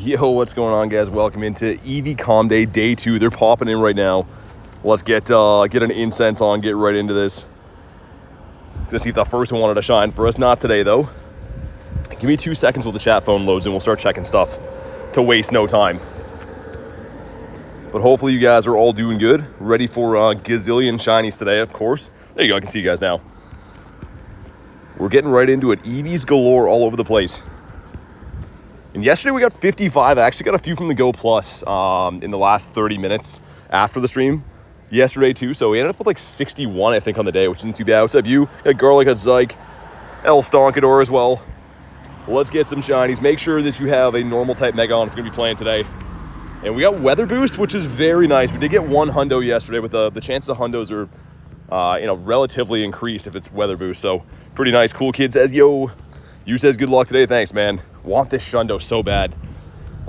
Yo, what's going on, guys? Welcome into Eevee Comm Day Day 2. They're popping in right now. Let's get an incense on, get right into this. Gonna see if the first one wanted to shine for us. Not today, though. Give me 2 seconds while the chat phone loads and we'll start checking stuff to waste no time. But hopefully you guys are all doing good. Ready for gazillion shinies today, of course. There you go, I can see you guys now. We're getting right into it. Eevees galore all over the place. And yesterday we got 55. I actually got a few from the Go Plus in the last 30 minutes after the stream yesterday too. So we ended up with like 61, I think, on the day, which isn't too bad. What's up, you? Got Garlic, got Zyke, El Stonkador as well. Let's get some shinies. Make sure that you have a normal type Mega on if you're going to be playing today. And we got Weather Boost, which is very nice. We did get one hundo yesterday, but the chances of hundos are relatively increased if it's Weather Boost. So pretty nice. Cool Kid says, yo, you says good luck today. Thanks, man. Want this shundo so bad.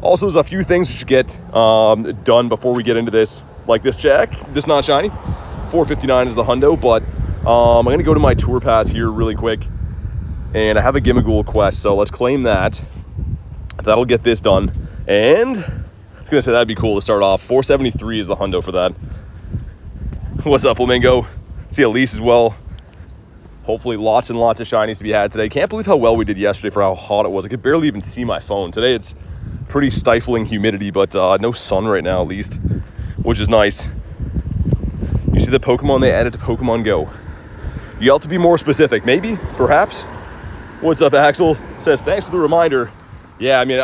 Also, there's a few things we should get done before we get into this, like this check. This not shiny. 459 is the hundo, but I'm going to go to my tour pass here really quick, and I have a Gimmighoul quest, so let's claim that. That'll get this done, and I was going to say that'd be cool to start off. 473 is the hundo for that. What's up, Flamingo? See Elise as well. Hopefully lots and lots of shinies to be had today. Can't believe how well we did yesterday for how hot it was. I could barely even see my phone. Today it's pretty stifling humidity, but no sun right now at least, which is nice. You see the Pokemon they added to Pokemon GO. You have to be more specific, maybe, perhaps. What's up, Axel? Says, thanks for the reminder. Yeah, I mean,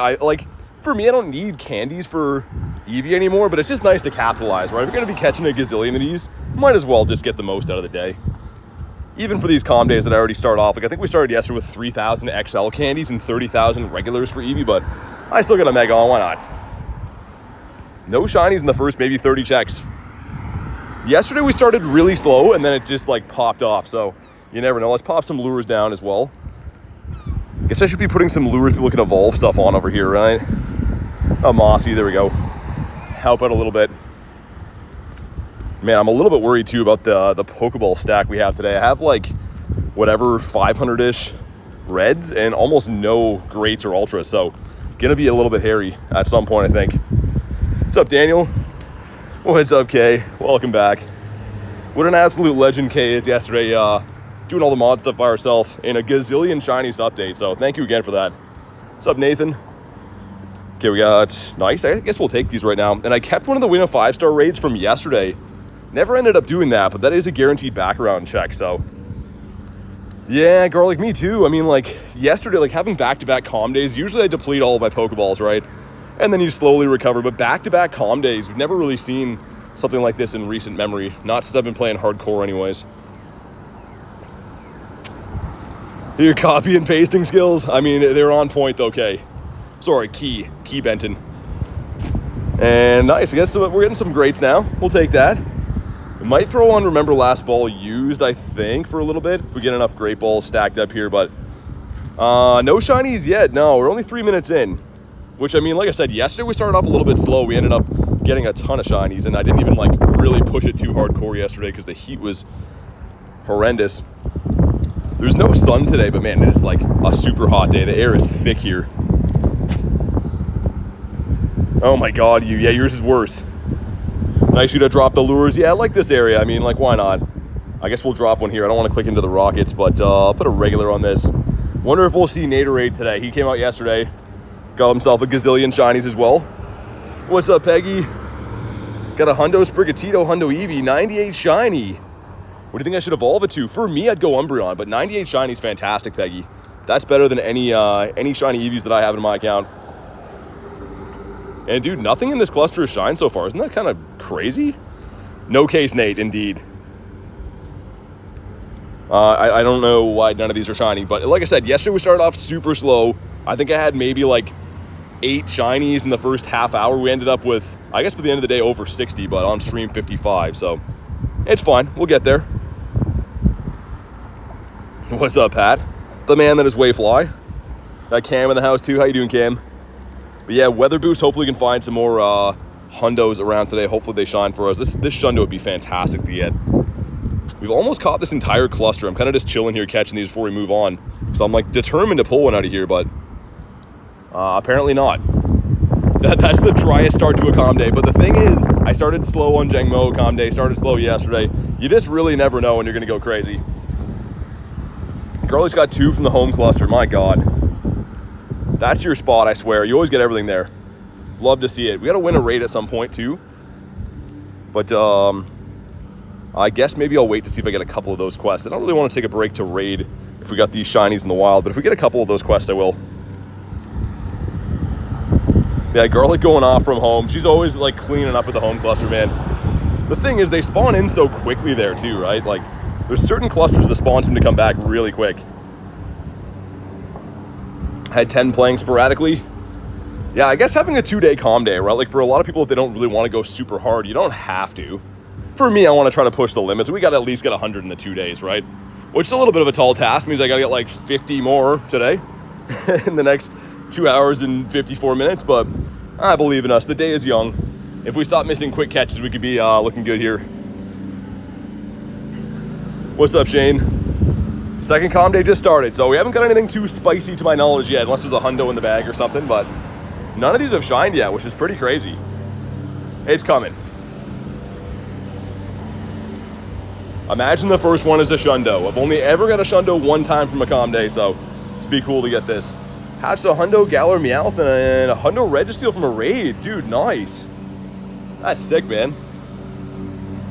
for me, I don't need candies for Eevee anymore, but it's just nice to capitalize, right? If you're going to be catching a gazillion of these, might as well just get the most out of the day. Even for these comm days that I already start off, I think we started yesterday with 3,000 XL candies and 30,000 regulars for Eevee, but I still got a Mega on, why not? No shinies in the first maybe 30 checks. Yesterday we started really slow and then it just popped off, so you never know. Let's pop some lures down as well. Guess I should be putting some lures people can evolve stuff on over here, right? Oh, Mossy, there we go. Help out a little bit. Man, I'm a little bit worried too about the Pokeball stack we have today. I have 500-ish reds and almost no greats or ultras, so gonna be a little bit hairy at some point, I think. What's up, Daniel? What's up, Kay? Welcome back. What an absolute legend Kay is yesterday, doing all the mod stuff by herself in a gazillion shinies to update, so thank you again for that. What's up, Nathan? Okay, we got nice. I guess we'll take these right now. And I kept one of the win a 5-star raids from yesterday. Never ended up doing that, but that is a guaranteed background check, so. Yeah, Garlic, me too. I mean, yesterday, having back-to-back comm days, usually I deplete all of my Pokeballs, right? And then you slowly recover, but back-to-back comm days, we've never really seen something like this in recent memory. Not since I've been playing hardcore anyways. Your copy and pasting skills, I mean, they're on point though, okay. Sorry, Key Benton. And nice, I guess we're getting some greats now. We'll take that. We might throw on Remember Last Ball Used, I think, for a little bit, if we get enough great balls stacked up here, but no shinies yet. No, we're only 3 minutes in, which, I mean, like I said, yesterday we started off a little bit slow. We ended up getting a ton of shinies, and I didn't even really push it too hardcore yesterday because the heat was horrendous. There's no sun today, but man, it is a super hot day. The air is thick here. Oh my god, yeah, yours is worse. Nice you to drop the lures. Yeah, I like this area. I mean, why not? I guess we'll drop one here. I don't want to click into the rockets, but I'll put a regular on this. Wonder if we'll see Naderade today. He came out yesterday. Got himself a gazillion shinies as well. What's up, Peggy? Got a Hundo Sprigatito, Hundo Eevee, 98 shiny. What do you think I should evolve it to? For me, I'd go Umbreon, but 98 shiny is fantastic, Peggy. That's better than any shiny Eevees that I have in my account. And dude, nothing in this cluster has shined so far. Isn't that kind of crazy? No case Nate, indeed. I don't know why none of these are shiny, but like I said, yesterday we started off super slow. I think I had maybe 8 shinies in the first half hour. We ended up with, I guess by the end of the day, over 60, but on stream 55, so it's fine. We'll get there. What's up, Pat? The man that is Wayfly. Got Cam in the house too. How you doing, Cam? But yeah, Weather Boost, hopefully we can find some more hundos around today. Hopefully they shine for us. This shundo would be fantastic to get. We've almost caught this entire cluster. I'm kind of just chilling here catching these before we move on. So I'm determined to pull one out of here, but apparently not. That's the driest start to a calm day. But the thing is, I started slow on Jangmo calm day, started slow yesterday. You just really never know when you're going to go crazy. Girlie's got 2 from the home cluster. My God. That's your spot, I swear. You always get everything there. Love to see it. We got to win a raid at some point, too. But I guess maybe I'll wait to see if I get a couple of those quests. I don't really want to take a break to raid if we got these shinies in the wild. But if we get a couple of those quests, I will. Yeah, Garlic going off from home. She's always, like, cleaning up at the home cluster, man. The thing is, they spawn in so quickly there, too, right? Like, there's certain clusters that spawn them to come back really quick. Had 10 playing sporadically. Yeah, I guess having a 2-day calm day, right? Like, for a lot of people, if they don't really want to go super hard, you don't have to. For me, I want to try to push the limits. We got to at least get 100 in the 2 days, right? Which is a little bit of a tall task. Means I got to get, like, 50 more today in the next 2 hours and 54 minutes. But I believe in us. The day is young. If we stop missing quick catches, we could be looking good here. What's up, Shane? Second calm day just started, so we haven't got anything too spicy to my knowledge yet, unless there's a hundo in the bag or something, but none of these have shined yet, which is pretty crazy. It's coming. Imagine the first one is a shundo. I've only ever got a shundo one time from a calm day, so it's be cool to get this. Hatched a hundo Galar Meowth and a hundo Registeel from a raid. Dude, nice. That's sick, man.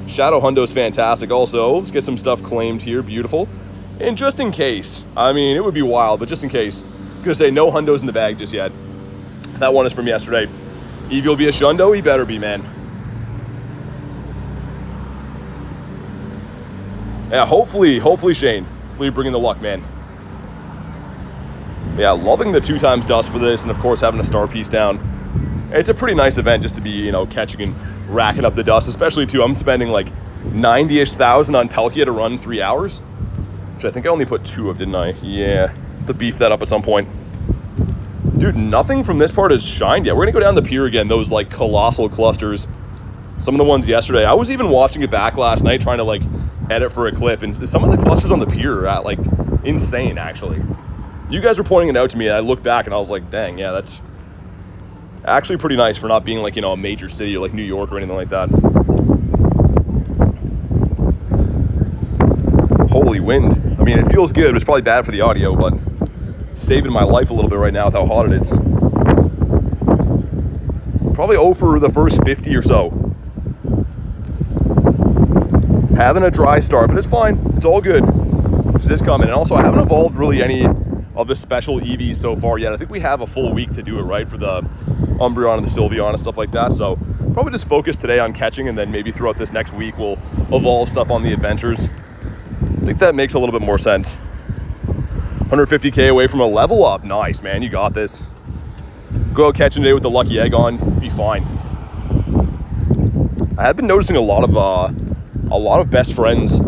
Shadow Hundo's fantastic also. Let's get some stuff claimed here. Beautiful. And just in case, I mean, it would be wild, but just in case, I was going to say no hundos in the bag just yet. That one is from yesterday. Eevee will be a shundo? He better be, man. Yeah, hopefully, Shane. Hopefully you're bringing the luck, man. Yeah, loving the 2 times dust for this, and of course having a star piece down. It's a pretty nice event just to be, you know, catching and racking up the dust, especially too. I'm spending like 90-ish thousand on Palkia to run 3 hours, which I think I only put 2 of, didn't I? Yeah, to beef that up at some point. Dude, nothing from this part has shined yet. We're gonna go down the pier again, those like colossal clusters. Some of the ones yesterday. I was even watching it back last night, trying to like edit for a clip, and some of the clusters on the pier are at like insane, actually. You guys were pointing it out to me, and I looked back and I was like, dang, yeah, that's actually pretty nice for not being like, you know, a major city or like New York or anything like that. Holy wind. I mean, it feels good, but it's probably bad for the audio, but it's saving my life a little bit right now with how hot it is. Probably over the first 50 or so. Having a dry start, but it's fine. It's all good. It's coming. And also, I haven't evolved really any of the special Eevees so far yet. I think we have a full week to do it, right? For the Umbreon and the Sylveon and stuff like that. So probably just focus today on catching, and then maybe throughout this next week we'll evolve stuff on the adventures. I think that makes a little bit more sense. 150k away from a level up. Nice, man. You got this. Go out catching today with the lucky egg on. Be fine. I have been noticing a lot of best friends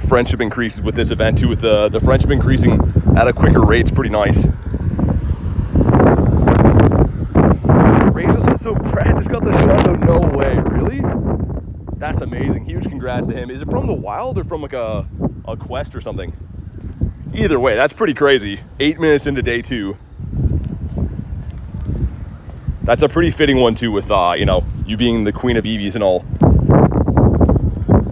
friendship increases with this event too, with the friendship increasing at a quicker rate. It's pretty nice. Razor said, so Brad just got the shundo. No way, really? That's amazing. Huge congrats to him. Is it from the wild or from like a quest or something? Either way, that's pretty crazy. 8 minutes into day 2. That's a pretty fitting one too, with you know, you being the queen of Eevees and all.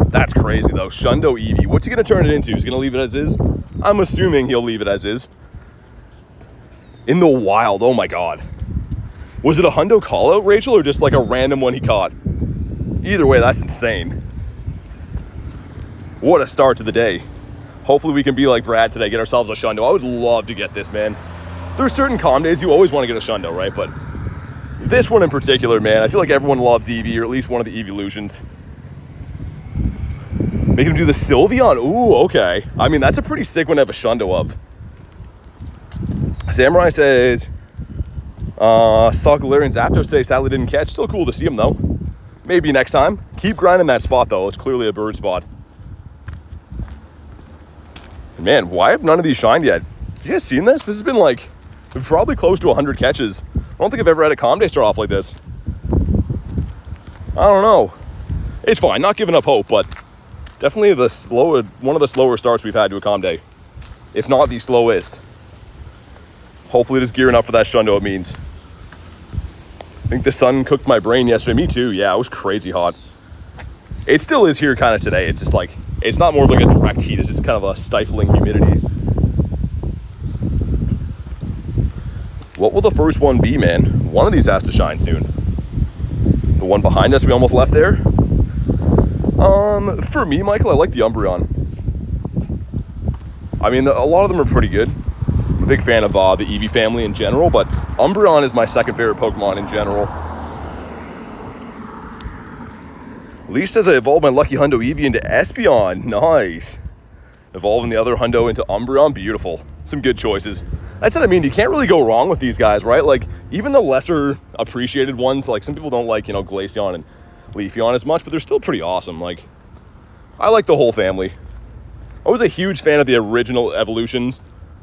That's crazy though. Shundo Eevee. What's he gonna turn it into? He's gonna leave it as is? I'm assuming he'll leave it as is. In the wild. Oh my god. Was it a hundo call out, Rachel, or just like a random one he caught? Either way, that's insane. What a start to the day. Hopefully we can be like Brad today, get ourselves a shundo. I would love to get this, man. There's certain calm days you always want to get a shundo, right? But this one in particular, man, I feel like everyone loves Eevee, or at least one of the Eeveelutions. Make him do the Sylveon. Ooh, okay. I mean, that's a pretty sick one to have a shundo of. Samurai says, saw Galarian Zapdos today, sadly didn't catch. Still cool to see him though. Maybe next time. Keep grinding that spot though. It's clearly a bird spot. And man, why have none of these shined yet? You guys seen this? This has been like probably close to 100 catches. I don't think I've ever had a calm day start off like this. I don't know. It's fine. Not giving up hope, but definitely one of the slower starts we've had to a calm day, if not the slowest. Hopefully just gearing up for that shundo, it means. think the sun cooked my brain yesterday. Me too. Yeah, it was crazy hot. It still is here kind of today. It's just like, it's not more of like a direct heat. It's just kind of a stifling humidity. What will the first one be, man? One of these has to shine soon. The one behind us we almost left there. For me, Michael, I like the Umbreon. I mean, a lot of them are pretty good. I'm a big fan of the Eevee family in general, but Umbreon is my second favorite Pokemon in general. Lee says I evolved my lucky Hundo Eevee into Espeon. Nice. Evolving the other Hundo into Umbreon. Beautiful. Some good choices. That's what I mean. You can't really go wrong with these guys, right? Like, even the lesser appreciated ones, like some people don't like, you know, Glaceon and Leafeon as much, but they're still pretty awesome. Like, I like the whole family. I was a huge fan of the original evolutions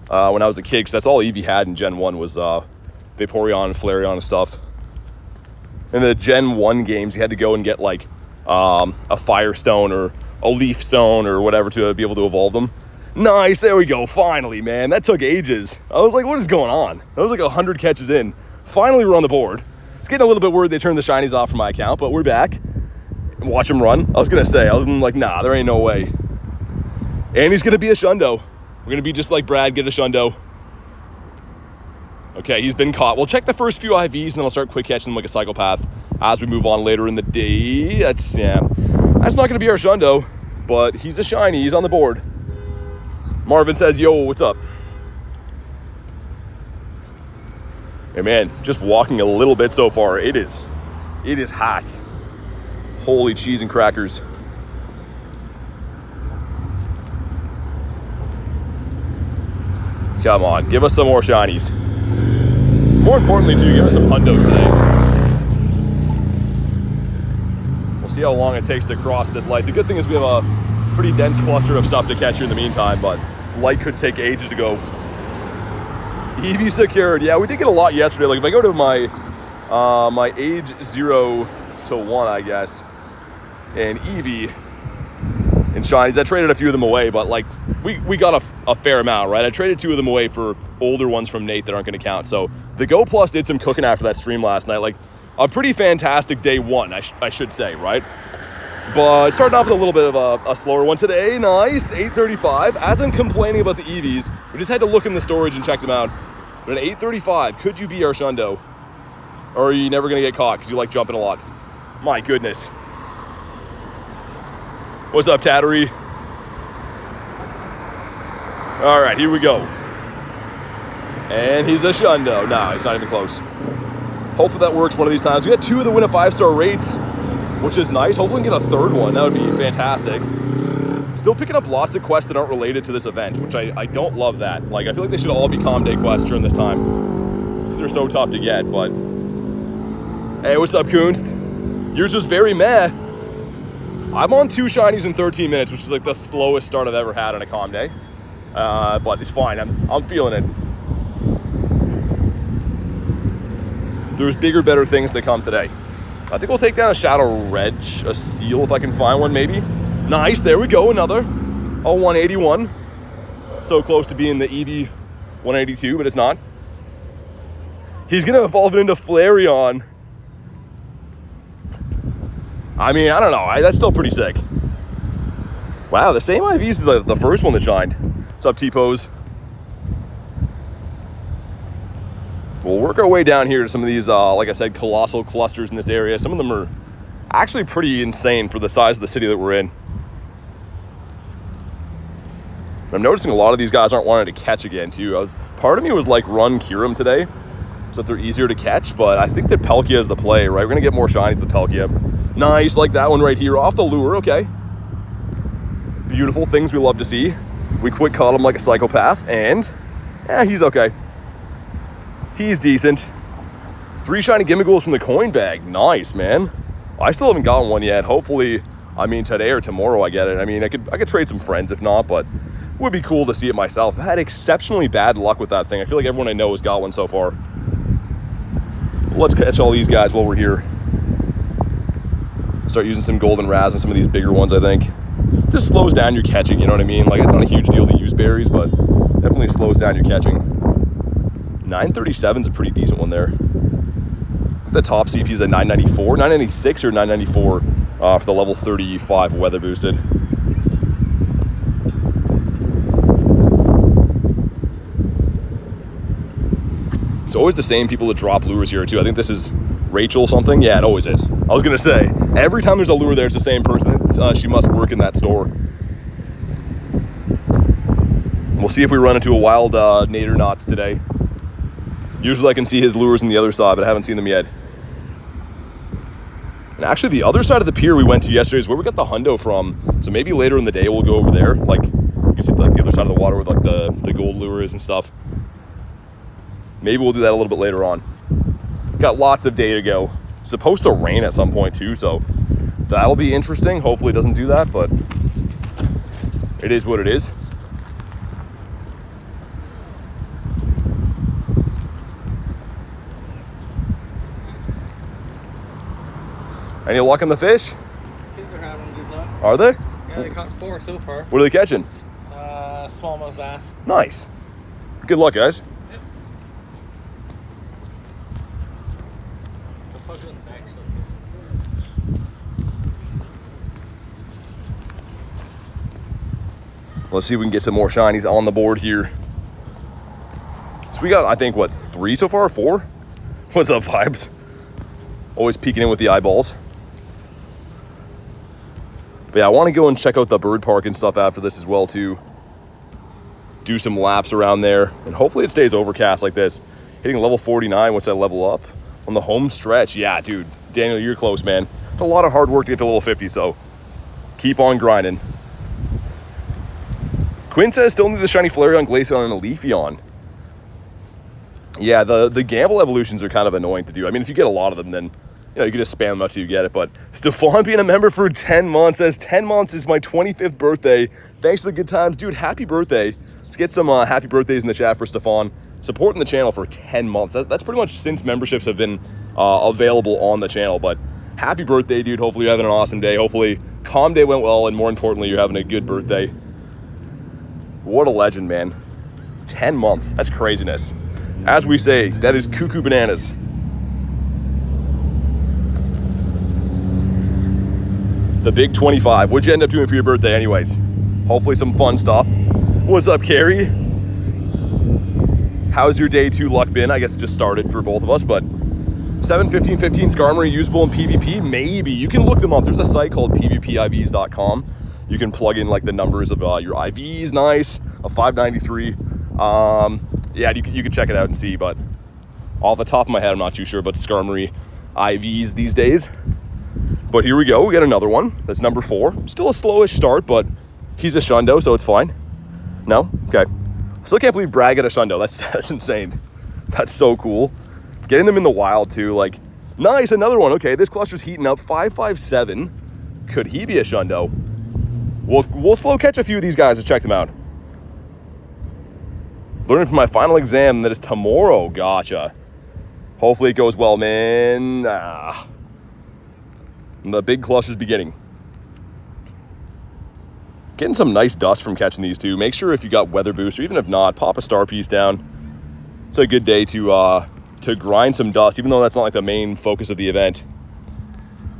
when I was a kid, because that's all Eevee had in Gen 1 was Vaporeon and Flareon and stuff. In the Gen 1 games, you had to go and get, like, a Firestone or a Leaf Stone or whatever to be able to evolve them. Nice, there we go, finally, man. That took ages. I was like, what is going on? That was like 100 catches in. Finally, we're on the board. It's getting a little bit worried they turned the shinies off from my account, but we're back. Watch him run. I was like, nah, there ain't no way. And he's gonna be a Shundo. We're gonna be just like Brad, get a Shundo. Okay, he's been caught. We'll check the first few IVs, and then I'll start quick catching them like a psychopath as we move on later in the day. That's not gonna be our Shundo, but he's a shiny, he's on the board. Marvin says, yo, what's up? Hey man, just walking a little bit so far. It is hot. Holy cheese and crackers. Come on, give us some more shinies. More importantly too, give us some hundos today. We'll see how long it takes to cross this light. The good thing is we have a pretty dense cluster of stuff to catch here in the meantime, but light could take ages to go. Eevee secured. Yeah, we did get a lot yesterday. Like if I go to my my age 0 to 1, I guess, and Eevee and shinies, I traded a few of them away, but like we got a fair amount, right? I traded 2 of them away for older ones from Nate that aren't going to count. So the Go Plus did some cooking after that stream last night. Like a pretty fantastic day 1, I should say, right? But starting off with a little bit of a slower one today. Nice, 8:35. As I'm complaining about the Eevees, we just had to look in the storage and check them out. But at 8:35, could you be our Shundo? Or are you never going to get caught because you like jumping a lot? My goodness. What's up, Tattery? All right, here we go. And he's a Shundo. No, he's not even close. Hopefully that works one of these times. We got 2 of the win a 5-star rates, which is nice. Hopefully we can get a third one. That would be fantastic. Still picking up lots of quests that aren't related to this event, which I don't love that. Like, I feel like they should all be Calm Day quests during this time, because they're so tough to get, but... Hey, what's up, Kunst? Yours was very meh. I'm on 2 shinies in 13 minutes, which is like the slowest start I've ever had on a Calm Day. But it's fine, I'm feeling it. There's bigger, better things to come today. I think we'll take down a Shadow Reg, a Steel if I can find one maybe. Nice, there we go, another. A 181. So close to being the Eevee 182, but it's not. He's gonna evolve it into Flareon. I mean, I don't know, that's still pretty sick. Wow, the same IVs as the first one that shined. What's up, T-Pose? We'll work our way down here to some of these, like I said, colossal clusters in this area. Some of them are actually pretty insane for the size of the city that we're in. I'm noticing a lot of these guys aren't wanting to catch again, too. Part of me was like, run Kyurem today, so that they're easier to catch, but I think that Palkia is the play, right? We're going to get more shinies with Palkia. Nice, like that one right here, off the lure, okay. Beautiful things we love to see. We quick caught him like a psychopath, and he's okay. He's decent. 3 Shiny Gimmighouls from the coin bag. Nice, man. I still haven't gotten one yet. Hopefully, I mean, today or tomorrow I get it. I mean, I could trade some friends if not, but it would be cool to see it myself. I had exceptionally bad luck with that thing. I feel like everyone I know has got one so far. Let's catch all these guys while we're here. Start using some golden raz and some of these bigger ones, I think. Just slows down your catching, you know what I mean? Like, it's not a huge deal to use berries, but definitely slows down your catching. 937's a pretty decent one there. The top CP is at 994, 996 or 994 for the level 35 weather boosted. It's always the same people that drop lures here too. I think this is Rachel something. Yeah, it always is. I was gonna say, every time there's a lure there, it's the same person. She must work in that store. We'll see if we run into a wild Nader Knots today. Usually I can see his lures on the other side, but I haven't seen them yet. And actually the other side of the pier we went to yesterday is where we got the hundo from. So maybe later in the day we'll go over there. Like, you can see like the other side of the water where like the gold lure is and stuff. Maybe we'll do that a little bit later on. Got lots of day to go. Supposed to rain at some point too, so that'll be interesting. Hopefully it doesn't do that, but it is what it is. Any luck on the fish? They're having good luck. Are they? Yeah, they caught 4 so far. What are they catching? Smallmouth bass. Nice. Good luck, guys. Let's see if we can get some more shinies on the board here. So we got, I think, what, 3 so far? 4? What's up, Vibes? Always peeking in with the eyeballs. But yeah, I want to go and check out the bird park and stuff after this as well, too. Do some laps around there. And hopefully it stays overcast like this. Hitting level 49, what's that level up? On the home stretch. Yeah, dude. Daniel, you're close, man. It's a lot of hard work to get to level 50, so keep on grinding. Quinn says still need the shiny Flareon, Glaceon, and a Leafeon. Yeah, the gamble evolutions are kind of annoying to do. I mean, if you get a lot of them, then you can just spam them out till you get it. But Stefan being a member for 10 months says 10 months is my 25th birthday. Thanks for the good times, dude. Happy birthday. Let's get some happy birthdays in the chat for Stefan. Supporting the channel for 10 months. That's pretty much since memberships have been available on the channel. But happy birthday, dude. Hopefully you're having an awesome day. Hopefully Calm Day went well, and more importantly, you're having a good birthday. What a legend, man. 10 months. That's craziness. As we say, that is cuckoo bananas. The big 25. What'd you end up doing for your birthday anyways? Hopefully some fun stuff. What's up, Carrie? How's your day 2 luck been? I guess it just started for both of us, but 7-15-15 Skarmory usable in PvP? Maybe. You can look them up. There's a site called pvpivs.com. You can plug in like the numbers of your IVs, nice, a 593. Yeah, you can check it out and see, but off the top of my head, I'm not too sure about Skarmory IVs these days. But here we go, we got another one. That's number 4. Still a slowish start, but he's a Shundo, so it's fine. No? Okay. Still can't believe Bragg got a Shundo. That's insane. That's so cool. Getting them in the wild too, like, nice, another one. Okay, this cluster's heating up. 557. Could he be a Shundo? We'll slow catch a few of these guys to check them out. Learning from my final exam that is tomorrow. Gotcha. Hopefully it goes well, man. The big cluster's beginning. Getting some nice dust from catching these two. Make sure if you got weather boost, or even if not, pop a star piece down. It's a good day to grind some dust, even though that's not like the main focus of the event.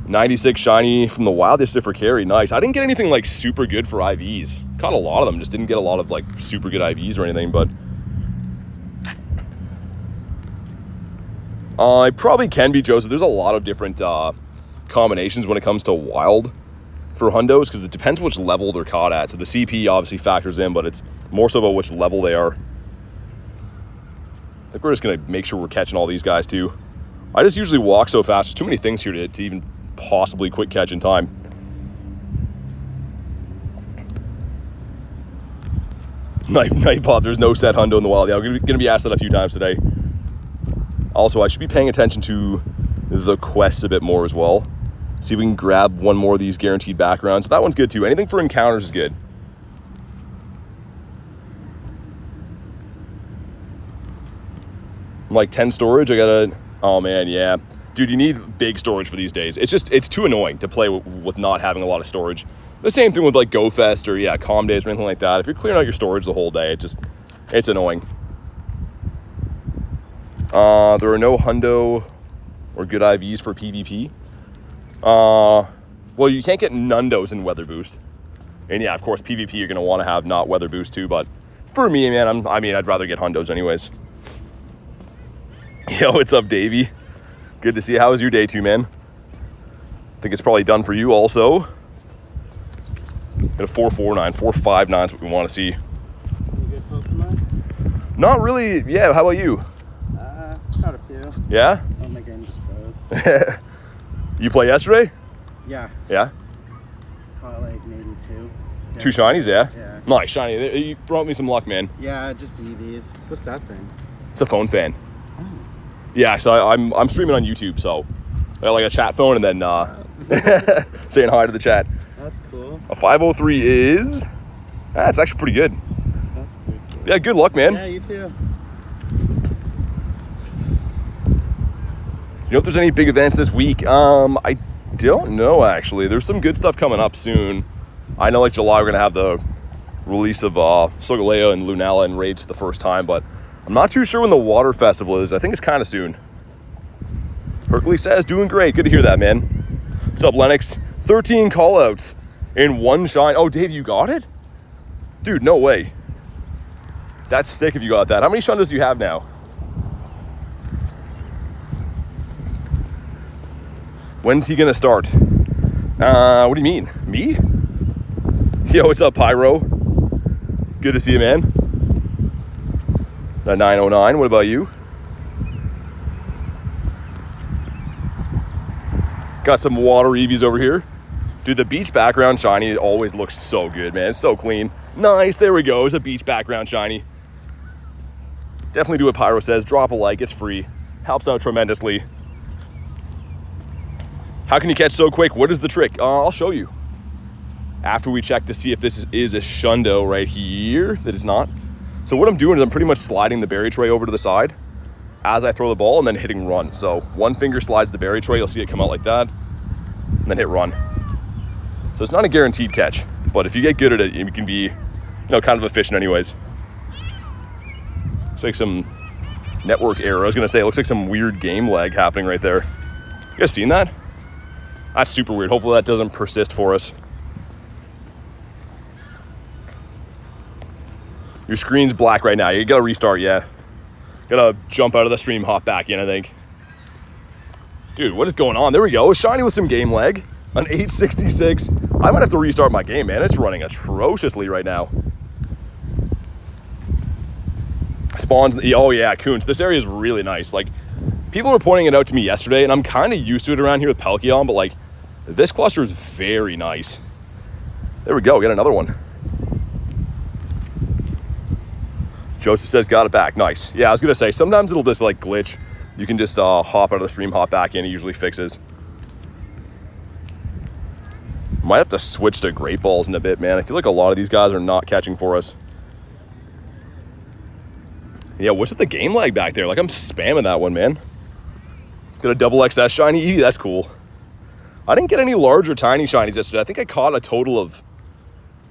96 shiny from the wild yesterday for carry. Nice. I didn't get anything like super good for IVs. Caught a lot of them, just didn't get a lot of like super good IVs or anything, but it probably can be Joseph. There's a lot of different combinations when it comes to wild for hundos, because it depends which level they're caught at. So the CP obviously factors in, but it's more so about which level they are. I think we're just gonna make sure we're catching all these guys too. I just usually walk so fast. There's too many things here to even possibly quick catch in time. Nightbot, there's no set hundo in the wild. Yeah, I'm gonna be asked that a few times today. Also, I should be paying attention to the quests a bit more as well. See if we can grab one more of these guaranteed backgrounds. So that one's good too. Anything for encounters is good. I'm like 10 storage. I gotta, oh man, yeah. Dude, you need big storage for these days. It's too annoying to play with not having a lot of storage. The same thing with like Go Fest or yeah, Calm Days or anything like that. If you're clearing out your storage the whole day, it's annoying. There are no hundo or good IVs for PvP. Well, you can't get Nundos in Weather Boost. And yeah, of course, PvP you're going to want to have not Weather Boost too, but for me, man, I'd rather get Hundos anyways. Yo, what's up, Davey? Good to see you. How was your day too, man? I think it's probably done for you also. Got a 449, 459 is what we want to see. You good Pokemon? Not really. Yeah, how about you? Got a few. Yeah? Oh, my game just froze. You play yesterday? Yeah. Yeah? Caught like maybe two. Yeah. 2 shinies, yeah? Yeah. Nice, shiny. You brought me some luck, man. Yeah, just Eevees. What's that thing? It's a phone fan. Oh. Yeah, so I'm streaming on YouTube, so I got like a chat phone and then saying hi to the chat. That's cool. A 503 is... That's actually pretty good. That's pretty cool. Yeah, good luck, man. Yeah, you too. You know if there's any big events this week? I don't know, actually. There's some good stuff coming up soon. I know like July we're going to have the release of Solgaleo and Lunala and raids for the first time, but I'm not too sure when the water festival is. I think it's kind of soon. Hercules says, doing great. Good to hear that, man. What's up, Lennox? 13 callouts in 1 shine. Oh, Dave, you got it? Dude, no way. That's sick if you got that. How many Shundos do you have now? When's he gonna start? What do you mean? Me? Yo, what's up, Pyro? Good to see you, man. That 909, what about you? Got some water Eevees over here. Dude, the beach background shiny always looks so good, man. It's so clean. Nice, there we go. It's a beach background shiny. Definitely do what Pyro says. Drop a like, it's free. Helps out tremendously. How can you catch so quick? What is the trick? I'll show you. After we check to see if this is a Shundo right here. That is not. So what I'm doing is I'm pretty much sliding the berry tray over to the side as I throw the ball and then hitting run. So one finger slides the berry tray. You'll see it come out like that. And then hit run. So it's not a guaranteed catch. But if you get good at it, you can be, kind of efficient anyways. It's like some network error. I was going to say, it looks like some weird game lag happening right there. You guys seen that? That's super weird. Hopefully that doesn't persist for us. Your screen's black right now. You gotta restart, yeah. Gotta jump out of the stream, hop back in, I think. Dude, what is going on? There we go. Shiny with some game lag. An 866. I might have to restart my game, man. It's running atrociously right now. Spawns. Oh, yeah, Coons. This area is really nice. Like, people were pointing it out to me yesterday, and I'm kind of used to it around here with Palkion, but, like, this cluster is very nice. There we go. We got another one. Joseph says, got it back. Nice. Yeah, I was going to say, sometimes it'll just, like, glitch. You can just hop out of the stream, hop back in. It usually fixes. Might have to switch to Great Balls in a bit, man. I feel like a lot of these guys are not catching for us. Yeah, what's with the game lag back there? Like, I'm spamming that one, man. Got a double XS shiny Eevee. That's cool. I didn't get any large or tiny shinies yesterday. I think I caught a total of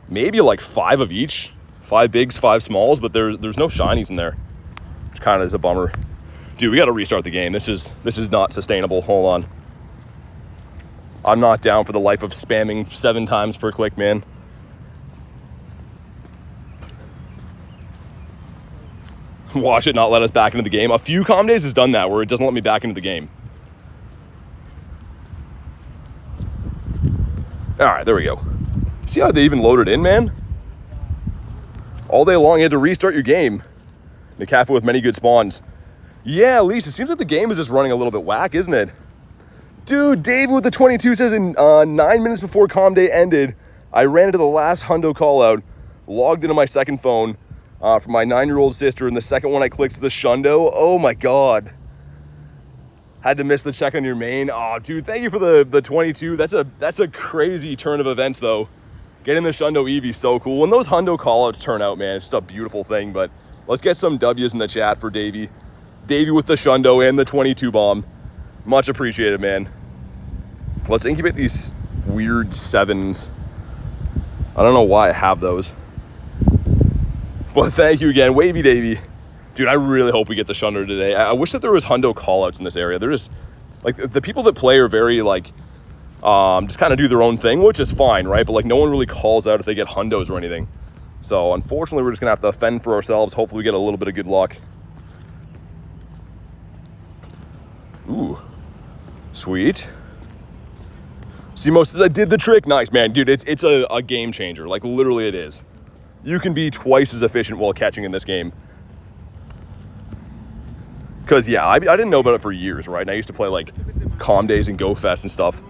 maybe like 5 of each. 5 bigs, 5 smalls, but there's no shinies in there, which kind of is a bummer. Dude, we got to restart the game. This is not sustainable. Hold on. I'm not down for the life of spamming 7 times per click, man. Watch it not let us back into the game. A few calm days has done that, where it doesn't let me back into the game. All right, there we go. See how they even loaded in, man? All day long, you had to restart your game. The cafe with many good spawns. Yeah, at least it seems like the game is just running a little bit whack, isn't it? Dude, Dave with the 22 says in 9 minutes before calm day ended, I ran into the last hundo call out, logged into my second phone for my 9-year-old sister, and the second one I clicked is the Shundo. Oh my God. Had to miss the check on your main. Oh, dude, thank you for the 22. That's a crazy turn of events, though. Getting the Shundo Eevee, so cool. When those hundo callouts turn out, man, it's just a beautiful thing. But let's get some W's in the chat for Davey. Davey with the Shundo and the 22 bomb. Much appreciated, man. Let's incubate these weird 7s. I don't know why I have those. But thank you again, Wavy Davey. Dude, I really hope we get the Shundo today. I wish that there was hundo callouts in this area. There just Like, the people that play are very, like, just kind of do their own thing, which is fine, right? But, like, no one really calls out if they get hundos or anything. So, unfortunately, we're just going to have to fend for ourselves. Hopefully, we get a little bit of good luck. Ooh. Sweet. Simo says, I did the trick. Nice, man. Dude, it's a game changer. Like, literally it is. You can be twice as efficient while catching in this game. Because, yeah, I didn't know about it for years, right? And I used to play, like, Calm Days and Go Fest and stuff.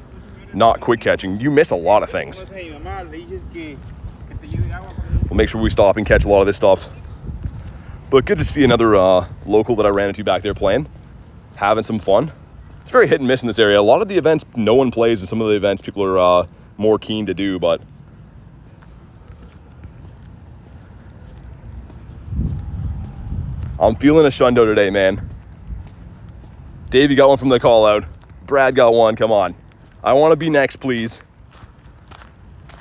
Not quick catching. You miss a lot of things. We'll make sure we stop and catch a lot of this stuff. But good to see another local that I ran into back there playing. Having some fun. It's very hit and miss in this area. A lot of the events no one plays, and some of the events people are more keen to do, but I'm feeling a shundo today, man. Davey got one from the call out. Brad got one, come on. I want to be next, please.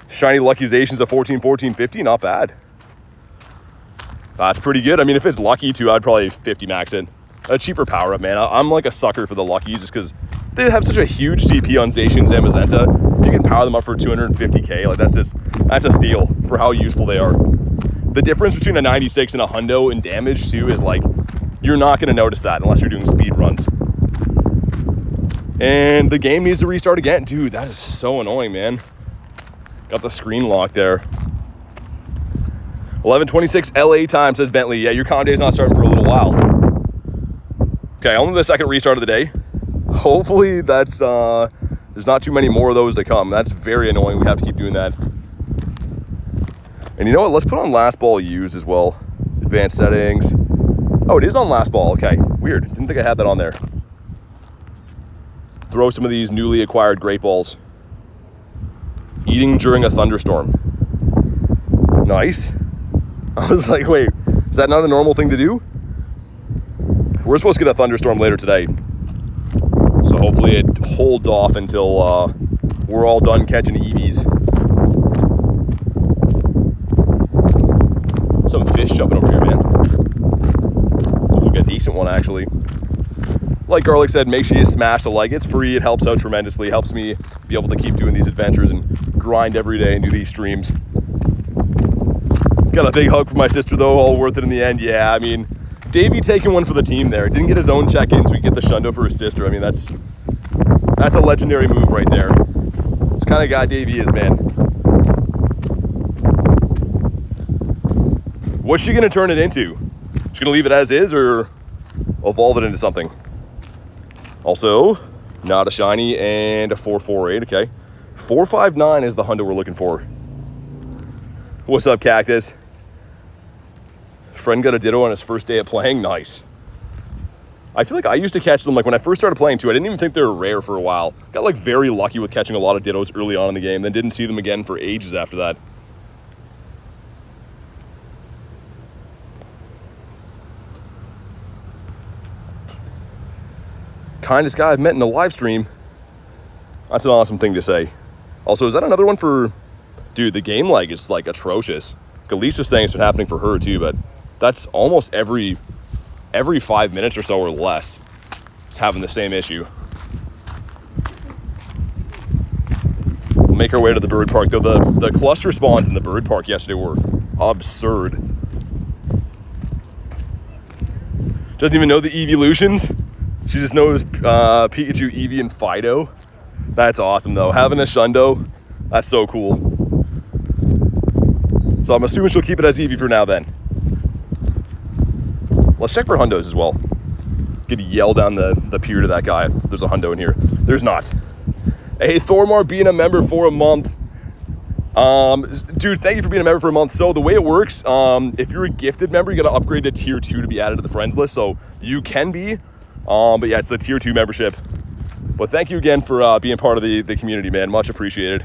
Shiny Luckizations of 14, 14, 50, not bad. That's pretty good. I mean, if it's lucky too, I'd probably 50 max it. A cheaper power up, man. I'm like a sucker for the Luckies just because they have such a huge CP on Zacians and Mazenta. You can power them up for 250k. Like, that's a steal for how useful they are. The difference between a 96 and a hundo in damage too is like, you're not going to notice that unless you're doing speed runs. And the game needs to restart again. Dude, that is so annoying, man. Got the screen lock there. 11:26 LA time, says Bentley. Yeah, your con day's not starting for a little while. Okay, only the second restart of the day. Hopefully that's, there's not too many more of those to come. That's very annoying. We have to keep doing that. And you know what? Let's put on last ball used as well. Advanced settings. Oh, it is on last ball. Okay, weird. Didn't think I had that on there. Throw some of these newly acquired great balls. Eating during a thunderstorm. Nice. I was like, wait, is that not a normal thing to do? We're supposed to get a thunderstorm later today. So hopefully it holds off until we're all done catching Eevees. Some fish jumping over here, man. Looks like a decent one, actually. Like Garlic said, make sure you smash the like. It's free. It helps out tremendously. It helps me be able to keep doing these adventures and grind every day and do these streams. Got a big hug for my sister, though. All worth it in the end. Yeah, I mean, Davey taking one for the team there. Didn't get his own check-in, so we get the shundo for his sister. I mean, that's a legendary move right there. It's the kind of guy Davey is, man. What's she going to turn it into? She's going to leave it as is or evolve it into something? Also, not a shiny and a 448, okay. 459 is the hundo we're looking for. What's up, Cactus? Friend got a ditto on his first day of playing. Nice. I feel like I used to catch them, like when I first started playing too, I didn't even think they were rare for a while. Got like very lucky with catching a lot of dittos early on in the game, then didn't see them again for ages after that. Kindest guy I've met in a live stream. That's an awesome thing to say. Also, is that another one for... Dude, the game lag is like atrocious. Elise was saying it's been happening for her too, but that's almost every 5 minutes or so or less. It's having the same issue. We'll make our way to the bird park, though. The cluster spawns in the bird park yesterday were absurd. Doesn't even know the Eeveelutions. She just knows Pikachu, Eevee, and Fido. That's awesome, though. Having a shundo, that's so cool. So I'm assuming she'll keep it as Eevee for now then. Let's check for hundos as well. Could yell down the pier to that guy if there's a hundo in here. There's not. Hey, Thormar being a member for a month. Dude, thank you for being a member for a month. So the way it works, if you're a gifted member, you got to upgrade to tier 2 to be added to the friends list. So you can be, but yeah, it's the tier 2 membership. But thank you again for being part of the community, man. Much appreciated.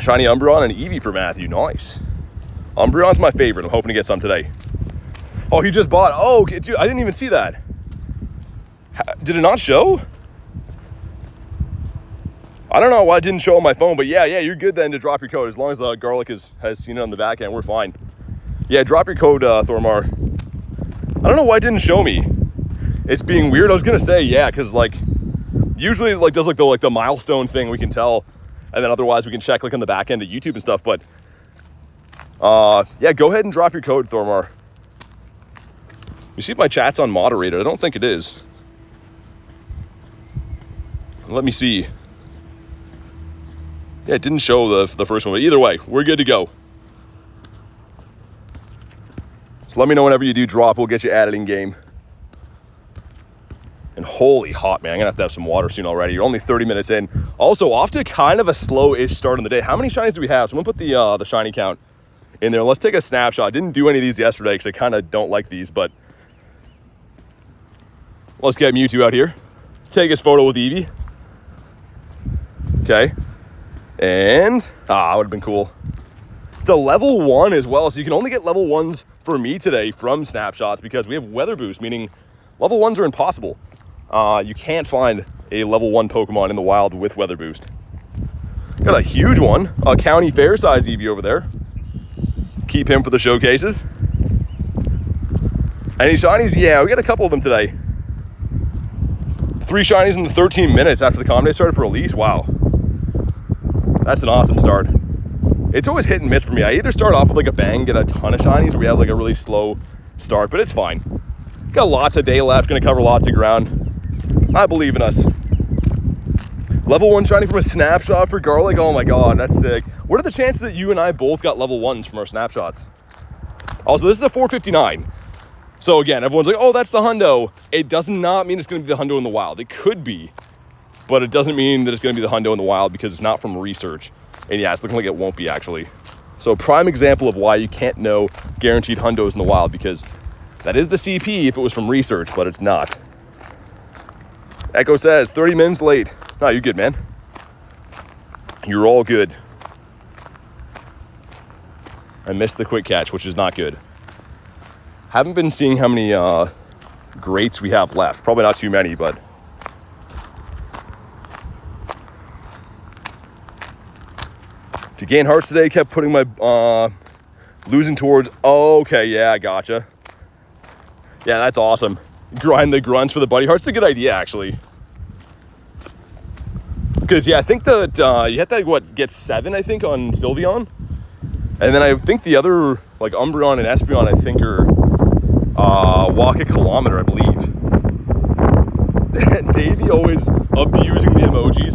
Shiny Umbreon and Eevee for Matthew. Nice. Umbreon's my favorite. I'm hoping to get some today. Oh, he just bought. Oh, okay. Dude, I didn't even see that. Did it not show? I don't know why it didn't show on my phone, but yeah, you're good then to drop your code. As long as Garlic has seen it on the back end, we're fine. Yeah, drop your code, Thormar. I don't know why it didn't show me. it's being weird. I was gonna say, yeah, because like usually like does like the milestone thing we can tell, and then otherwise we can check like on the back end of YouTube and stuff. But yeah, go ahead and drop your code, Thormar. You see if my chat's on moderated. I don't think it is. Let me see. Yeah, it didn't show the first one, but either way, we're good to go. So let me know whenever you do drop. We'll get you added in game. And holy hot, man. I'm going to have some water soon already. You're only 30 minutes in. Also, off to kind of a slow-ish start in the day. How many shinies do we have? So I'm going to put the shiny count in there. Let's take a snapshot. I didn't do any of these yesterday because I kind of don't like these, but let's get Mewtwo out here. Take his photo with Eevee. Okay. And, that would have been cool. It's a level 1 as well, so you can only get level 1s for me today from snapshots because we have weather boost, meaning level 1s are impossible. You can't find a level 1 Pokemon in the wild with weather boost. Got a huge one, a county fair size Eevee over there. Keep him for the showcases. Any shinies? Yeah, we got a couple of them today. 3 shinies in the 13 minutes after the comm day started for release. Wow. That's an awesome start. It's always hit and miss for me. I either start off with like a bang, get a ton of shinies, or we have like a really slow start, but it's fine. Got lots of day left, gonna cover lots of ground. I believe in us. Level 1 shiny from a snapshot for Garlic. Oh my god, that's sick. What are the chances that you and I both got level 1s from our snapshots? Also, this is a 459. So again, everyone's like, oh, that's the hundo. It does not mean it's gonna be the hundo in the wild. It could be, but it doesn't mean that it's gonna be the hundo in the wild because it's not from research. And yeah, it's looking like it won't be actually. So prime example of why you can't know guaranteed hundos in the wild, because that is the CP if it was from research, but it's not. Echo says 30 minutes late. No, you're good, man. You're all good. I missed the quick catch, which is not good. Haven't been seeing how many greats we have left. Probably not too many, but to gain hearts today, kept putting my losing towards. Oh, okay, yeah, I gotcha. Yeah, that's awesome. Grind the grunts for the buddy hearts. It's a good idea, actually. Because yeah, I think that you have to get 7, I think, on Sylveon, and then I think the other like Umbreon and Espeon, I think, are walk a kilometer, I believe. Davey always abusing the emojis,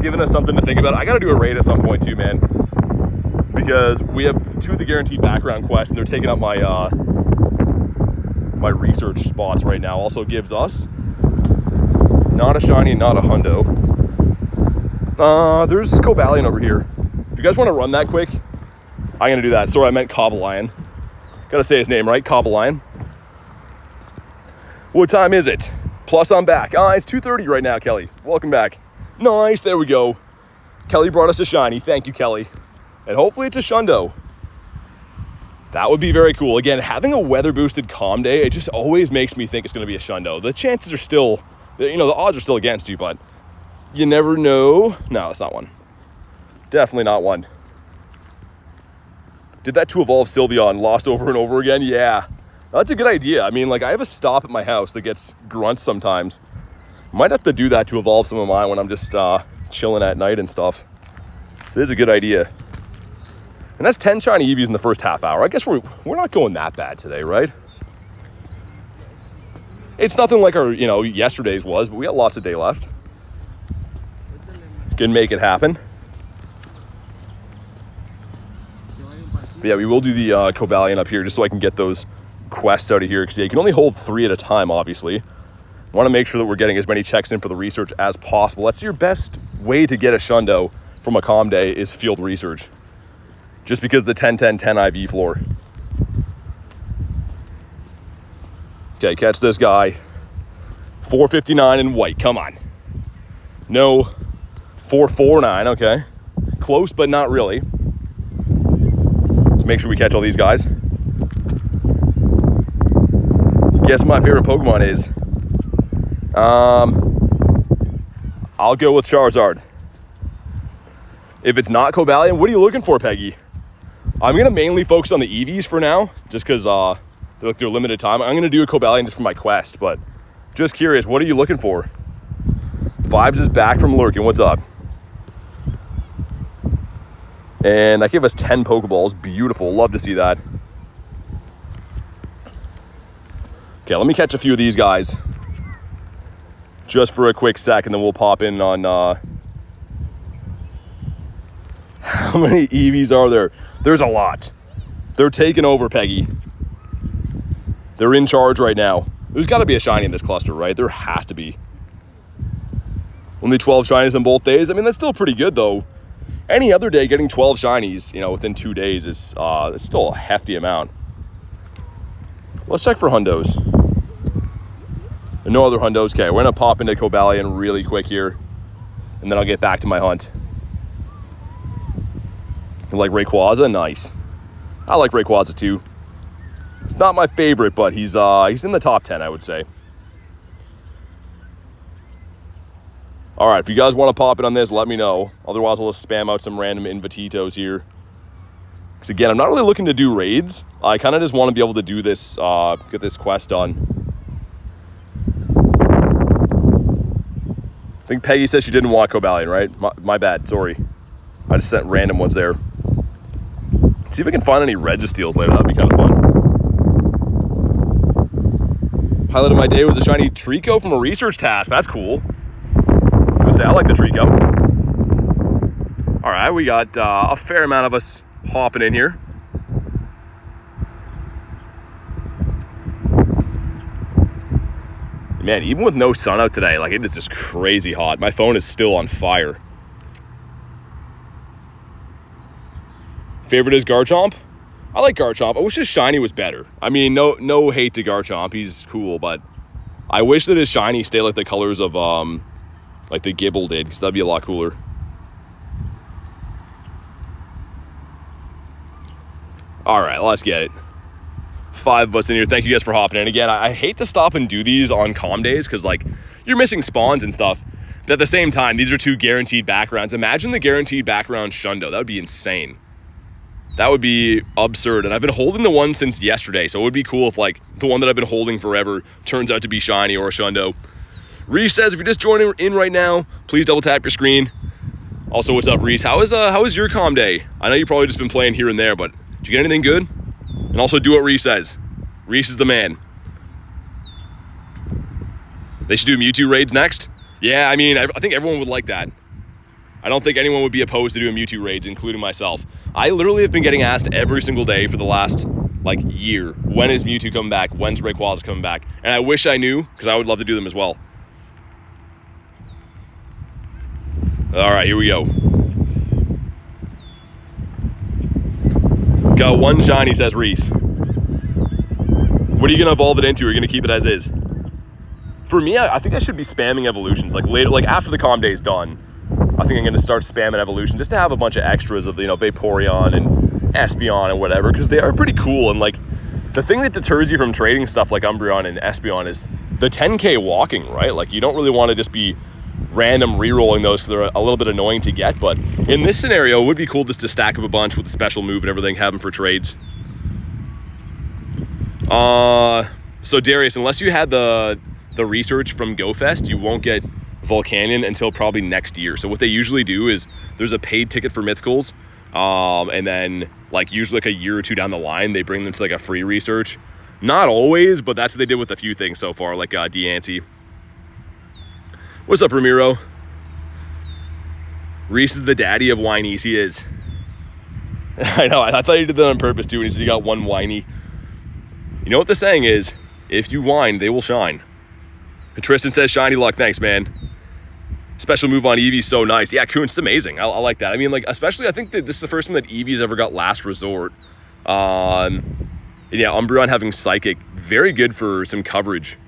giving us something to think about. I gotta do a raid at some point too, man, because we have 2 of the guaranteed background quests and they're taking up my my research spots right now. Also gives us not a shiny, not a hundo. There's Cobalion over here. If you guys want to run that quick, I'm gonna do that. Sorry, I meant Cobalion. Gotta say his name right, Cobalion. What time is it? Plus I'm back. It's 2:30 right now, Kelly. Welcome back. Nice, there we go. Kelly brought us a shiny. Thank you, Kelly. And hopefully it's a shundo. That would be very cool. Again, having a weather boosted comm day, it just always makes me think it's gonna be a shundo. The chances are still, you know, the odds are still against you, but you never know. No, that's not one. Definitely not one. Did that to evolve Sylveon, lost over and over again? Yeah, that's a good idea. I mean, like, I have a stop at my house that gets grunts sometimes. Might have to do that to evolve some of mine when I'm just chilling at night and stuff. So it is a good idea. And that's 10 shiny Eevees in the first half hour. I guess we're not going that bad today, right? It's nothing like our, yesterday's was, but we got lots of day left. Can make it happen. But yeah, we will do the Cobalion up here just so I can get those quests out of here. Because yeah, you can only hold 3 at a time, obviously. Want to make sure that we're getting as many checks in for the research as possible. That's your best way to get a shundo from a comm day, is field research. Just because the 10-10-10 IV floor. Okay, catch this guy. 459 in white, come on. No, 449, okay. Close, but not really. Let's make sure we catch all these guys. Guess my favorite Pokemon is? I'll go with Charizard. If it's not Cobalion, what are you looking for, Peggy? I'm gonna mainly focus on the Eevees for now, just because they're limited time. I'm going to do a Cobalion just for my quest, but just curious, what are you looking for? Vibes is back from lurking. What's up? And that gave us 10 Pokeballs. Beautiful. Love to see that. Okay, let me catch a few of these guys just for a quick sec, and then we'll pop in on how many Eevees are there? There's a lot. They're taking over, Peggy. They're in charge right now. There's got to be a shiny in this cluster, right? There has to be. Only 12 shinies on both days. I mean, that's still pretty good, though. Any other day, getting 12 shinies, you know, within 2 days is still a hefty amount. Let's check for hundos. No other hundos. Okay, we're going to pop into Cobalion really quick here, and then I'll get back to my hunt. You like Rayquaza? Nice. I like Rayquaza too. It's not my favorite, but he's in the top 10, I would say. All right, if you guys want to pop in on this, let me know. Otherwise, I'll just spam out some random invititos here. Because again, I'm not really looking to do raids. I kind of just want to be able to do this, get this quest done. I think Peggy said she didn't want Cobalion, right? My bad, sorry. I just sent random ones there. See if I can find any Registeals later. That'd be kind of fun. Highlight of my day was a shiny Trico from a research task. That's cool. I was gonna say, I like the Trico. All right, we got a fair amount of us hopping in here. Man, even with no sun out today, like it is just crazy hot. My phone is still on fire. Favorite is Garchomp. I like Garchomp. I wish his shiny was better. I mean, no hate to Garchomp. He's cool, but I wish that his shiny stayed like the colors of like the Gible did, because that'd be a lot cooler. All right, let's get it. 5 of us in here. Thank you guys for hopping in. Again, I hate to stop and do these on calm days because like you're missing spawns and stuff. But at the same time, these are 2 guaranteed backgrounds. Imagine the guaranteed background Shundo. That would be insane. That would be absurd. And I've been holding the one since yesterday, so it would be cool if like the one that I've been holding forever turns out to be shiny or a Shundo. Reese says, if you're just joining in right now, please double tap your screen. Also, what's up, Reese? How is your calm day? I know you've probably just been playing here and there, but did you get anything good? And also do what Reese says. Reese is the man. They should do Mewtwo raids next. Yeah, I mean, I think everyone would like that. I don't think anyone would be opposed to doing Mewtwo raids, including myself. I literally have been getting asked every single day for the last, like, year. When is Mewtwo coming back? When's Rayquaza coming back? And I wish I knew, because I would love to do them as well. All right, here we go. Got 1 shiny, says Reese. What are you going to evolve it into? Or are you going to keep it as is? For me, I think I should be spamming evolutions. Like, later, like after the calm day is done, I think I'm going to start spamming evolution just to have a bunch of extras of, you know, Vaporeon and Espeon and whatever, because they are pretty cool. And like the thing that deters you from trading stuff like Umbreon and Espeon is the 10k walking, right? Like you don't really want to just be random re-rolling those, so they're a little bit annoying to get. But in this scenario, it would be cool just to stack up a bunch with a special move and everything, have them for trades. So Darius, unless you had the research from GoFest, you won't get Volcanion until probably next year. So what they usually do is there's a paid ticket for Mythicals, and then like usually like a year or 2 down the line, they bring them to like a free research. Not always, but that's what they did with a few things so far, like Deancy. What's up, Ramiro? Reese is the daddy of whinies. He is. I know, I thought he did that on purpose too when he said he got 1 whiny. You know what the saying is? If you whine, they will shine. And Tristan says, shiny luck. Thanks, man. Special move on Eevee, so nice. Yeah, Coon, it's amazing. I like that. I mean, like, especially, I think that this is the first one that Eevee's ever got last resort. Yeah, Umbreon having Psychic, very good for some coverage.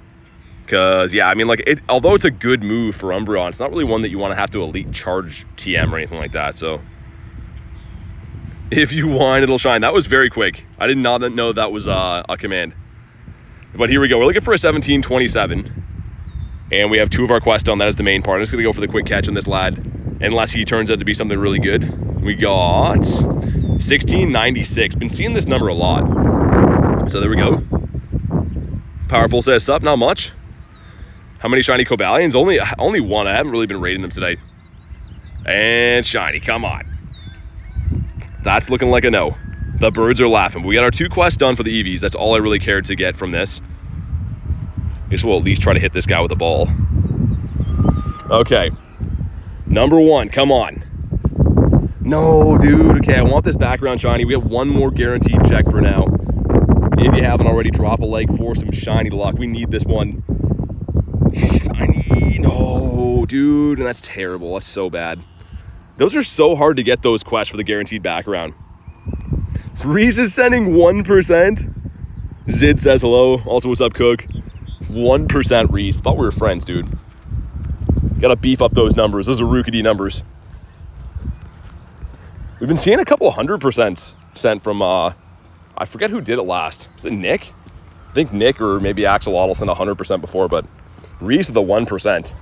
Because, yeah, I mean, like, although it's a good move for Umbreon, it's not really one that you want to have to elite charge TM or anything like that, so. If you whine, it'll shine. That was very quick. I did not know that was a command. But here we go. We're looking for a 1727. And we have 2 of our quests done. That is the main part. I'm just going to go for the quick catch on this lad. Unless he turns out to be something really good. We got 1696. Been seeing this number a lot. So there we go. Powerful says, sup, not much. How many shiny Cobalions? Only one. I haven't really been rating them today. And shiny, come on. That's looking like a no. The birds are laughing. We got our 2 quests done for the Eevees. That's all I really cared to get from this. I guess we'll at least try to hit this guy with a ball. Okay. Number 1, come on. No, dude. Okay, I want this background shiny. We have one more guaranteed check for now. If you haven't already, drop a like for some shiny luck. We need this one. Shiny. No, dude. And that's terrible. That's so bad. Those are so hard to get, those quests for the guaranteed background. Reese is sending 1%. Zid says hello. Also, what's up, Cook? 1% Reese. Thought we were friends, dude. Gotta beef up those numbers. Those are Rookity numbers. We've been seeing a couple 100% sent from, I forget who did it last. Was it Nick? I think Nick or maybe Axolotl sent 100% before, but Reese the 1%.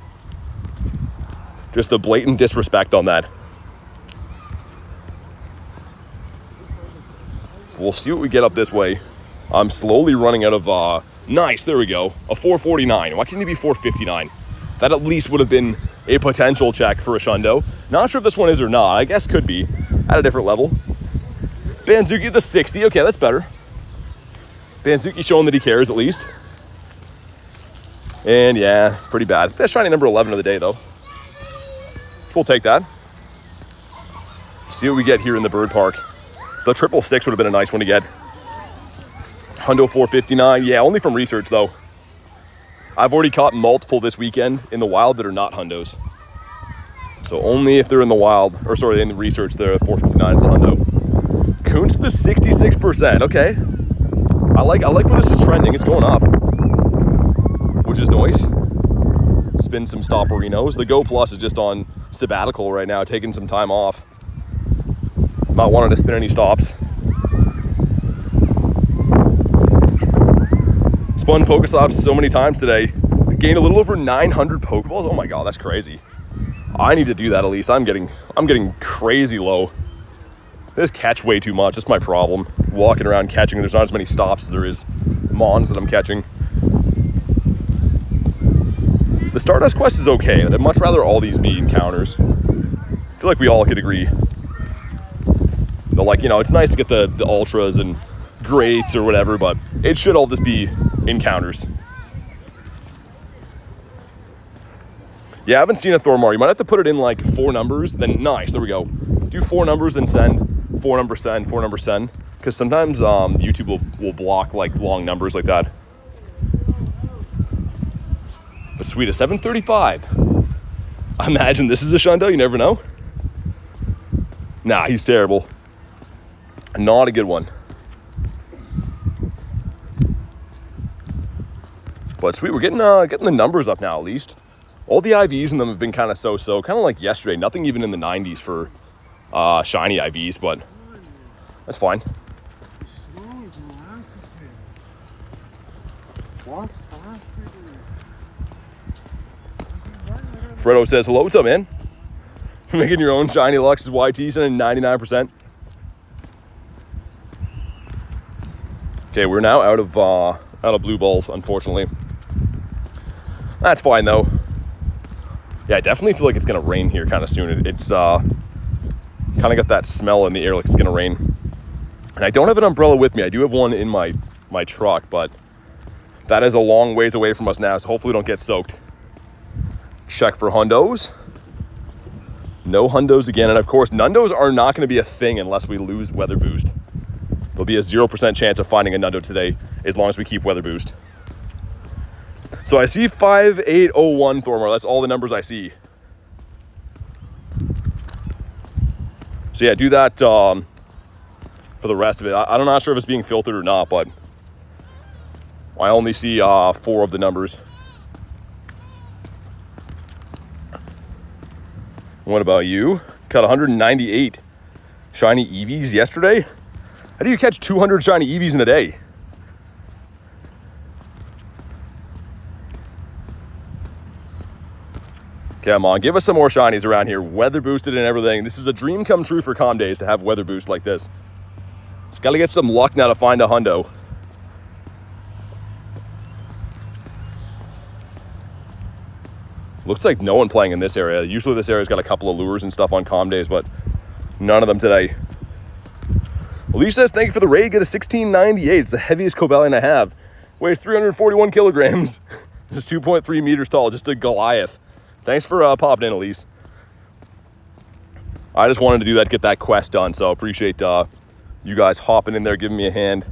Just the blatant disrespect on that. We'll see what we get up this way. I'm slowly running out of, nice, there we go. A 449. Why can't it be 459? That at least would have been a potential check for a Shundo. Not sure if this one is or not. I guess could be at a different level. Banzuki the 60. Okay, that's better. Banzuki showing that he cares at least. And yeah, pretty bad. That's shiny number 11 of the day though. We'll take that. See what we get here in the bird park. The 666 would have been a nice one to get. Hundo 459. Yeah, only from research though. I've already caught multiple this weekend in the wild that are not Hundos. So only if they're in the wild, or sorry, in the research, the 459 is the Hundo. Coons the 66%. Okay. I like where this is trending. It's going up, which is nice. Spin some stopperinos. The Go Plus is just on sabbatical right now, taking some time off. Not wanting to spin any stops. Spun Pokestops so many times today. Gained a little over 900 Pokeballs. Oh my god, that's crazy. I need to do that at least. I'm getting crazy low. I just catch way too much. That's my problem. Walking around catching, there's not as many stops as there is Mons that I'm catching. The Stardust quest is okay. I'd much rather all these be encounters. I feel like we all could agree. But like, you know, it's nice to get the ultras and greats or whatever, but it should all just be encounters. Yeah, I haven't seen a Thormar. You might have to put it in like 4 numbers, then nice, there we go. Do 4 numbers, then send. 4 numbers, send. 4 numbers, send. Because sometimes YouTube will block like long numbers like that. But sweet, a 735. I imagine this is a Shundo, you never know. Nah, he's terrible. Not a good one. But sweet, we're getting the numbers up now at least. All the IVs in them have been kind of so-so, kind of like yesterday. Nothing even in the 90s for shiny IVs, but that's fine. Fredo says, hello, what's up, man? Making your own shiny Lux is YT, sending 99%. Okay, we're now out of blue balls, unfortunately. That's fine though. Yeah, I definitely feel like it's gonna rain here kind of soon. It's kind of got that smell in the air like it's gonna rain. And I don't have an umbrella with me. I do have one in my truck, but that is a long ways away from us now, so hopefully we don't get soaked. Check for Hundos. No Hundos again, and of course, Nundos are not gonna be a thing unless we lose Weather Boost. There'll be a 0% chance of finding a Nundo today as long as we keep Weather Boost. So I see 5801 Thormar. That's all the numbers I see. So yeah, do that for the rest of it. I'm not sure if it's being filtered or not, but I only see 4 of the numbers. What about you? Caught 198 shiny Eevees yesterday? How do you catch 200 shiny Eevees in a day? Come on, give us some more shinies around here. Weather boosted and everything. This is a dream come true for Com Days to have weather boost like this. Just gotta get some luck now to find a Hundo. Looks like no one playing in this area. Usually this area's got a couple of lures and stuff on calm days, but none of them today. Elise says, thank you for the raid. Get a 1698. It's the heaviest Cobalion I have. Weighs 341 kilograms. It's 2.3 meters tall. Just a Goliath. Thanks for popping in, Elise. I just wanted to do that, get that quest done. So appreciate you guys hopping in there, giving me a hand.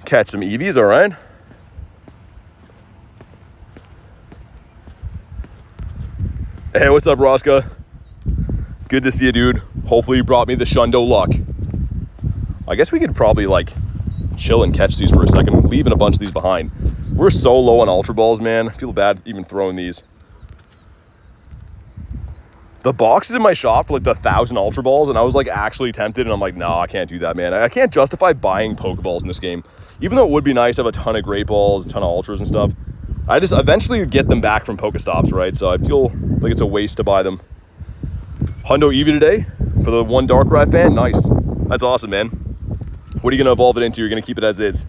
Catch some Eevees, all right? Hey, what's up, Rosca? Good to see you, dude. Hopefully you brought me the Shundo luck. I guess we could probably like chill and catch these for a second. I'm leaving a bunch of these behind. We're so low on Ultra Balls, man. I feel bad even throwing these. The box is in my shop for like the 1,000 Ultra Balls, and I was like actually tempted, and I'm like, no, I can't do that, man. I can't justify buying Pokeballs in this game. Even though it would be nice to have a ton of Great Balls, a ton of Ultras and stuff. I just eventually get them back from Pokestops, right? So I feel like it's a waste to buy them. Hundo Eevee today for the one Darkrai fan. Nice. That's awesome, man. What are you going to evolve it into? You're going to keep it as is.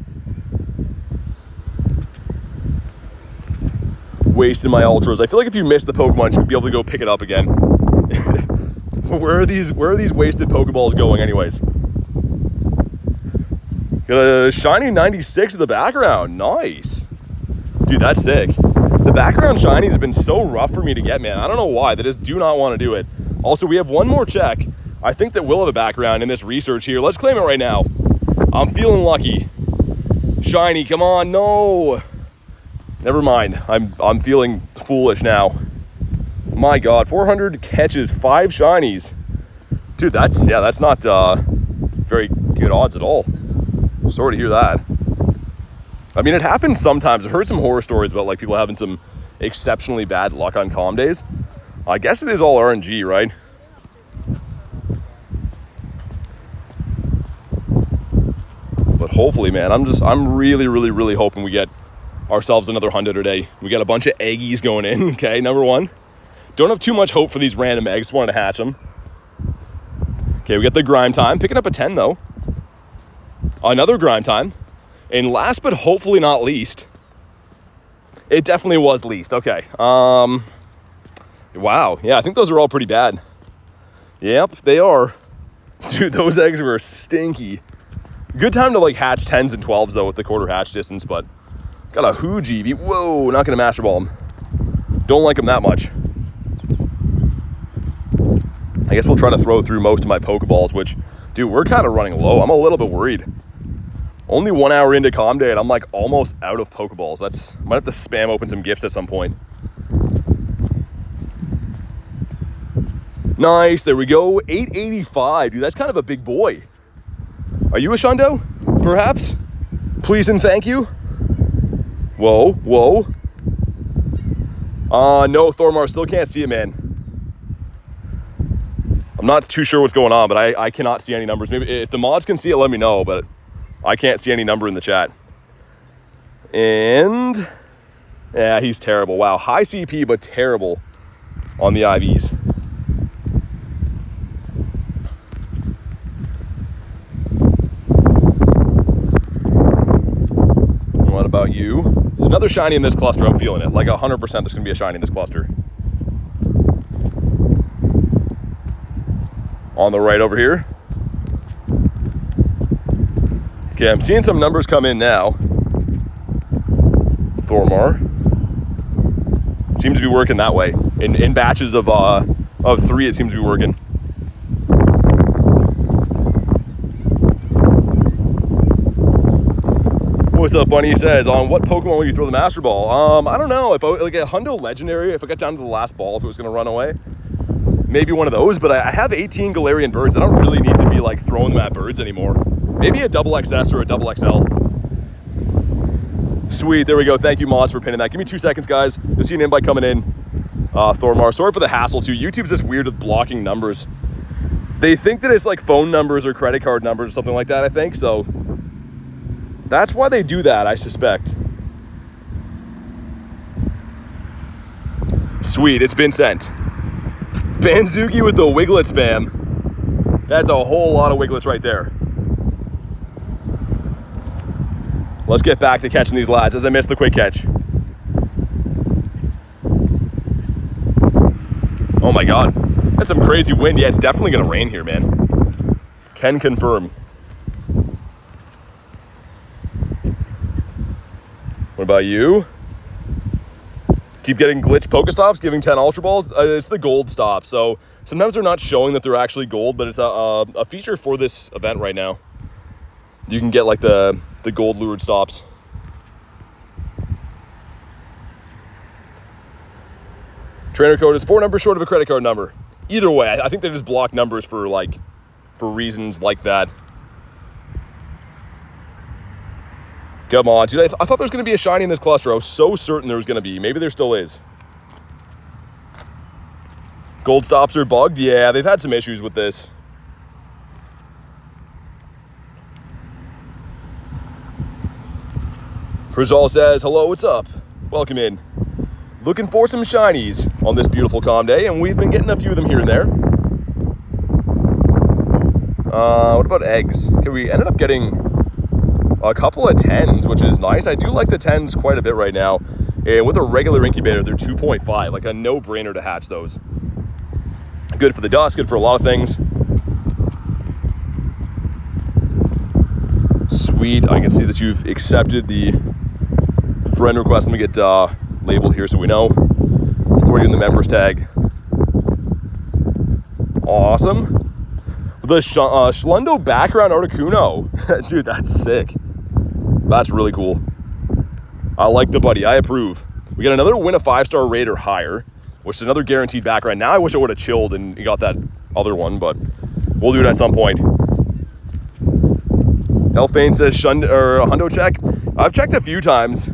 Wasting my Ultras. I feel like if you miss the Pokemon, you should be able to go pick it up again. Where are these wasted Pokeballs going anyways? Got a shiny 96 in the background. Nice. Dude, that's sick. The background shinies have been so rough for me to get, man. I don't know why. They just do not want to do it. Also, we have one more check. I think that we'll have a background in this research here. Let's claim it right now. I'm feeling lucky. Shiny, come on, no. Never mind. I'm feeling foolish now. My God, 400 catches, 5 shinies. Dude, that's not very good odds at all. Sorry to hear that. I mean, it happens sometimes. I've heard some horror stories about like people having some exceptionally bad luck on calm days. I guess it is all RNG, right? But hopefully, man, I'm really hoping we get ourselves another hundo today. We got a bunch of eggies going in, okay, number one. Don't have too much hope for these random eggs. Wanted to hatch them. Okay, we got the Grime Time. Picking up a 10, though. Another Grime Time. And last but hopefully not least, it definitely was least. Okay. Wow. Yeah, I think those are all pretty bad. Yep, they are. Dude, those eggs were stinky. Good time to like hatch 10s and 12s though with the quarter hatch distance, but got a huge Eevee. Whoa, not gonna Master Ball him. Don't like him that much. I guess we'll try to throw through most of my Pokeballs, which, dude, we're kind of running low. I'm a little bit worried. Only 1 hour into calm day and I'm like almost out of Pokeballs. Might have to spam open some gifts at some point. Nice, there we go. 885, dude, that's kind of a big boy. Are you a Shundo, perhaps? Please and thank you. Whoa. No, Thormar, still can't see it, man. I'm not too sure what's going on, but I cannot see any numbers. Maybe if the mods can see it, let me know, but I can't see any number in the chat. And yeah, he's terrible. Wow, high CP, but terrible on the IVs. What about you? There's another shiny in this cluster. I'm feeling it. Like 100% there's going to be a shiny in this cluster. On the right over here. Okay, I'm seeing some numbers come in now. Thormar. Seems to be working that way. In batches of 3, it seems to be working. What's up, Bunny? He says, on what Pokemon will you throw the Master Ball? I don't know. If like a Hundo Legendary, if I got down to the last ball, if it was going to run away, maybe one of those. But I have 18 Galarian Birds. I don't really need to be like throwing them at birds anymore. Maybe a double XS or a double XL. Sweet, there we go. Thank you, mods, for pinning that. Give me 2 seconds, guys. You'll see an invite coming in. Thormar, sorry for the hassle too. YouTube's just weird with blocking numbers. They think that it's like phone numbers or credit card numbers or something like that, I think. So that's why they do that, I suspect. Sweet, it's been sent. Banzuki with the Wiglet spam. That's a whole lot of Wiglets right there. Let's get back to catching these lads as I missed the quick catch. Oh my god. That's some crazy wind. Yeah, it's definitely gonna rain here, man. Can confirm. What about you? Keep getting glitch Pokestops, giving 10 Ultra Balls. It's the gold stop, so sometimes they're not showing that they're actually gold, but it's a feature for this event right now. You can get like the gold lured stops. Trainer code is 4 numbers short of a credit card number. Either way, I think they just block numbers for reasons like that. Come on, dude. I thought there was going to be a shiny in this cluster. I was so certain there was going to be. Maybe there still is. Gold stops are bugged. Yeah, they've had some issues with this. Prizal says, hello, what's up? Welcome in. Looking for some shinies on this beautiful calm day, and we've been getting a few of them here and there. What about eggs? Okay, we ended up getting a couple of 10s, which is nice. I do like the 10s quite a bit right now. And with a regular incubator, they're 2.5, like a no-brainer to hatch those. Good for the dust, good for a lot of things. Sweet, I can see that you've accepted the friend request. Let me get labeled here so we know. Throw you in the members tag. Awesome. The Schlundo background Articuno. Dude, that's sick. That's really cool. I like the buddy. I approve. We got another win a 5-star raid or higher, which is another guaranteed background. Now I wish I would have chilled and got that other one, but we'll do it at some point. Elfane says Hundo check. I've checked a few times.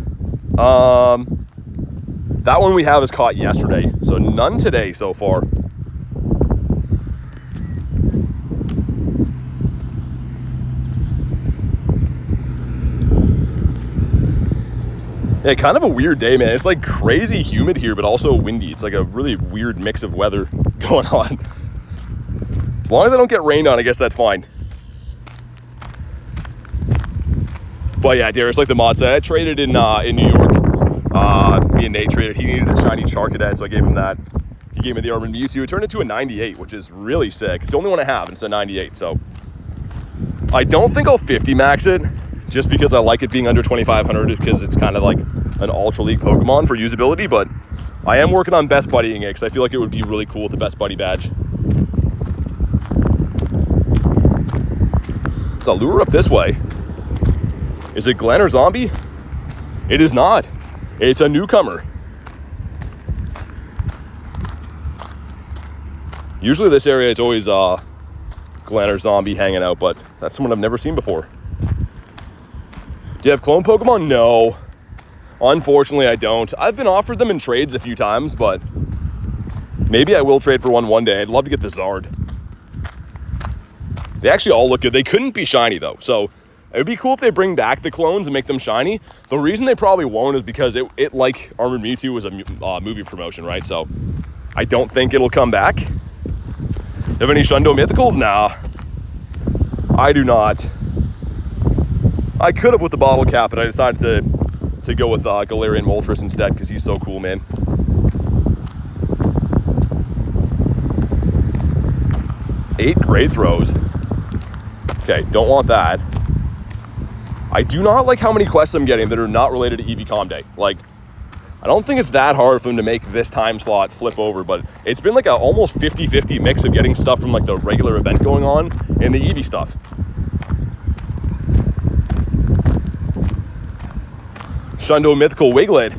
That one we have is caught yesterday, so none today so far. Yeah, kind of a weird day, man. It's like crazy humid here, but also windy. It's like a really weird mix of weather going on. As long as I don't get rained on, I guess that's fine. But yeah, Darius, like the mod said, I traded in New York. Me and Nate traded. He needed a shiny Charcadet, so I gave him that. He gave me the Armored Mewtwo. It turned into a 98, which is really sick. It's the only one I have, and it's a 98, so I don't think I'll 50 max it, just because I like it being under 2,500, because it's kind of like an Ultra League Pokemon for usability, but I am working on best buddying it, because I feel like it would be really cool with the best buddy badge. So I'll lure up this way. Is it Glen or Zombie? It is not. It's a newcomer. Usually this area, it's always Glen or Zombie hanging out, but that's someone I've never seen before. Do you have clone Pokemon? No. Unfortunately, I don't. I've been offered them in trades a few times, but maybe I will trade for one day. I'd love to get the Zard. They actually all look good. They couldn't be shiny, though, so it would be cool if they bring back the clones and make them shiny. The reason they probably won't is because it like Armored Mewtwo was a movie promotion, right? So I don't think it'll come back. Have any Shundo Mythicals? Nah. I do not. I could have with the bottle cap, but I decided to go with Galarian Moltres instead because he's so cool, man. Eight Great Throws. Okay, don't want that. I do not like how many quests I'm getting that are not related to Eevee Comm Day. Like, I don't think it's that hard for them to make this time slot flip over, but it's been like a almost 50-50 mix of getting stuff from like the regular event going on and the Eevee stuff. Shundo Mythical Wiglet.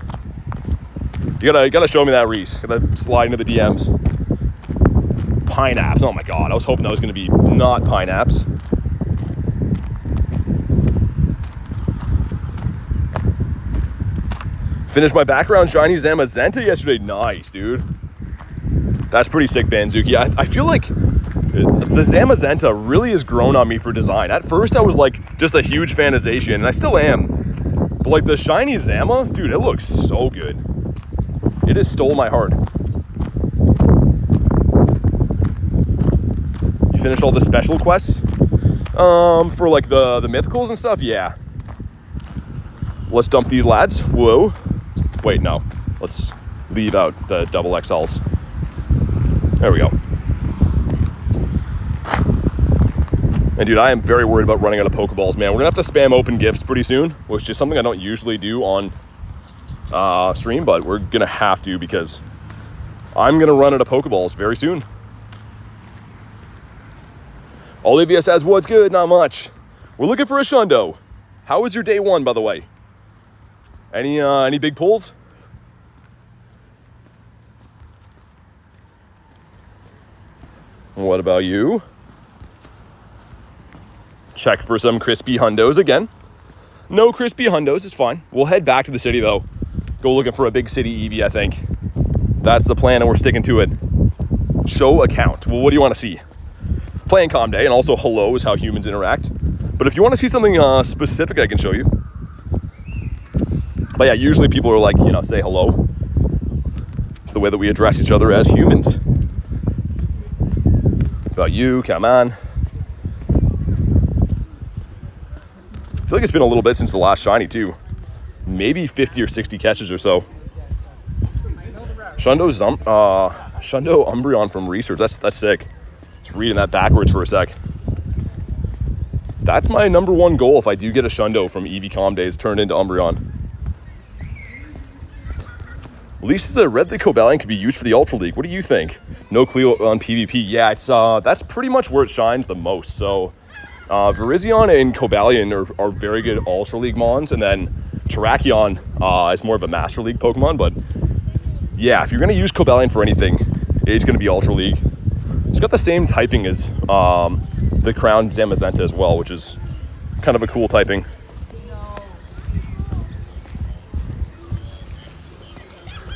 You gotta show me that, Reese. Gotta slide into the DMs. Pineapps. Oh my god, I was hoping that was gonna be not Pineapps. Finished my background shiny Zamazenta yesterday. Nice, dude. That's pretty sick, Banzuki. I feel like the Zamazenta really has grown on me for design. At first, I was like just a huge fan of Zacian, and I still am. But like the shiny Zama, dude, it looks so good. It has stole my heart. You finished all the special quests? For like the mythicals and stuff? Yeah. Let's dump these lads. Whoa. Wait, no. Let's leave out the double XLs. There we go. And dude, I am very worried about running out of Pokeballs, man. We're gonna have to spam open gifts pretty soon, which is something I don't usually do on stream, but we're gonna have to because I'm gonna run out of Pokeballs very soon. Olivia says, what's good? Not much. We're looking for a Shundo. How was your day one, by the way? Any big pulls? What about you? Check for some crispy hundos again. No crispy hundos, it's fine. We'll head back to the city though. Go looking for a big city Eevee, I think. That's the plan and we're sticking to it. Show account. Well, what do you want to see? Playing Calm Day, and also hello is how humans interact. But if you want to see something specific, I can show you. But yeah, usually people are like, say hello. It's the way that we address each other as humans. About you, come on. I feel like it's been a little bit since the last shiny too. Maybe 50 or 60 catches or so. Shundo Umbreon from research. That's sick. Just reading that backwards for a sec. That's my number one goal if I do get a Shundo from Eevee Calm Days turned into Umbreon. Lisa said Red the Cobalion could be used for the Ultra League. What do you think? No clue on PvP. Yeah, it's that's pretty much where it shines the most. So Virizion and Cobalion are very good Ultra League mons, and then Terrakion is more of a Master League Pokemon. But yeah, if you're going to use Cobalion for anything, it's going to be Ultra League. It's got the same typing as the Crown Zamazenta as well, which is kind of a cool typing.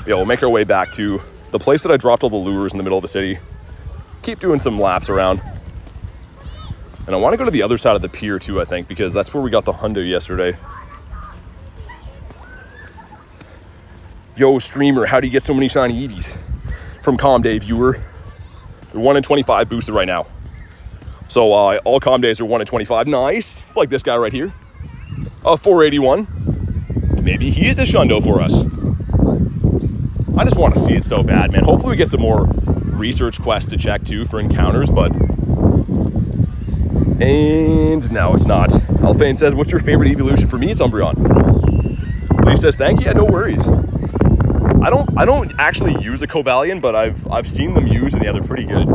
Yeah, we'll make our way back to the place that I dropped all the lures in the middle of the city. Keep doing some laps around. And I want to go to the other side of the pier too, I think, because that's where we got the Hundo yesterday. Yo, streamer, how do you get so many shiny Eevees? From Calm Day viewer. They're 1 in 25 boosted right now. So all Calm Days are 1 in 25. Nice. It's like this guy right here. 481. Maybe he is a Shundo for us. I just want to see it so bad, man. Hopefully we get some more research quests to check too for encounters, but... And no, it's not. Alphane says, what's your favorite Eeveelution? For me, it's Umbreon. Lee says, thank you. Yeah, no worries. I don't actually use a Cobalion, but I've seen them used, and yeah, they're pretty good.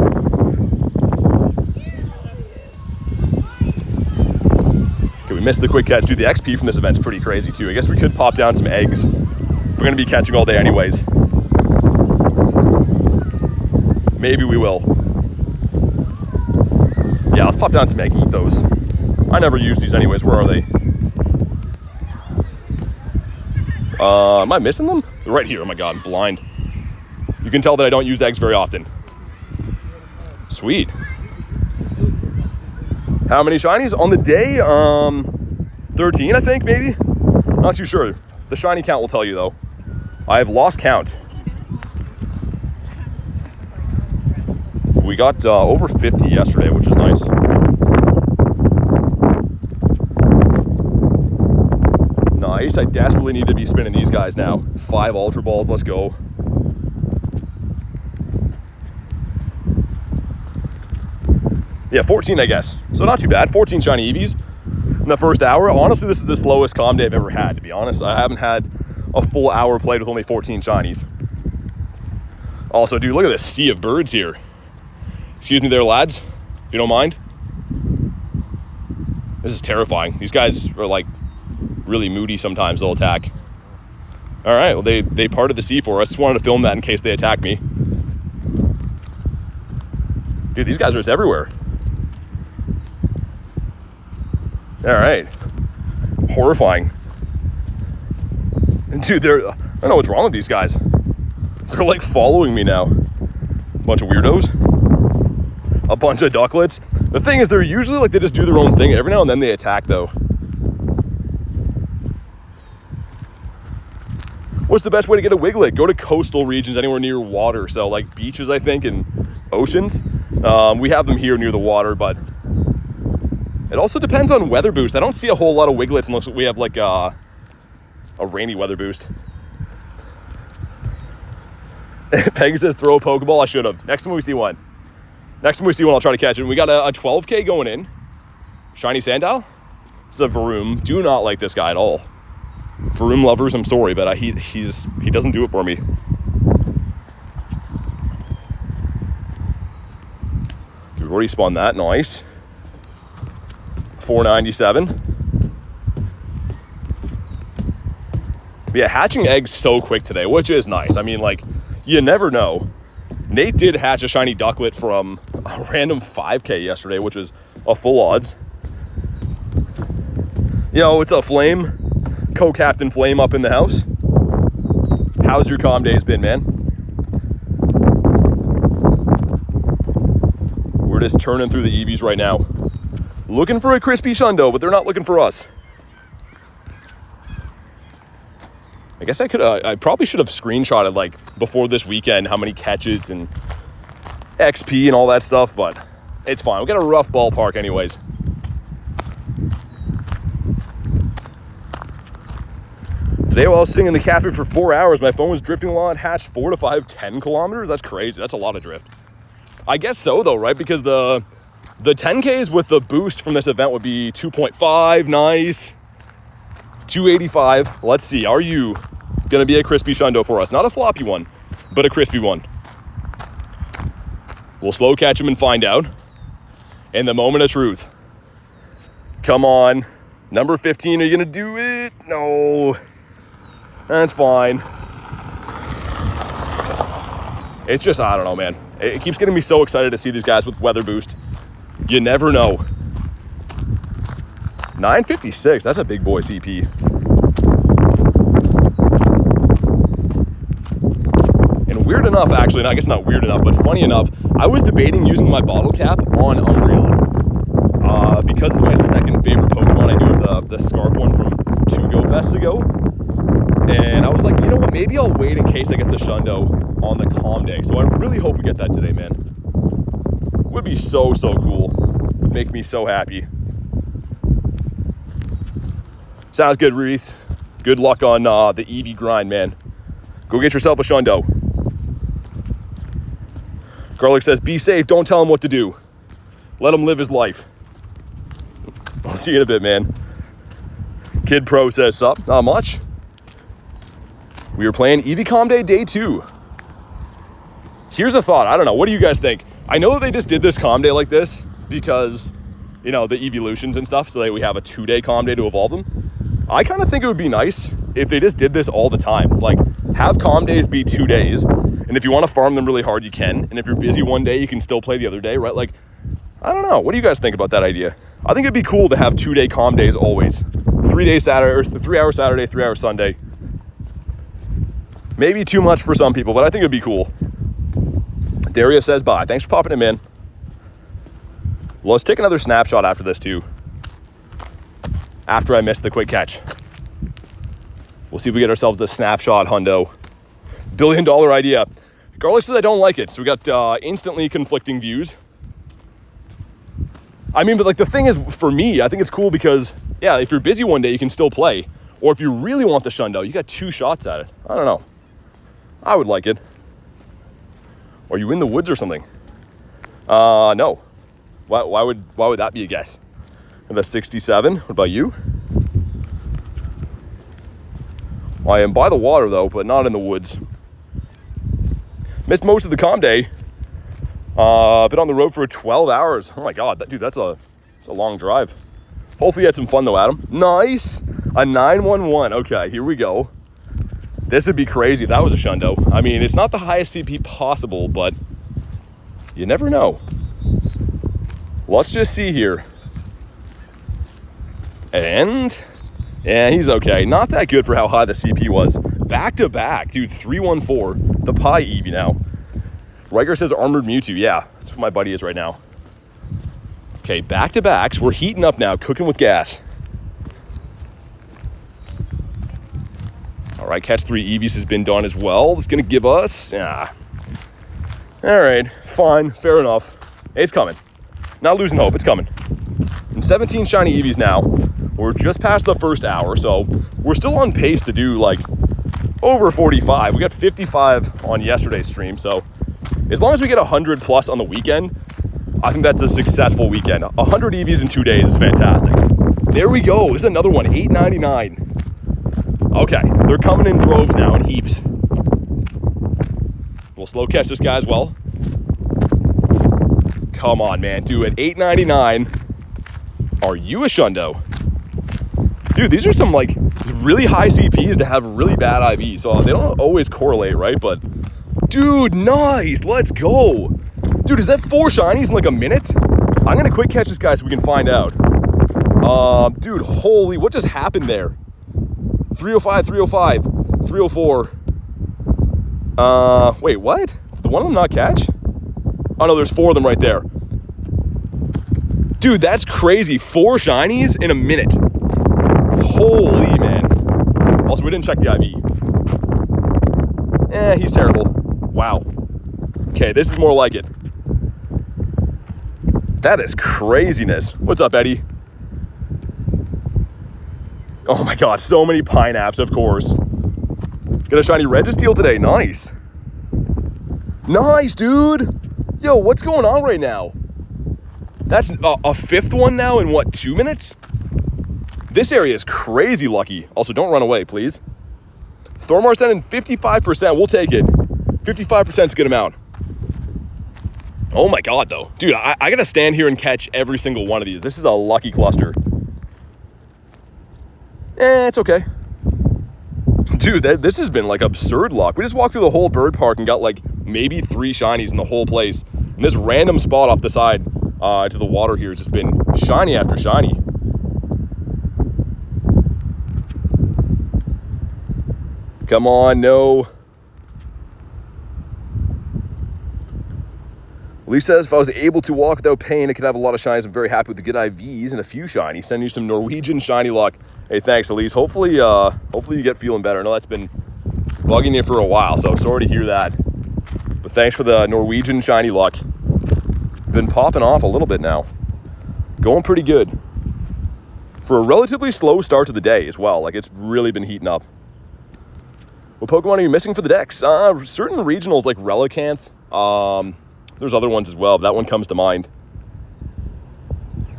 Okay, we missed the quick catch. Dude, the XP from this event's pretty crazy too. I guess we could pop down some eggs. We're gonna be catching all day anyways. Maybe we will. Yeah, let's pop down some egg, eat those. I never use these anyways. Where are they? Am I missing them? They're right here. Oh my god, I'm blind. You can tell that I don't use eggs very often. Sweet. How many shinies on the day? 13, I think, maybe? Not too sure. The shiny count will tell you, though. I have lost count. We got over 50 yesterday, which is nice. Nice. I desperately need to be spinning these guys now. 5 Ultra Balls. Let's go. Yeah, 14, I guess. So not too bad. 14 shiny Eevees in the first hour. Honestly, this is the slowest Calm Day I've ever had, to be honest. I haven't had a full hour played with only 14 shinies. Also, dude, look at this sea of birds here. Excuse me there, lads, if you don't mind. This is terrifying. These guys are like really moody sometimes. They'll attack. All right, well, they parted the sea for us. Just wanted to film that in case they attack me. Dude, these guys are just everywhere. All right. Horrifying. And dude, I don't know what's wrong with these guys. They're like following me now. Bunch of weirdos. A bunch of ducklets. The thing is, they're usually like they just do their own thing. Every now and then they attack though. What's the best way to get a Wiglet? Go to coastal regions anywhere near water. So like beaches, I think, and oceans. We have them here near the water, but it also depends on weather boost. I don't see a whole lot of Wiglets unless we have like a rainy weather boost. Peggy says throw a Pokeball. I should have. Next time we see one. I'll try to catch it. We got a 12K going in. Shiny Sandile. This is a Varoom. Do not like this guy at all. Varoom lovers, I'm sorry, but he doesn't do it for me. We've already spun that. Nice. 497. But yeah, hatching eggs so quick today, which is nice. I mean, like, you never know. Nate did hatch a shiny ducklet from a random 5K yesterday, which was a full odds. Yo, it's a Flame. Co-captain Flame up in the house. How's your calm days been, man? We're just turning through the Eevees right now. Looking for a crispy Shundo, but they're not looking for us. I guess I probably should have screenshotted, like, before this weekend how many catches and XP and all that stuff, but it's fine. We got a rough ballpark anyways. Today while I was sitting in the cafe for 4 hours, my phone was drifting along and hatched 4 to 5, 10 kilometers. That's crazy. That's a lot of drift. I guess so though, right? Because the 10Ks with the boost from this event would be 2.5, nice. 285. Let's see. Are you going to be a crispy Shundo for us? Not a floppy one, but a crispy one. We'll slow catch him and find out. In the moment of truth. Come on. Number 15, are you going to do it? No. That's fine. It's just, I don't know, man. It keeps getting me so excited to see these guys with weather boost. You never know. 956, that's a big boy CP. And weird enough, actually, and I guess not weird enough, but funny enough, I was debating using my bottle cap on Umbreon. Because it's my second favorite Pokemon. I do have the Scarf one from 2 Go Fests ago. And I was like, you know what, maybe I'll wait in case I get the Shundo on the calm day. So I really hope we get that today, man. Would be so cool. Would make me so happy. Sounds good, Reese. Good luck on the Eevee grind, man. Go get yourself a Shundo. Garlic says, be safe, don't tell him what to do. Let him live his life. I'll see you in a bit, man. Kid Pro says, sup? Not much. We were playing Eevee Comm Day 2. Here's a thought. I don't know. What do you guys think? I know that they just did this Comm Day like this because, you know, the Eeveelutions and stuff, so that we have a 2-day Comm Day to evolve them. I kind of think it would be nice if they just did this all the time. Like, have Comm Days be 2 days, and if you want to farm them really hard, you can. And if you're busy one day, you can still play the other day, right? Like, I don't know. What do you guys think about that idea? I think it'd be cool to have 2-day Comm Days always. 3-day Saturday, or 3-hour Saturday, 3-hour Sunday. Maybe too much for some people, but I think it'd be cool. Daria says bye. Thanks for popping in, man. Well, let's take another snapshot after this, too. After I missed the quick catch. We'll see if we get ourselves a snapshot hundo. $1 billion idea. Garlic says I don't like it, so we got instantly conflicting views. I mean, but like the thing is, for me, I think it's cool because, yeah, if you're busy one day, you can still play. Or if you really want the Shundo, you got 2 shots at it. I don't know. I would like it. Are you in the woods or something? No. Why would that be a guess? And the 67. What about you? Well, I am by the water though, but not in the woods. Missed most of the Comm Day. Been on the road for 12 hours. Oh my God, dude, that's a long drive. Hopefully you had some fun though, Adam. Nice. A 911. Okay, here we go. This would be crazy if that was a Shundo. I mean, it's not the highest CP possible, but you never know. Let's just see here. And, yeah, he's okay. Not that good for how high the CP was. Back to back, dude, 314. The Pie Eevee now. Riker says Armored Mewtwo. Yeah, that's what my buddy is right now. Okay, back to backs. We're heating up now, cooking with gas. All right, catch 3 Eevees has been done as well. It's going to give us, yeah. All right, fine, fair enough. It's coming. Not losing hope, it's coming. And 17 shiny Eevees now. We're just past the first hour, so we're still on pace to do like over 45. We got 55 on yesterday's stream, so as long as we get 100 plus on the weekend, I think that's a successful weekend. 100 Eevees in 2 days is fantastic. There we go. This is another one, $8.99. Okay, they're coming in droves now, in heaps. We'll slow catch this guy as well. Come on, man. Dude, at $8.99, are you a shundo? Dude, these are some, like, really high CPs to have really bad IV. So they don't always correlate, right? But, dude, nice. Let's go. Dude, is that 4 shinies in, like, a minute? I'm going to quick catch this guy so we can find out. Dude, holy, what just happened there? 305, 305, 304. Wait, what? Did one of them not catch? Oh, no, there's 4 of them right there. Dude, that's crazy. 4 shinies in a minute. Holy, man. Also, we didn't check the IV. He's terrible. Wow. Okay, this is more like it. That is craziness. What's up, Eddie? Oh my god, so many pineapps, of course. Got a shiny Registeel today. Nice. Nice, dude. Yo, what's going on right now? That's a 5th one now in, what, 2 minutes? This area is crazy lucky. Also, don't run away, please. Thormar's sending 55%. We'll take it. 55% is a good amount. Oh my god, though. Dude, I gotta stand here and catch every single one of these. This is a lucky cluster. It's okay. Dude, this has been, like, absurd luck. We just walked through the whole bird park and got, like, maybe 3 shinies in the whole place. And this random spot off the side to the water here has just been shiny after shiny. Come on, no. Lee says, if I was able to walk without pain, I could have a lot of shinies. I'm very happy with the good IVs and a few shinies. Send you some Norwegian shiny luck. Hey, thanks, Elise. Hopefully you get feeling better. I know that's been bugging you for a while, so sorry to hear that. But thanks for the Norwegian shiny luck. Been popping off a little bit now. Going pretty good. For a relatively slow start to the day as well. Like, it's really been heating up. What Pokemon are you missing for the decks? Certain regionals like Relicanth. There's other ones as well, but that one comes to mind.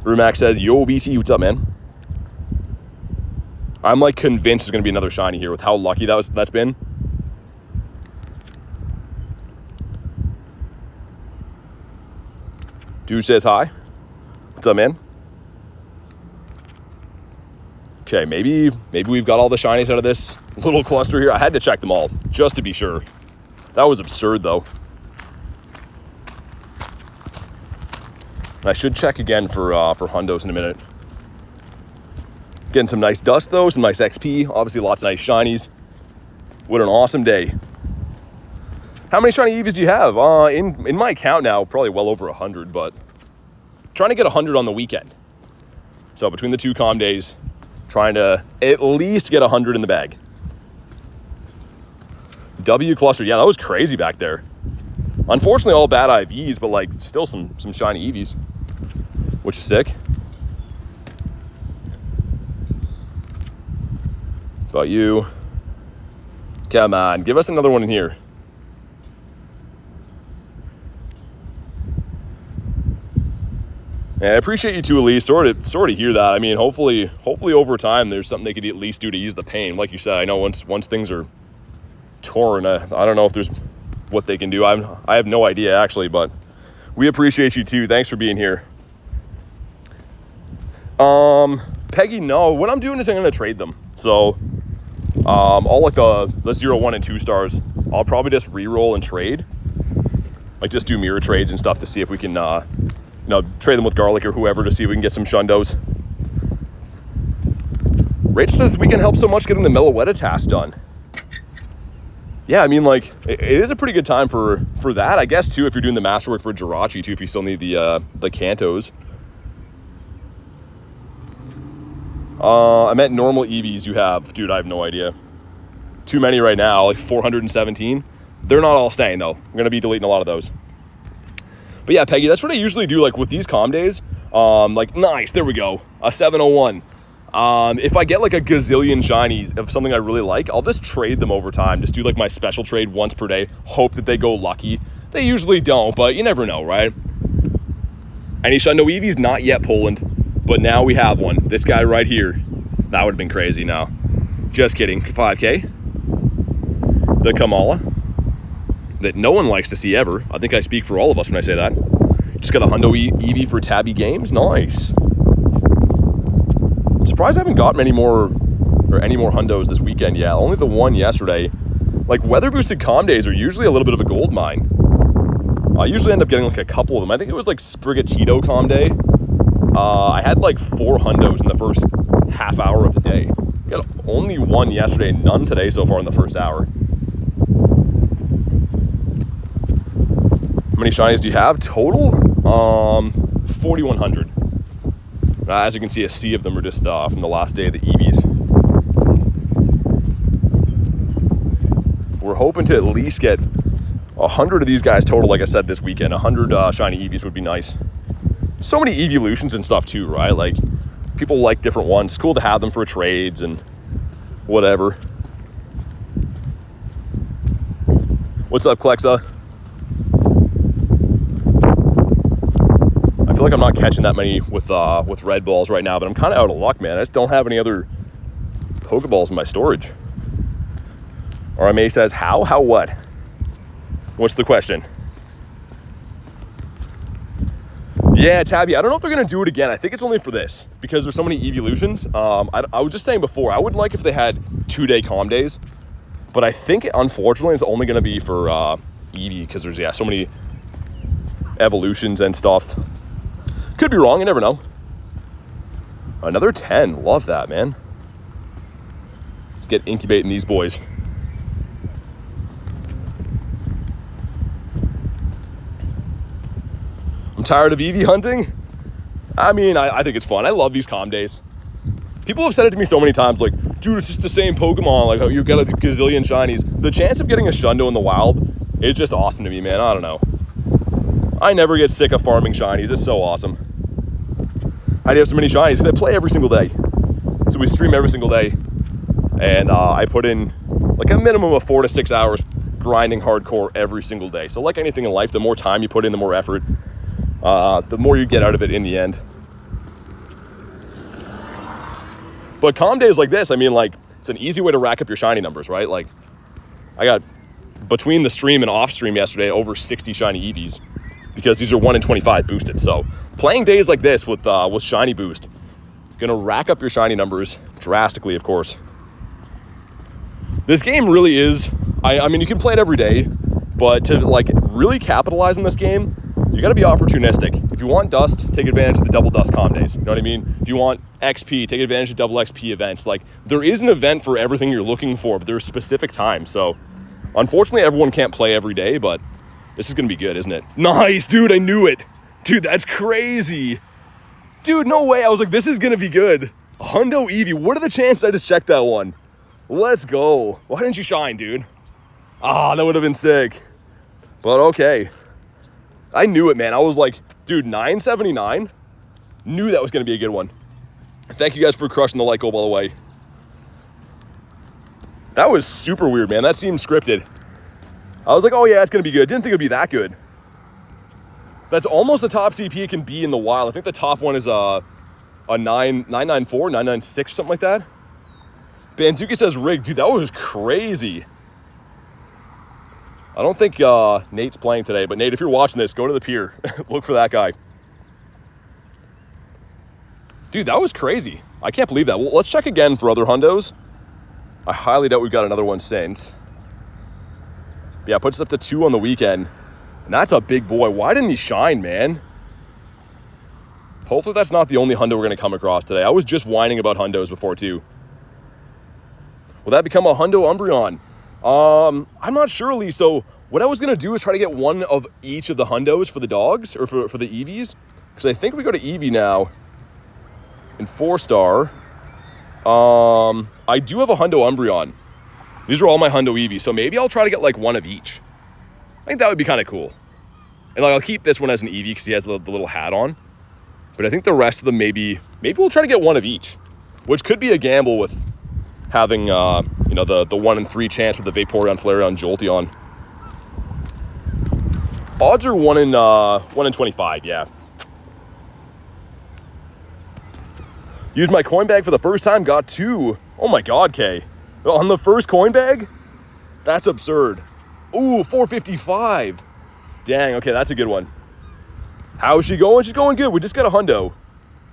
Rumac says, yo, BT, what's up, man? I'm, like, convinced there's going to be another shiny here with how lucky that's been. Dude says hi. What's up, man? Okay, maybe we've got all the shinies out of this little cluster here. I had to check them all just to be sure. That was absurd, though. I should check again for hundos in a minute. Getting some nice dust, though, some nice XP. Obviously, lots of nice shinies. What an awesome day. How many shiny Eevees do you have? In my account now, probably well over 100, but trying to get 100 on the weekend. So between the 2 calm days, trying to at least get 100 in the bag. W cluster, yeah, that was crazy back there. Unfortunately, all bad IVs, but, like, still some shiny Eevees, which is sick. About you. Come on, give us another one in here. Yeah, I appreciate you too, Elise. Sorry to hear that. I mean, hopefully over time there's something they could at least do to ease the pain. Like you said, I know once things are torn, I don't know if there's what they can do. I have no idea actually, but we appreciate you too. Thanks for being here. Peggy, no. What I'm doing is I'm gonna trade them. So all like the 0, 1, and 2 stars, I'll probably just re-roll and trade. Like just do mirror trades and stuff to see if we can trade them with Garlic or whoever to see if we can get some shundos. Rachel says we can help so much getting the Meloetta task done. Yeah, I mean, like, it is a pretty good time for that, I guess, too, if you're doing the masterwork for Jirachi, too, if you still need the Kantos. I meant normal Eevees you have. Dude, I have no idea. Too many right now, like 417. They're not all staying, though. I'm going to be deleting a lot of those. But yeah, Peggy, that's what I usually do, like, with these calm days. Like, nice, there we go. A 701. If I get like a gazillion shinies of something I really like, I'll just trade them over time. Just do like my special trade once per day. Hope that they go lucky. They usually don't, but you never know, right? Any Shundo Eevees? Not yet Poland, but now we have one. This guy right here. That would have been crazy. No, just kidding. 5K. The Kamala that no one likes to see ever. I think I speak for all of us when I say that. Just got a Hundo Eevee for Tabby Games. Nice. I'm surprised I haven't got any more Hundos this weekend yet. Only the one yesterday. Like, weather boosted calm days are usually a little bit of a gold mine. I usually end up getting like a couple of them. I think it was like Sprigatito calm day. I had like 4 Hundos in the first half hour of the day. Got only one yesterday, none today so far in the first hour. How many shinies do you have total? 4,100. As you can see, a sea of them are just from the last day of the Eevees. We're hoping to at least get 100 of these guys total, like I said, this weekend. 100 shiny Eevees would be nice. So many Eeveelutions and stuff too, right? Like, people like different ones. It's cool to have them for trades and whatever. What's up, Klexa? I feel like I'm not catching that many with red balls right now, but I'm kind of out of luck, man. I just don't have any other Pokeballs in my storage. RMA says, how? How what? What's the question? Yeah, Tabby, I don't know if they're going to do it again. I think it's only for this because there's so many Eeveelutions. I was just saying before, I would like if they had 2-day calm days, but I think, unfortunately, it's only going to be for Eevee because there's, so many evolutions and stuff. Could be wrong, you never know. Another 10, love that, man. Let's get incubating these boys. I'm tired of Eevee hunting. I mean, I think it's fun. I love these calm days. People have said it to me so many times, like, dude, it's just the same Pokemon. Like, oh, you got a gazillion shinies. The chance of getting a Shundo in the wild is just awesome to me, man. I don't know. I never get sick of farming shinies. It's so awesome. I have so many shinies because I play every single day. So we stream every single day. And I put in like a minimum of 4 to 6 hours grinding hardcore every single day. So like anything in life, the more time you put in, the more effort, the more you get out of it in the end. But calm days like this, I mean, like, it's an easy way to rack up your shiny numbers, right? Like, I got, between the stream and off stream yesterday, over 60 shiny Eevees because these are 1 in 25 boosted. So playing days like this with shiny boost, gonna rack up your shiny numbers drastically, of course. This game really is, I mean, you can play it every day, but to like really capitalize on this game, you got to be opportunistic. If you want dust, take advantage of the double dust calm days. You know what I mean? If you want XP, take advantage of double XP events. Like, there is an event for everything you're looking for, but there's specific times. So, unfortunately, everyone can't play every day, but this is going to be good, isn't it? Nice, dude, I knew it. Dude, that's crazy. Dude, no way. I was like, this is going to be good. Hundo Eevee, what are the chances I just checked that one? Let's go. Why didn't you shine, dude? Ah, that would have been sick. But okay. I knew it, man. I was like, dude, 979. Knew that was going to be a good one. Thank you guys for crushing the like goal, by the way. That was super weird, man. That seemed scripted. I was like, oh yeah, it's going to be good. Didn't think it'd be that good. That's almost the top CP it can be in the wild. I think the top one is a 994, 996, something like that. Banzuki says rig. Dude, that was crazy. I don't think Nate's playing today, but Nate, if you're watching this, go to the pier. Look for that guy. Dude, that was crazy. I can't believe that. Well, let's check again for other Hundos. I highly doubt we've got another one since. But yeah, puts us up to 2 on the weekend. And that's a big boy. Why didn't he shine, man? Hopefully that's not the only Hundo we're going to come across today. I was just whining about Hundos before, too. Will that become a Hundo Umbreon? I'm not sure, Lee. So what I was going to do is try to get one of each of the Hundos for the dogs, or for the Eevees. Because I think if we go to Eevee now, in 4-star, I do have a Hundo Umbreon. These are all my Hundo Eevees, so maybe I'll try to get like one of each. I think that would be kind of cool. And like, I'll keep this one as an Eevee because he has the little hat on. But I think the rest of them maybe we'll try to get one of each. which could be a gamble with having, you know, the 1 in 3 chance with the Vaporeon, Flareon, Jolteon. Odds are 1 in 25, yeah. Used my coin bag for the first time, got 2. Oh my God, Kay. On the first coin bag? That's absurd. Ooh, 455. Dang, okay, that's a good one. How's she going? She's going good. We just got a hundo.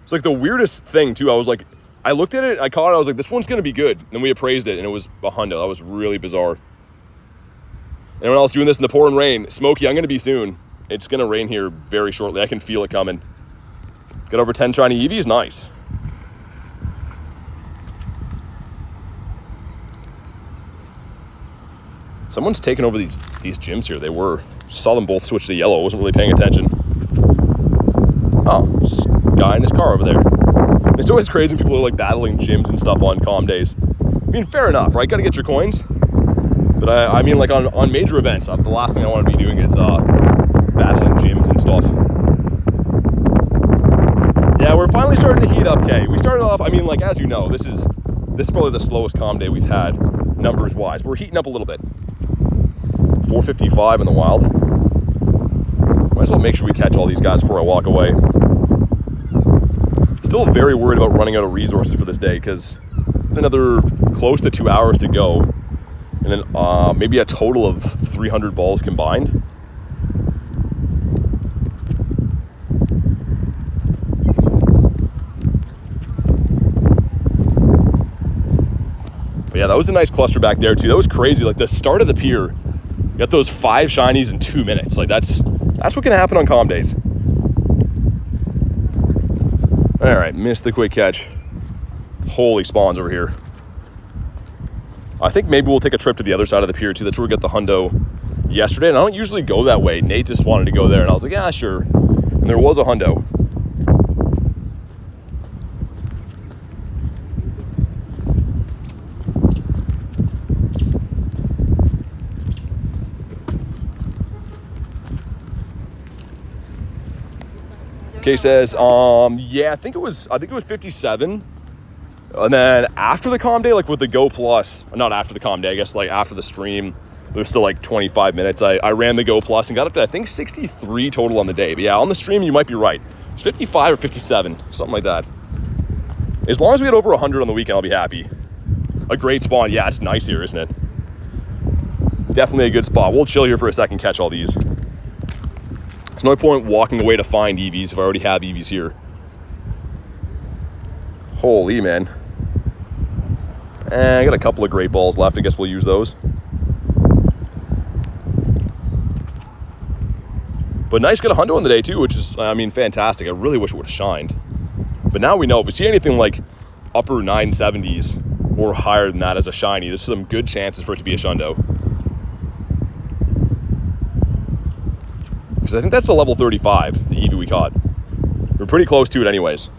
It's like the weirdest thing, too. I was like, I looked at it, I caught it, I was like, this one's going to be good. And then we appraised it, and it was a hundo. That was really bizarre. Anyone else doing this in the pouring rain? Smokey, I'm going to be soon. It's going to rain here very shortly. I can feel it coming. Got over 10 shiny Eevees. Nice. Someone's taken over these gyms here. They were. Saw them both switch to yellow. Wasn't really paying attention. Oh, guy in his car over there. It's always crazy when people are like battling gyms and stuff on calm days. I mean, fair enough, right? Got to get your coins. But I mean, like on major events, the last thing I want to be doing is battling gyms and stuff. Yeah, we're finally starting to heat up, Kay. We started off, I mean, like, as you know, this is probably the slowest calm day we've had, numbers-wise. We're heating up a little bit. 455 in the wild. Might as well make sure we catch all these guys before I walk away. Still very worried about running out of resources for this day, because another close to 2 hours to go. And then maybe a total of 300 balls combined. But yeah, that was a nice cluster back there too. That was crazy. Like the start of the pier, you got those 5 shinies in 2 minutes. Like that's what can happen on calm days. All right, missed the quick catch. Holy spawns over here. I think maybe we'll take a trip to the other side of the pier too. That's where we got the hundo yesterday. And I don't usually go that way. Nate just wanted to go there and I was like, yeah, sure. And there was a hundo. Kay says, yeah, I think it was 57. And then after the calm day, like with the Go Plus, not after the calm day, I guess like after the stream, there was still like 25 minutes. I ran the Go Plus and got up to, I think, 63 total on the day. But yeah, on the stream, you might be right. It's 55 or 57, something like that. As long as we get over 100 on the weekend, I'll be happy. A great spawn. Yeah, it's nice here, isn't it? Definitely a good spot. We'll chill here for a second, catch all these. There's no point walking away to find Eevees if I already have Eevees here. Holy, man. I got a couple of great balls left. I guess we'll use those. But nice, got a hundo on the day too, which is, I mean, fantastic. I really wish it would have shined. But now we know if we see anything like upper 970s or higher than that as a shiny, there's some good chances for it to be a shundo. Because I think that's the level 35, the Eevee we caught. We're pretty close to it anyways.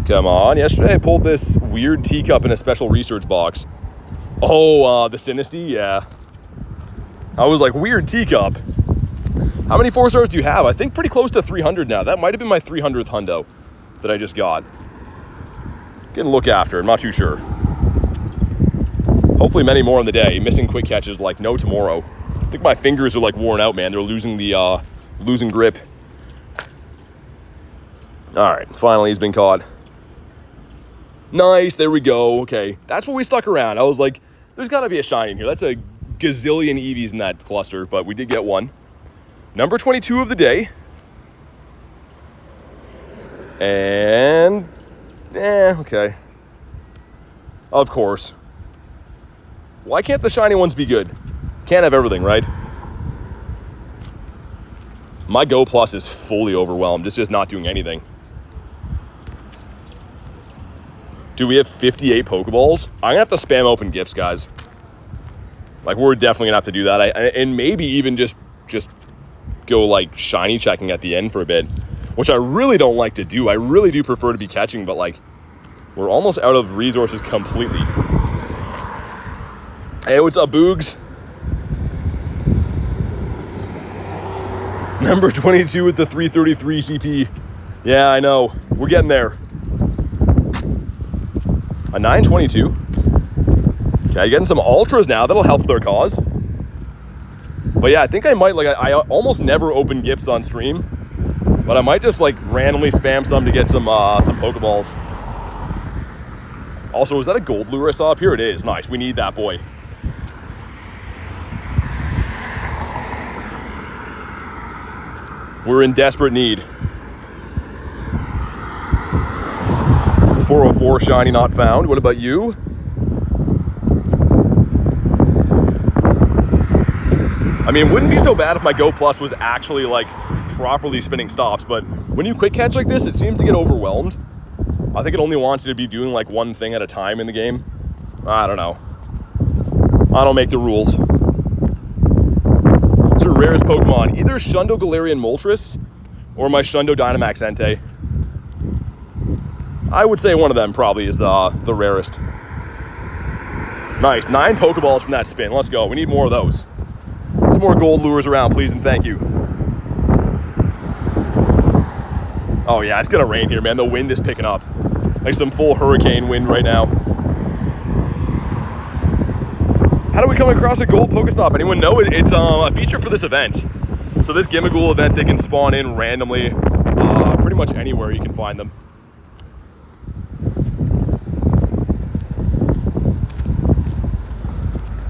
Come on, yesterday I pulled this weird teacup in a special research box. Oh, the Sinisty, yeah. I was like, weird teacup. How many 4-stars do you have? I think pretty close to 300 now. That might have been my 300th hundo that I just got. Getting a look after, I'm not too sure. Hopefully many more on the day. Missing quick catches like no tomorrow. I think my fingers are like worn out, man. They're losing the, losing grip. All right, finally he's been caught. Nice, there we go. Okay, that's what we stuck around. I was like, there's got to be a shiny in here. That's a gazillion Eevees in that cluster, but we did get one. Number 22 of the day. And, okay. Of course. Why can't the shiny ones be good? Can't have everything, right? My Go Plus is fully overwhelmed. It's just not doing anything. Do we have 58 Pokeballs? I'm going to have to spam open gifts, guys. Like, we're definitely going to have to do that. And maybe even just go, like, shiny checking at the end for a bit. Which I really don't like to do. I really do prefer to be catching, but, like, we're almost out of resources completely. Hey, what's up, Boogs? Number 22 with the 333 CP. Yeah, I know. We're getting there. A 922. Okay, getting some ultras now. That'll help their cause. But yeah, I think I might, like, I almost never open gifts on stream. But I might just, like, randomly spam some to get some Pokeballs. Also, is that a gold lure I saw up here? It is. Nice. We need that boy. We're in desperate need. 404 shiny not found. What about you? I mean, it wouldn't be so bad if my Go Plus was actually, like, properly spinning stops, but when you quick catch like this, it seems to get overwhelmed. I think it only wants you to be doing like one thing at a time in the game. I don't know. I don't make the rules. It's your rarest Pokemon. Either Shundo Galarian Moltres or my Shundo Dynamax Entei. I would say one of them probably is the rarest. Nice. 9 Pokeballs from that spin. Let's go. We need more of those. Some more gold lures around, please, and thank you. Oh yeah, it's gonna rain here, man. The wind is picking up. Like some full hurricane wind right now. How do we come across a gold Pokestop? Anyone know? It's a feature for this event. So this Gimmighoul event, they can spawn in randomly, pretty much anywhere you can find them.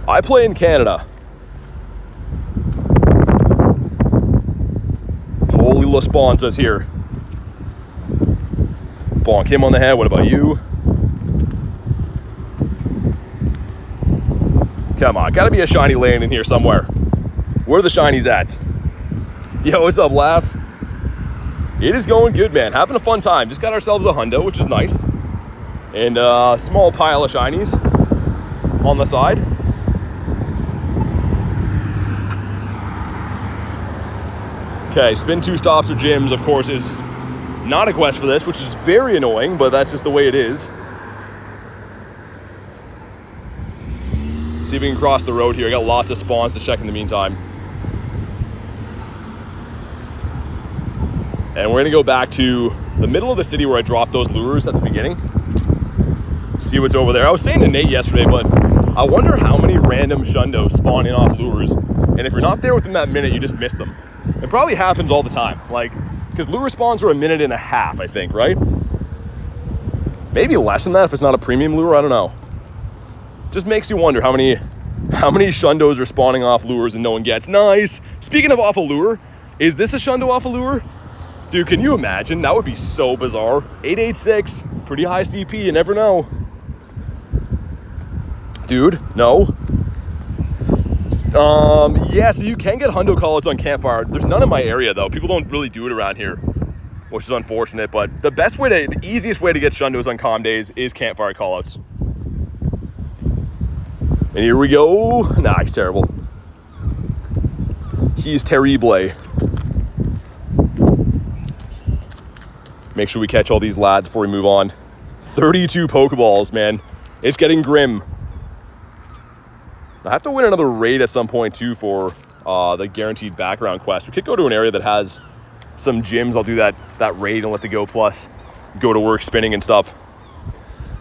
I play in Canada. Holy La Sponza's here. Bonk him on the head. What about you? Come on, gotta be a shiny laying in here somewhere. Where are the shinies at? Yo, what's up, Laugh? It is going good, man. Having a fun time. Just got ourselves a hundo, which is nice. And a small pile of shinies on the side. Okay, spin 2 stops or gyms, of course, is not a quest for this, which is very annoying, but that's just the way it is. See if we can cross the road here. I got lots of spawns to check in the meantime. And we're gonna go back to the middle of the city where I dropped those lures at the beginning. See what's over there. I was saying to Nate yesterday, but I wonder how many random shundos spawn in off lures. And if you're not there within that minute, you just miss them. It probably happens all the time. Like, because lure spawns are a minute and a half, I think, right? Maybe less than that if it's not a premium lure, I don't know. Just makes you wonder how many shundos are spawning off lures and no one gets. Nice. Speaking of off a lure, is this a shundo off a lure? Dude, can you imagine? That would be so bizarre. 886, pretty high CP, you never know. Dude, no. Yeah, so you can get hundo callouts on Campfire. There's none in my area though. People don't really do it around here, which is unfortunate, but the easiest way to get shundos on calm days is Campfire callouts. And here we go. Nah, he's terrible. He's terrible. Make sure we catch all these lads before we move on. 32 Pokeballs, man. It's getting grim. I have to win another raid at some point too for the guaranteed background quest. We could go to an area that has some gyms. I'll do that raid and let the Go Plus go to work spinning and stuff.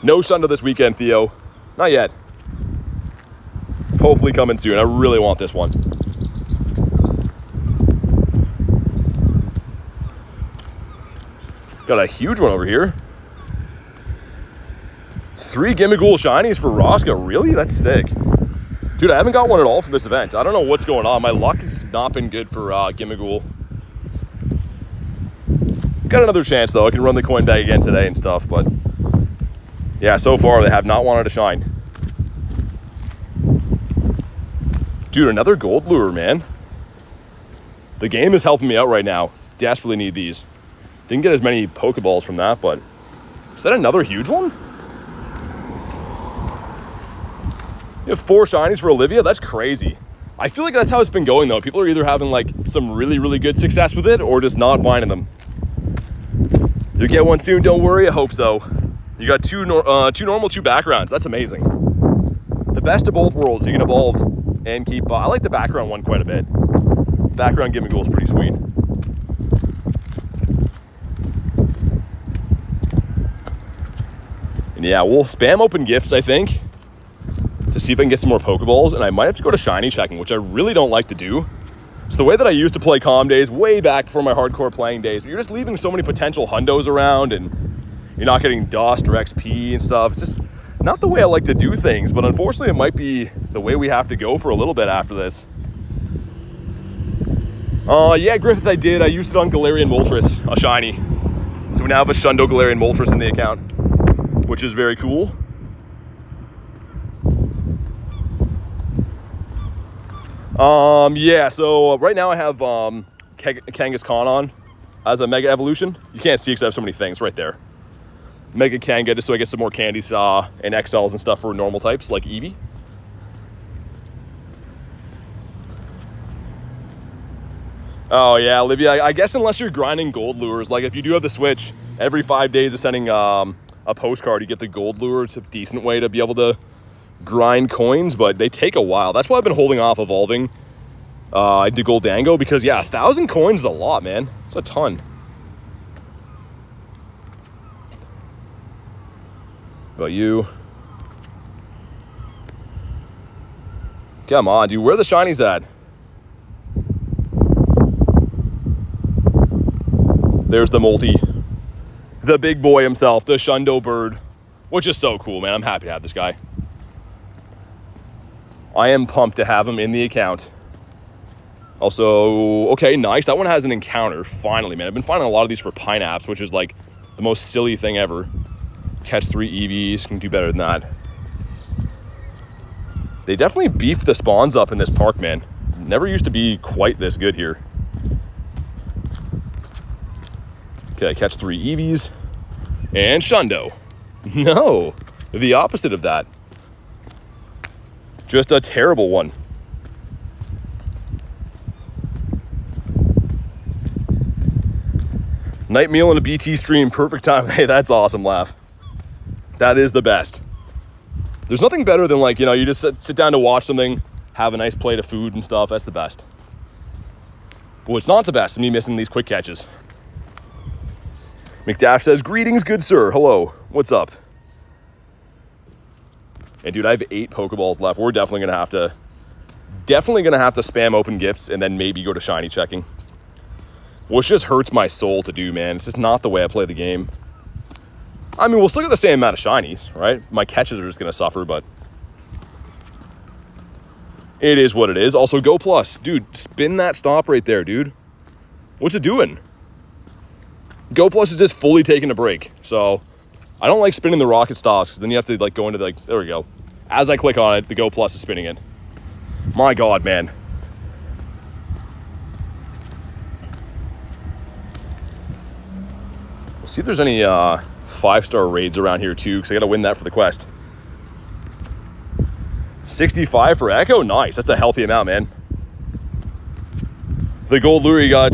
No shundo this weekend, Theo. Not yet. Hopefully coming soon. I really want this one. Got a huge one over here. 3 Gimmighoul shinies for Roscoe. Really? That's sick. Dude, I haven't got one at all from this event. I don't know what's going on. My luck has not been good for Gimmighoul. Got another chance, though. I can run the coin bag again today and stuff, but yeah, so far they have not wanted to shine. Dude, another gold lure, man. The game is helping me out right now. Desperately need these. Didn't get as many Pokeballs from that, but is that another huge one? You have 4 shinies for Olivia? That's crazy. I feel like that's how it's been going, though. People are either having, like, some really, really good success with it or just not finding them. You'll get one soon, don't worry. I hope so. You got 2 normal, 2 backgrounds. That's amazing. The best of both worlds. You can evolve and keep... I like the background one quite a bit. Background Gimmighoul is pretty sweet. And yeah, we'll spam open gifts, I think, to see if I can get some more Pokeballs. And I might have to go to shiny checking, which I really don't like to do. It's the way that I used to play Comm Days way back before my hardcore playing days. But you're just leaving so many potential hundos around and you're not getting dust or XP and stuff. It's just not the way I like to do things. But unfortunately, it might be the way we have to go for a little bit after this. Yeah, Griffith, I did. I used it on Galarian Moltres, a shiny. So we now have a Shundo Galarian Moltres in the account, which is very cool. Yeah, so right now I have Kangaskhan on as a Mega Evolution. You can't see because I have so many things right there. Mega Kanga, just so I get some more candies and XLs and stuff for normal types like Eevee. Oh yeah, Olivia, I guess unless you're grinding gold lures, like if you do have the Switch, every 5 days of sending a postcard, you get the gold lure. It's a decent way to be able to grind coins, but they take a while. That's why I've been holding off evolving into Goldango, because yeah, 1,000 coins is a lot, man. It's a ton. About you? Come on, dude, where are the shinies at? There's the multi. The big boy himself, the Shundo bird, which is so cool, man. I'm happy to have this guy. I am pumped to have him in the account. Also, okay, nice. That one has an encounter, finally, man. I've been finding a lot of these for Pineapps, which is like the most silly thing ever. Catch 3 Eevees, can do better than that. They definitely beefed the spawns up in this park, man. Never used to be quite this good here. Okay, catch 3 Eevees. And Shundo. No, the opposite of that. Just a terrible one. Night meal and a BT stream, perfect time. Hey, that's awesome, Laugh. That is the best. There's nothing better than, like, you know, you just sit down to watch something, have a nice plate of food and stuff. That's the best. But what's not the best is me missing these quick catches. McDash says, greetings, good sir. Hello. What's up? And dude, I have 8 Pokeballs left. We're definitely gonna have to spam open gifts and then maybe go to shiny checking. Which just hurts my soul to do, man. It's just not the way I play the game. I mean, we'll still get the same amount of shinies, right? My catches are just gonna suffer, but it is what it is. Also, Go Plus. Dude, spin that stop right there, dude. What's it doing? Go Plus is just fully taking a break. So I don't like spinning the rocket stops, because then you have to like go into like, there we go. As I click on it, the Go Plus is spinning it. My God, man. We'll see if there's any 5-star raids around here too, because I gotta win that for the quest. 65 for Echo, nice. That's a healthy amount, man. The gold lure you got.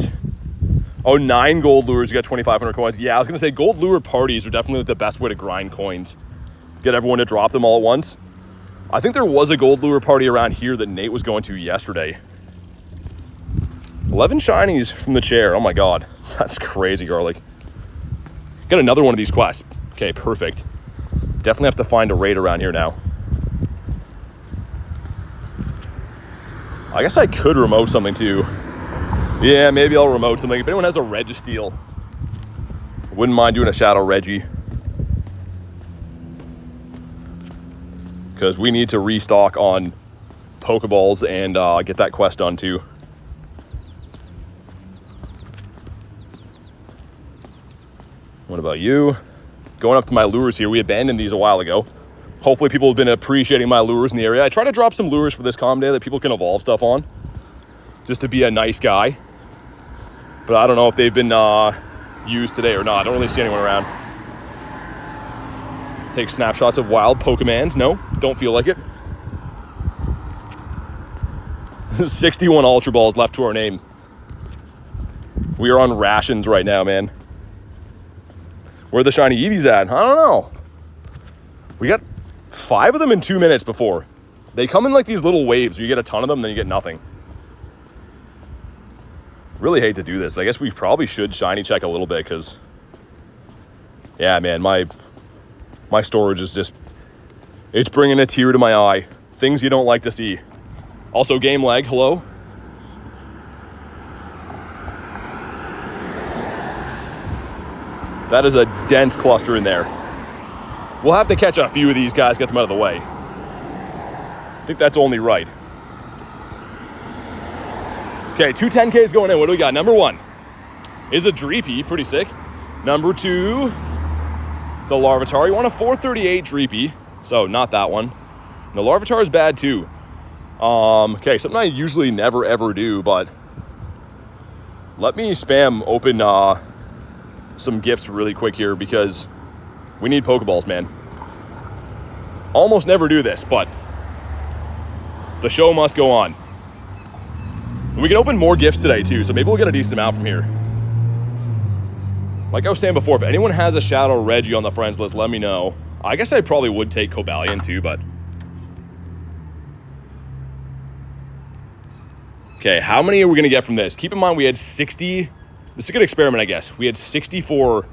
Oh, 9 gold lures, you got 2,500 coins. Yeah, I was gonna say gold lure parties are definitely the best way to grind coins. Get everyone to drop them all at once. I think there was a gold lure party around here that Nate was going to yesterday. 11 shinies from the chair, oh my God. That's crazy, Garlic. Got another one of these quests. Okay, perfect. Definitely have to find a raid around here now. I guess I could remote something too. Yeah, maybe I'll remote something. If anyone has a Registeel, wouldn't mind doing a Shadow Reggie. Because we need to restock on Pokeballs and get that quest done too. What about you? Going up to my lures here. We abandoned these a while ago. Hopefully people have been appreciating my lures in the area. I try to drop some lures for this Comm Day that people can evolve stuff on, just to be a nice guy. But I don't know if they've been used today or not. I don't really see anyone around. Take snapshots of wild Pokemons. No, don't feel like it. 61 Ultra Balls left to our name. We are on rations right now, man. Where are the shiny Eevees at? I don't know. We got 5 of them in 2 minutes before. They come in like these little waves. You get a ton of them, then you get nothing. Really hate to do this, but I guess we probably should shiny check a little bit, because yeah, man, my My storage is just, it's bringing a tear to my eye. Things you don't like to see. Also, game lag, hello. That is a dense cluster in there. We'll have to catch a few of these guys, get them out of the way. I think that's only right. Okay, 2 10Ks going in. What do we got? Number 1 is a Dreepy, pretty sick. Number 2, the Larvitar. You want a 438 Dreepy, so not that one. The Larvitar is bad too. Okay, something I usually never ever do, but let me spam open some gifts really quick here because we need Pokeballs, man. Almost never do this, but the show must go on. And we can open more gifts today too, so maybe we'll get a decent amount from here. Like I was saying before, if anyone has a Shadow Reggie on the friends list, let me know. I guess I probably would take Cobalion too, but... Okay, how many are we going to get from this? Keep in mind we had 60... This is a good experiment, I guess. We had 64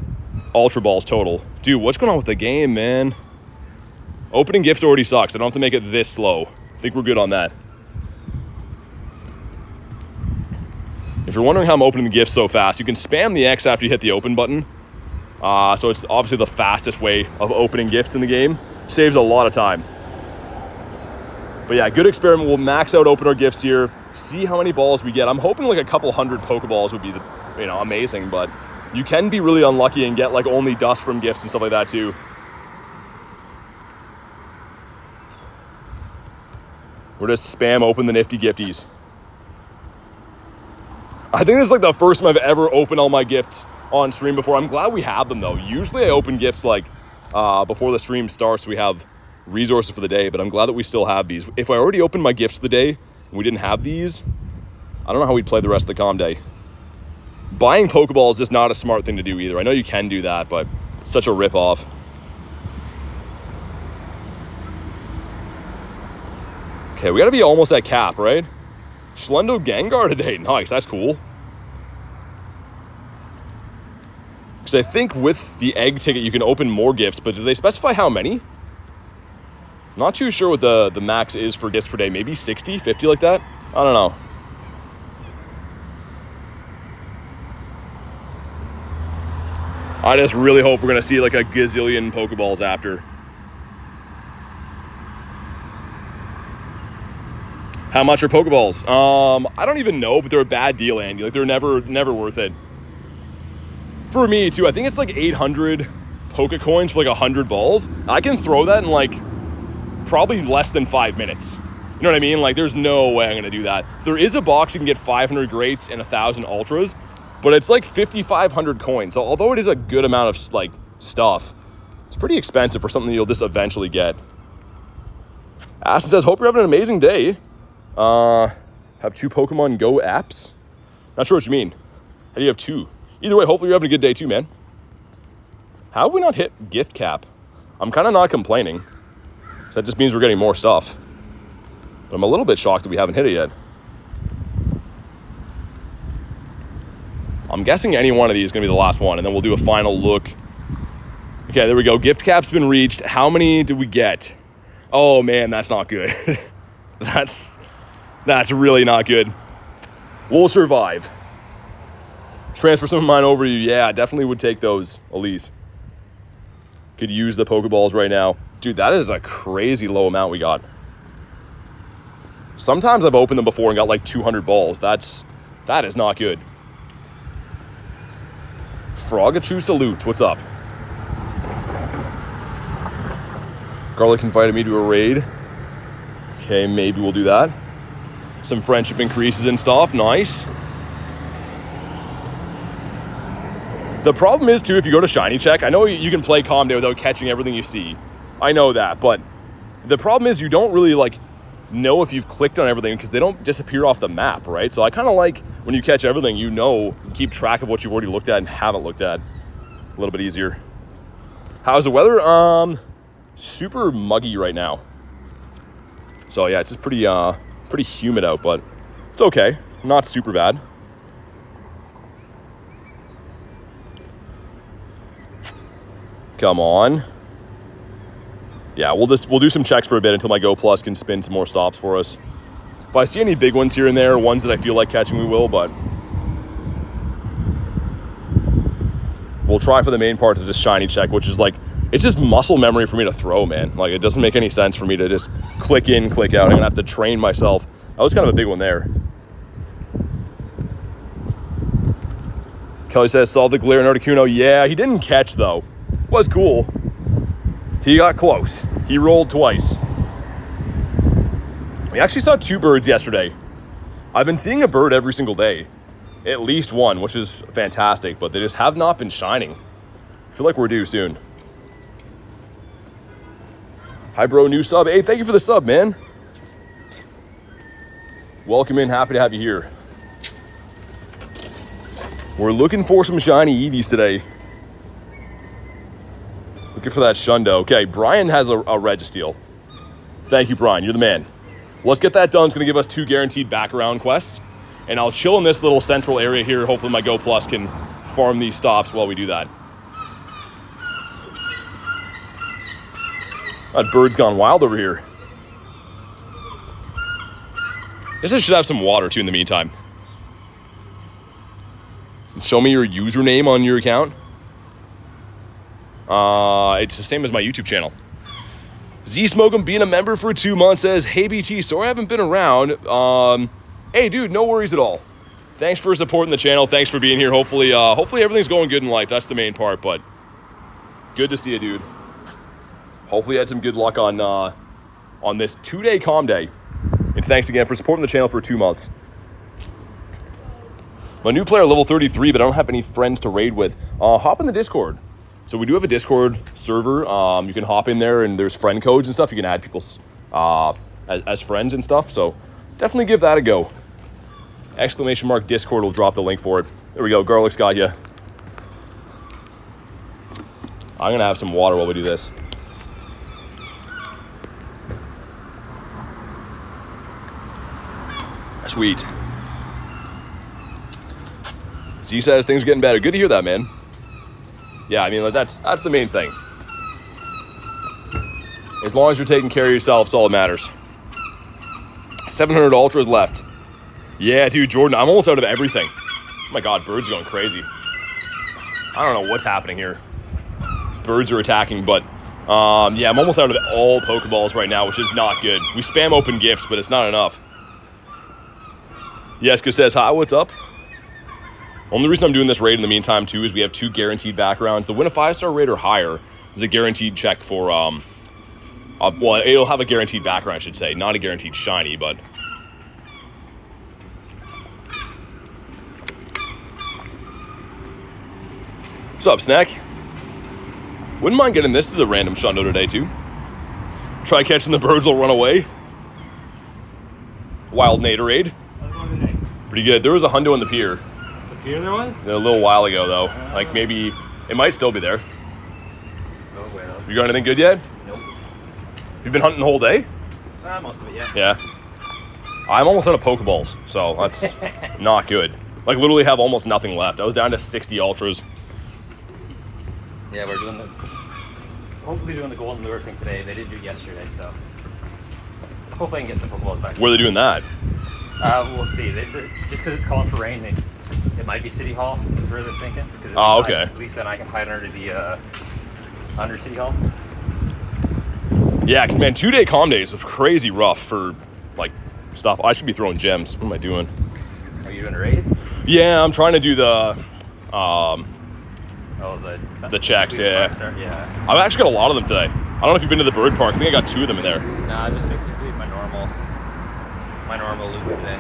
Ultra Balls total. Dude, what's going on with the game, man? Opening gifts already sucks. I don't have to make it this slow. I think we're good on that. If you're wondering how I'm opening the gifts so fast, you can spam the X after you hit the open button. So it's obviously the fastest way of opening gifts in the game. Saves a lot of time. But yeah, good experiment. We'll max out open our gifts here. See how many balls we get. I'm hoping like a couple hundred Pokeballs would be, amazing. But you can be really unlucky and get like only dust from gifts and stuff like that too. We're just spam open the nifty gifties. I think this is like the first time I've ever opened all my gifts on stream before. I'm glad we have them though. Usually I open gifts like before the stream starts. We have resources for the day, but I'm glad that we still have these. If I already opened my gifts for the day and we didn't have these, I don't know how we'd play the rest of the comm day. Buying Pokeballs is just not a smart thing to do either. I know you can do that, but it's such a rip-off. Okay, we gotta be almost at cap, right? Schlendo Gengar today. Nice, that's cool. Because I think with the egg ticket, you can open more gifts, but do they specify how many? Not too sure what the max is for gifts per day. Maybe 60, 50 like that? I don't know. I just really hope we're going to see like a gazillion Pokeballs after. How much are Pokeballs? I don't even know, but they're a bad deal, Andy. Like they're never worth it. For me too, I think it's like 800 Pokecoins for like 100 balls. I can throw that in like probably less than 5 minutes. You know what I mean? Like there's no way I'm going to do that. There is a box you can get 500 Greats and 1,000 Ultras, but it's like 5,500 coins. So although it is a good amount of like stuff, it's pretty expensive for something you'll just eventually get. Aston says, hope you're having an amazing day. Have 2 Pokemon GO apps? Not sure what you mean. How do you have 2? Either way, hopefully you're having a good day too, man. How have we not hit gift cap? I'm kind of not complaining. So that just means we're getting more stuff. But I'm a little bit shocked that we haven't hit it yet. I'm guessing any one of these is going to be the last one, and then we'll do a final look. Okay, there we go. Gift cap's been reached. How many did we get? Oh, man, that's not good. That's really not good. We'll survive. Transfer some of mine over to you. Yeah, definitely would take those, Elise. Could use the Pokeballs right now. Dude, that is a crazy low amount we got. Sometimes I've opened them before and got like 200 balls. That is not good. Frogachu Salute, what's up? Garlic invited me to a raid. Okay, maybe we'll do that. Some friendship increases and stuff, nice. The problem is, too, if you go to Shiny Check, I know you can play Comm Day without catching everything you see. I know that, but the problem is you don't really, like, know if you've clicked on everything because they don't disappear off the map, right? So I kind of like when you catch everything, you keep track of what you've already looked at and haven't looked at. A little bit easier. How's the weather? Super muggy right now. So, yeah, it's just pretty humid out, but it's okay. Not super bad. Come on. Yeah, we'll do some checks for a bit until my Go Plus can spin some more stops for us. If I see any big ones here and there, ones that I feel like catching, we will, but we'll try for the main part to just shiny check, which is like, it's just muscle memory for me to throw, man. Like, it doesn't make any sense for me to just click in, click out. I'm gonna have to train myself. That was kind of a big one there. Kelly says, saw the Galarian Articuno. Yeah, he didn't catch, though. Was cool. He got close. He rolled twice. We actually saw 2 birds yesterday. I've been seeing a bird every single day. At least one, which is fantastic, but they just have not been shining. I feel like we're due soon. Hi, bro, new sub. Hey, thank you for the sub, man. Welcome in, happy to have you here. We're looking for some shiny Eevees today. Looking for that Shundo. Okay, Brian has a Registeel. Thank you, Brian, you're the man. Let's get that done. It's gonna give us 2 guaranteed back around quests. And I'll chill in this little central area here. Hopefully my Go Plus can farm these stops while we do that. That bird's gone wild over here. Guess I should have some water too in the meantime. Show me your username on your account. It's the same as my YouTube channel. Z-Smokem being a member for 2 months says, hey BT, sorry I haven't been around. Hey dude, no worries at all. Thanks for supporting the channel. Thanks for being here. Hopefully everything's going good in life. That's the main part, but good to see you, dude. Hopefully you had some good luck on this 2-day calm day. And thanks again for supporting the channel for 2 months. My new player, level 33, but I don't have any friends to raid with. Hop in the Discord. So we do have a Discord server. You can hop in there and there's friend codes and stuff. You can add people as friends and stuff. So definitely give that a go. Exclamation mark Discord will drop the link for it. There we go. Garlic's got you. I'm going to have some water while we do this. Sweet. Z says things are getting better. Good to hear that, man. Yeah, I mean, that's the main thing. As long as you're taking care of yourself, it's all that matters. 700 ultras left. Yeah, dude, Jordan, I'm almost out of everything. Oh my god, birds are going crazy. I don't know what's happening here. Birds are attacking, but yeah, I'm almost out of all Pokeballs right now, which is not good. We spam open gifts, but it's not enough. Yeska says, hi, what's up? Only reason I'm doing this raid in the meantime, too, is we have 2 guaranteed backgrounds. The win a 5-star raid or higher is a guaranteed check for, well, it'll have a guaranteed background, I should say. Not a guaranteed shiny, but... What's up, Snack? Wouldn't mind getting this as a random Shundo today, too. Try catching the birds will run away. Wild Naderade. Pretty good. There was a hundo on the pier. Here there was? A little while ago, though. Like, maybe... It might still be there. No way. You got anything good yet? Nope. You've been hunting the whole day? Most of it, yeah. Yeah. I'm almost out of Pokeballs, so that's not good. Like, literally have almost nothing left. I was down to 60 ultras. Yeah, we're doing hopefully doing the golden lure thing today. They didn't do it yesterday, so hopefully I can get some Pokeballs back. Where are they doing that? We'll see. Just because it's calling for rain, it might be City Hall, is where they're thinking. Oh, okay. At least then I can hide under the under City Hall. Yeah, because, man, 2-day calm days is crazy rough for, like, stuff. I should be throwing gems. What am I doing? Are you doing a raid? Yeah, I'm trying to do the checks, yeah. Yeah. I've actually got a lot of them today. I don't know if you've been to the bird park. I think I got 2 of them in there. Nah, I just completed my normal loop today.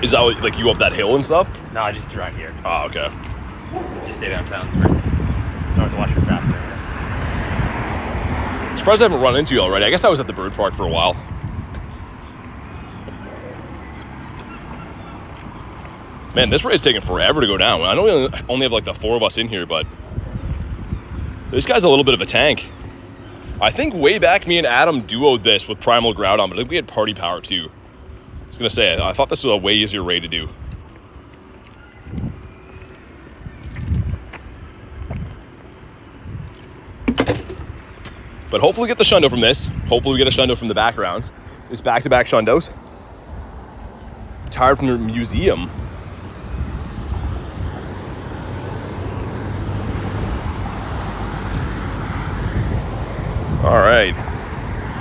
Is that, like, you up that hill and stuff? No, I just drive here. Oh, okay. Just stay downtown. Don't have to wash your back there. Surprised I haven't run into you already. I guess I was at the bird park for a while. Man, this raid's taking forever to go down. I know we only have like the 4 of us in here, but this guy's a little bit of a tank. I think way back me and Adam duoed this with Primal Groudon, but I think we had Party Power too. I was gonna say, I thought this was a way easier raid to do. But hopefully we get the shundo from this. Hopefully we get a shundo from the background. There's back-to-back shundos. Tired from the museum. All right.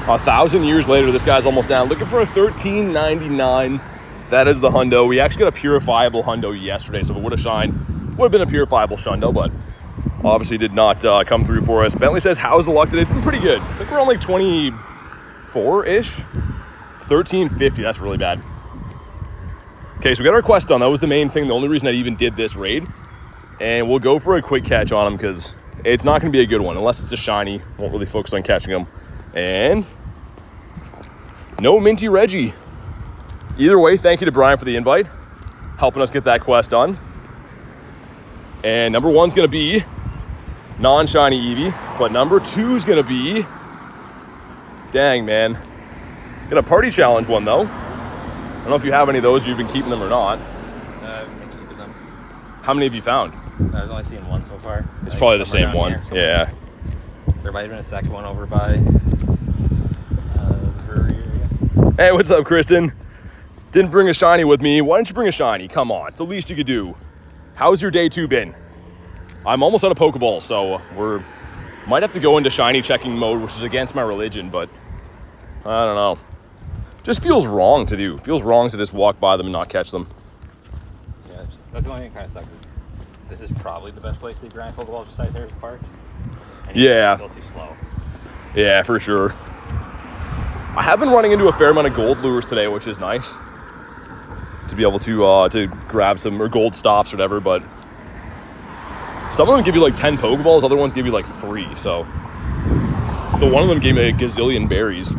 1,000 years later, this guy's almost down. Looking for a 13.99. That is the hundo. We actually got a purifiable hundo yesterday, so if it would have shined, would have been a purifiable shundo, but obviously did not come through for us. Bentley says, how's the luck today? It's been pretty good. I think we're on like 24-ish. 13.50, that's really bad. Okay, so we got our quest done. That was the main thing, the only reason I even did this raid. And we'll go for a quick catch on him because it's not going to be a good one unless it's a shiny. Won't really focus on catching him. And no Minty Reggie. Either way, thank you to Brian for the invite, helping us get that quest done. And number one's going to be non-shiny Eevee, but number two is going to be, dang, man. Got a party challenge one, though. I don't know if you have any of those, if you've been keeping them or not. I've been keeping them. How many have you found? I've only seen one so far. It's probably the same one. Yeah. There might have been a second one over by her area. Hey, what's up, Kristen? Didn't bring a shiny with me. Why didn't you bring a shiny? Come on, it's the least you could do. How's your day two been? I'm almost out of Pokeballs, so might have to go into shiny checking mode, which is against my religion, but I don't know. Just feels wrong to do. Feels wrong to just walk by them and not catch them. Yeah, that's the only thing that kind of sucks. This is probably the best place to grind Pokeballs besides Harris Park. And Yeah. It's still too slow. Yeah, for sure. I have been running into a fair amount of gold lures today, which is nice. To be able to grab some, or gold stops or whatever, but some of them give you like 10 Pokeballs, other ones give you like 3, so. So one of them gave me a gazillion berries.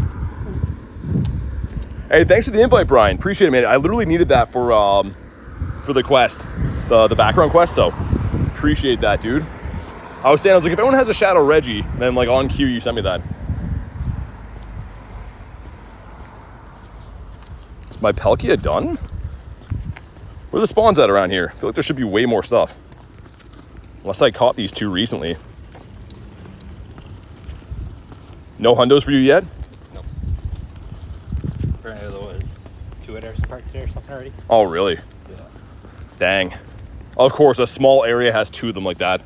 Hey, thanks for the invite, Brian. Appreciate it, man. I literally needed that for the quest, the background quest, so appreciate that, dude. I was like, if anyone has a Shadow Reggie, then like on cue, you sent me that. Is my Palkia done? Where are the spawns at around here? I feel like there should be way more stuff. Unless I caught these two recently. No hundos for you yet? Nope. Apparently there was 2 at Harrison Park today or something already. Oh, really? Yeah. Dang. Of course, a small area has 2 of them like that.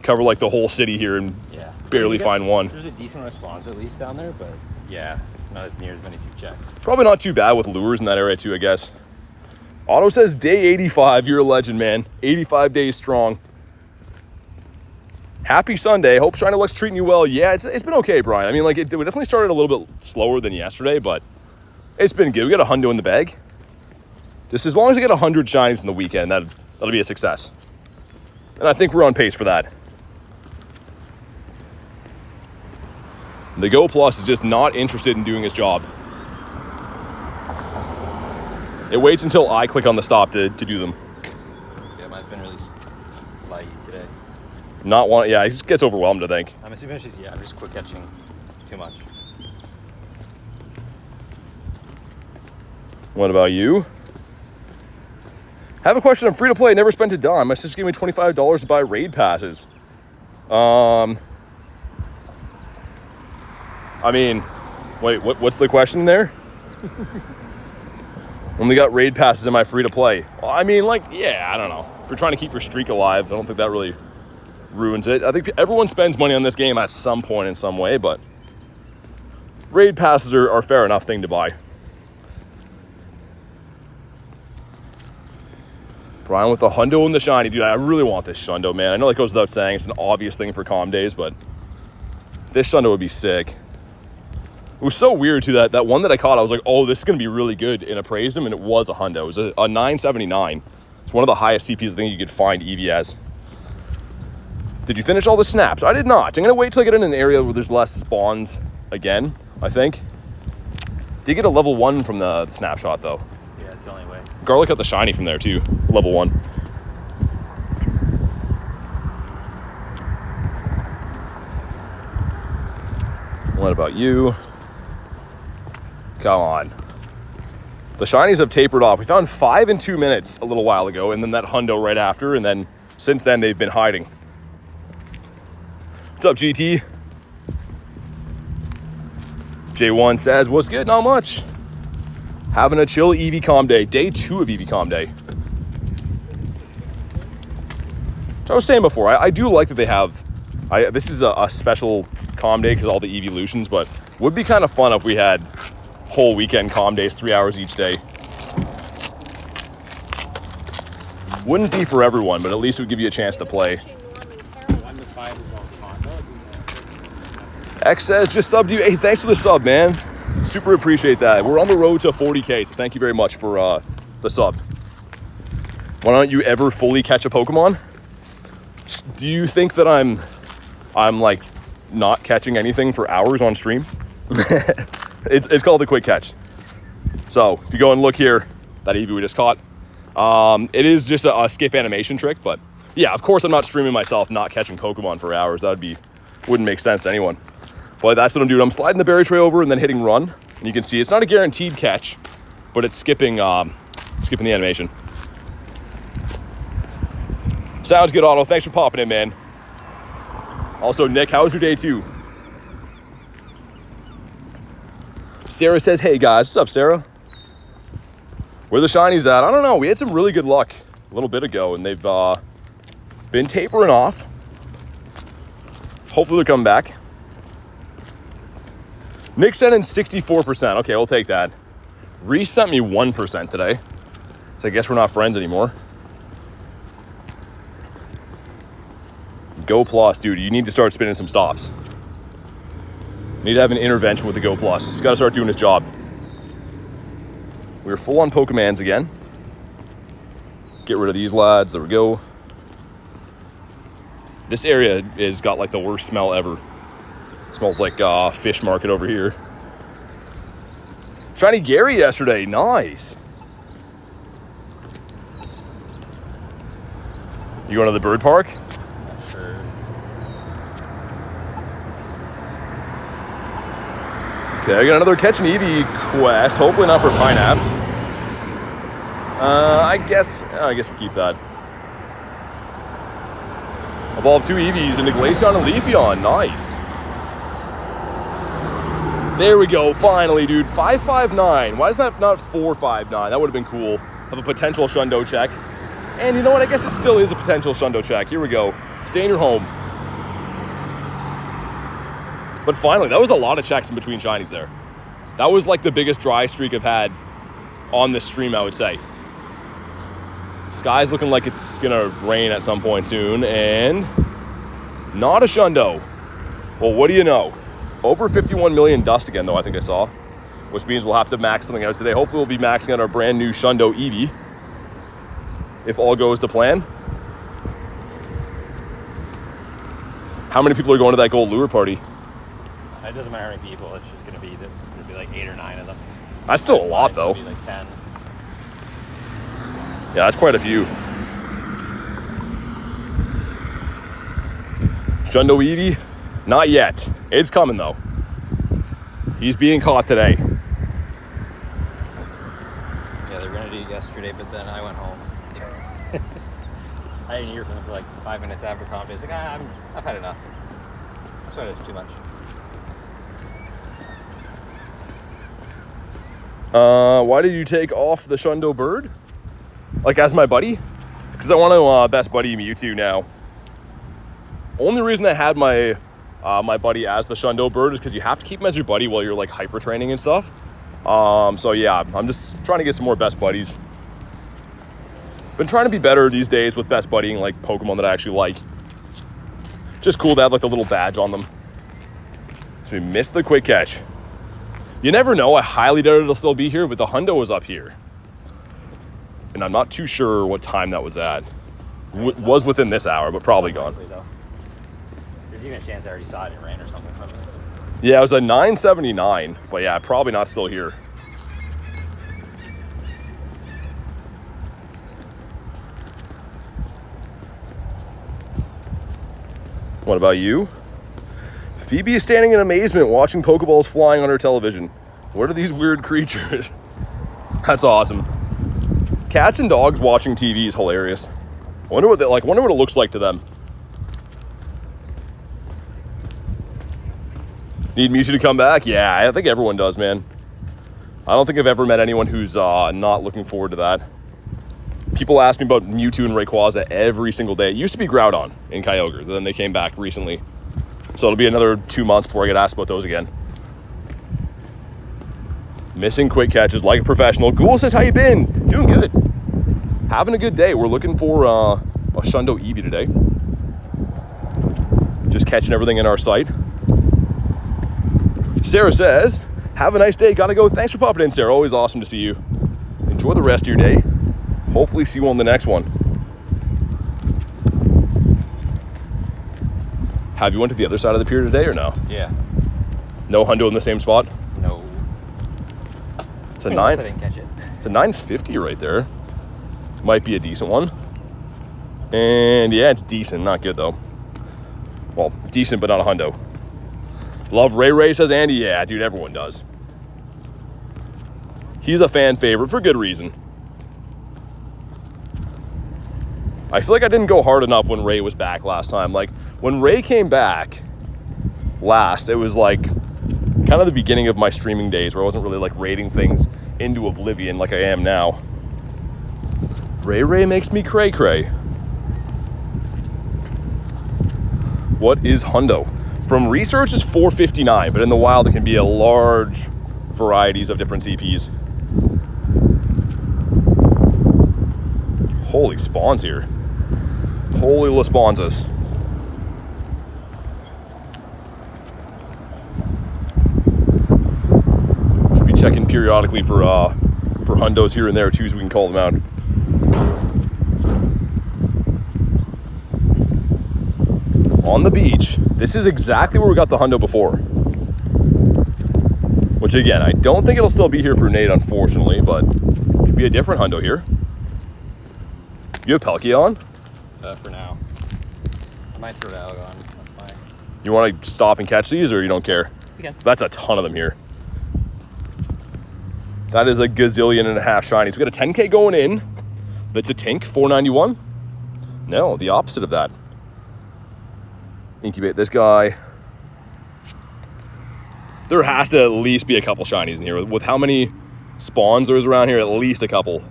Cover like the whole city here and Yeah. barely find one. There's a decent response at least down there, but yeah, not as near as many as you checked. Probably not too bad with lures in that area too, I guess. Otto says day 85. You're a legend, man. 85 days strong. Happy Sunday. Hope Shiny Luck's treating you well. Yeah, it's been okay, Brian. I mean, like, it definitely started a little bit slower than yesterday, but it's been good. We got a hundo in the bag. Just as long as I get 100 shinies in the weekend, that'll be a success. And I think we're on pace for that. The Go Plus is just not interested in doing his job. It waits until I click on the stop to do them. Yeah, mine's been really laggy today. Yeah, he just gets overwhelmed, I think. I'm assuming it's just, I'm just quick catching too much. What about you? Have a question. I'm free to play. Never spent a dime. My sister gave me $25 to buy raid passes. I mean, wait, what's the question there? Only got raid passes. Am I free to play? Well, I mean, like, yeah, I don't know. If you're trying to keep your streak alive, I don't think that really ruins it. I think everyone spends money on this game at some point in some way, but raid passes are a fair enough thing to buy. Brian with the hundo and the shiny. Dude, I really want this shundo, man. I know that goes without saying. It's an obvious thing for calm days, but this shundo would be sick. It was so weird, too, that one that I caught, I was like, oh, this is going to be really good, and appraised him, and it was a hundo. It was a 979. It's one of the highest CPs I think you could find Eevee as. Did you finish all the snaps? I did not. I'm going to wait till I get in an area where there's less spawns again, I think. Did get a level 1 from the snapshot, though. Yeah, it's the only way. Garlic got the shiny from there, too. Level 1. What about you? Come on. The shinies have tapered off. We found 5 in 2 minutes a little while ago, and then that hundo right after, and then since then they've been hiding. What's up, GT? J1 says, what's good? Not much. Having a chill Eevee Com Day. Day 2 of Eevee Com Day. So I was saying before, I do like that they have... this is a special Com Day because all the Eeveelutions, but would be kind of fun if we had whole weekend Com Days, 3 hours each day. Wouldn't be for everyone, but at least it would give you a chance to play. 1 to 5 is all condos. X says, just subbed you. Hey, thanks for the sub, man. Super appreciate that. We're on the road to 40K, so thank you very much for the sub. Why don't you ever fully catch a Pokemon? Do you think that I'm like not catching anything for hours on stream? It's called the quick catch. So if you go and look here, that Eevee we just caught, it is just a skip animation trick, but yeah, of course I'm not streaming myself not catching Pokemon for hours. Wouldn't make sense to anyone. But that's what I'm doing. I'm sliding the berry tray over and then hitting run. And you can see it's not a guaranteed catch, but it's skipping the animation. Sounds good, Otto. Thanks for popping in, man. Also, Nick, how was your day too? Sarah says, hey guys. What's up, Sarah? Where the shinies at? I don't know. We had some really good luck a little bit ago, and they've been tapering off. Hopefully they're coming back. Nick sent in 64%. Okay, we'll take that. Reese sent me 1% today. So I guess we're not friends anymore. Go Plus, dude, you need to start spinning some stops. You need to have an intervention with the Go Plus. He's got to start doing his job. We're full on Pokemans again. Get rid of these lads. There we go. This area is got like the worst smell ever. It smells like fish market over here. Shiny Gary yesterday. Nice. You going to the bird park? Sure. Okay, I got another catch an Eevee quest. Hopefully not for Pineapps. I guess we'll keep that. Evolve 2 Eevees into Glaceon and Leafeon. Nice. There we go. Finally, dude. 559. Why is that not 459? That would have been cool. Have a potential Shundo check. And you know what? I guess it still is a potential Shundo check. Here we go. Stay in your home. But finally, that was a lot of checks in between shinies there. That was like the biggest dry streak I've had on this stream, I would say. Sky's looking like it's gonna rain at some point soon, and not a Shundo. Well, what do you know? Over 51 million dust again, though, I think I saw. Which means we'll have to max something out today. Hopefully we'll be maxing out our brand new Shundo Eevee. If all goes to plan. How many people are going to that gold lure party? It doesn't matter how many people, it's just gonna be like 8 or 9 of them. That's still a lot, though. Maybe like 10. Yeah, that's quite a few. Shundo Eevee? Not yet. It's coming, though. He's being caught today. Yeah, they were gonna do it yesterday, but then I went home. I didn't hear from them for like 5 minutes after comedy. I was like, I've had enough. I started too much. Why did you take off the Shundo bird? Like, as my buddy? Because I want to best buddy Mewtwo now. Only reason I had my my buddy as the Shundo bird is because you have to keep him as your buddy while you're like hyper training and stuff. So yeah, I'm just trying to get some more best buddies. Been trying to be better these days with best buddying like Pokemon that I actually like. Just cool to have like the little badge on them. So we missed the quick catch. You never know. I highly doubt it'll still be here, but the hundo was up here. And I'm not too sure what time that was at. Was within this hour, but probably gone. There's even a chance I already saw it in rain or something from it. Yeah, it was a 979, but yeah, probably not still here. What about you? Phoebe is standing in amazement watching Pokeballs flying on her television. What are these weird creatures? That's awesome. Cats and dogs watching TV is hilarious. I wonder what wonder what it looks like to them. Need Mewtwo to come back? Yeah, I think everyone does, man. I don't think I've ever met anyone who's not looking forward to that. People ask me about Mewtwo and Rayquaza every single day. It used to be Groudon in Kyogre, then they came back recently. So it'll be another 2 months before I get asked about those again. Missing quick catches like a professional. Ghoul says, how you been? Doing good. Having a good day. We're looking for a Shundo Eevee today. Just catching everything in our sight. Sarah says, have a nice day. Gotta go. Thanks for popping in, Sarah. Always awesome to see you. Enjoy the rest of your day. Hopefully see you on the next one. Have you went to the other side of the pier today or no? Yeah. No hundo in the same spot? No. It's a I didn't catch it. It's a 950 right there. Might be a decent one. And yeah, it's decent. Not good though. Well, decent, but not a hundo. Love Ray Ray, says Andy. Yeah, dude, everyone does. He's a fan favorite for good reason. I feel like I didn't go hard enough when Ray was back last time. Like, when Ray came back last, it was like kind of the beginning of my streaming days where I wasn't really like rating things into oblivion like I am now. Ray Ray makes me cray cray. What is hundo? From research, it's 459, but in the wild it can be a large varieties of different CPs. Holy spawns here. Holy Lasponzas. Should be checking periodically for hundos here and there too, so we can call them out. On the beach. This is exactly where we got the hundo before. Which again, I don't think it'll still be here for Nate, unfortunately, but it could be a different hundo here. You have Palkia on? For now. I might throw Alg on. That's fine. You want to stop and catch these, or you don't care? You can. That's a ton of them here. That is a gazillion and a half shinies. We got a 10K going in. That's a Tink, 491. No, the opposite of that. Incubate this guy. There has to at least be a couple shinies in here. With how many spawns there's around here, at least a couple.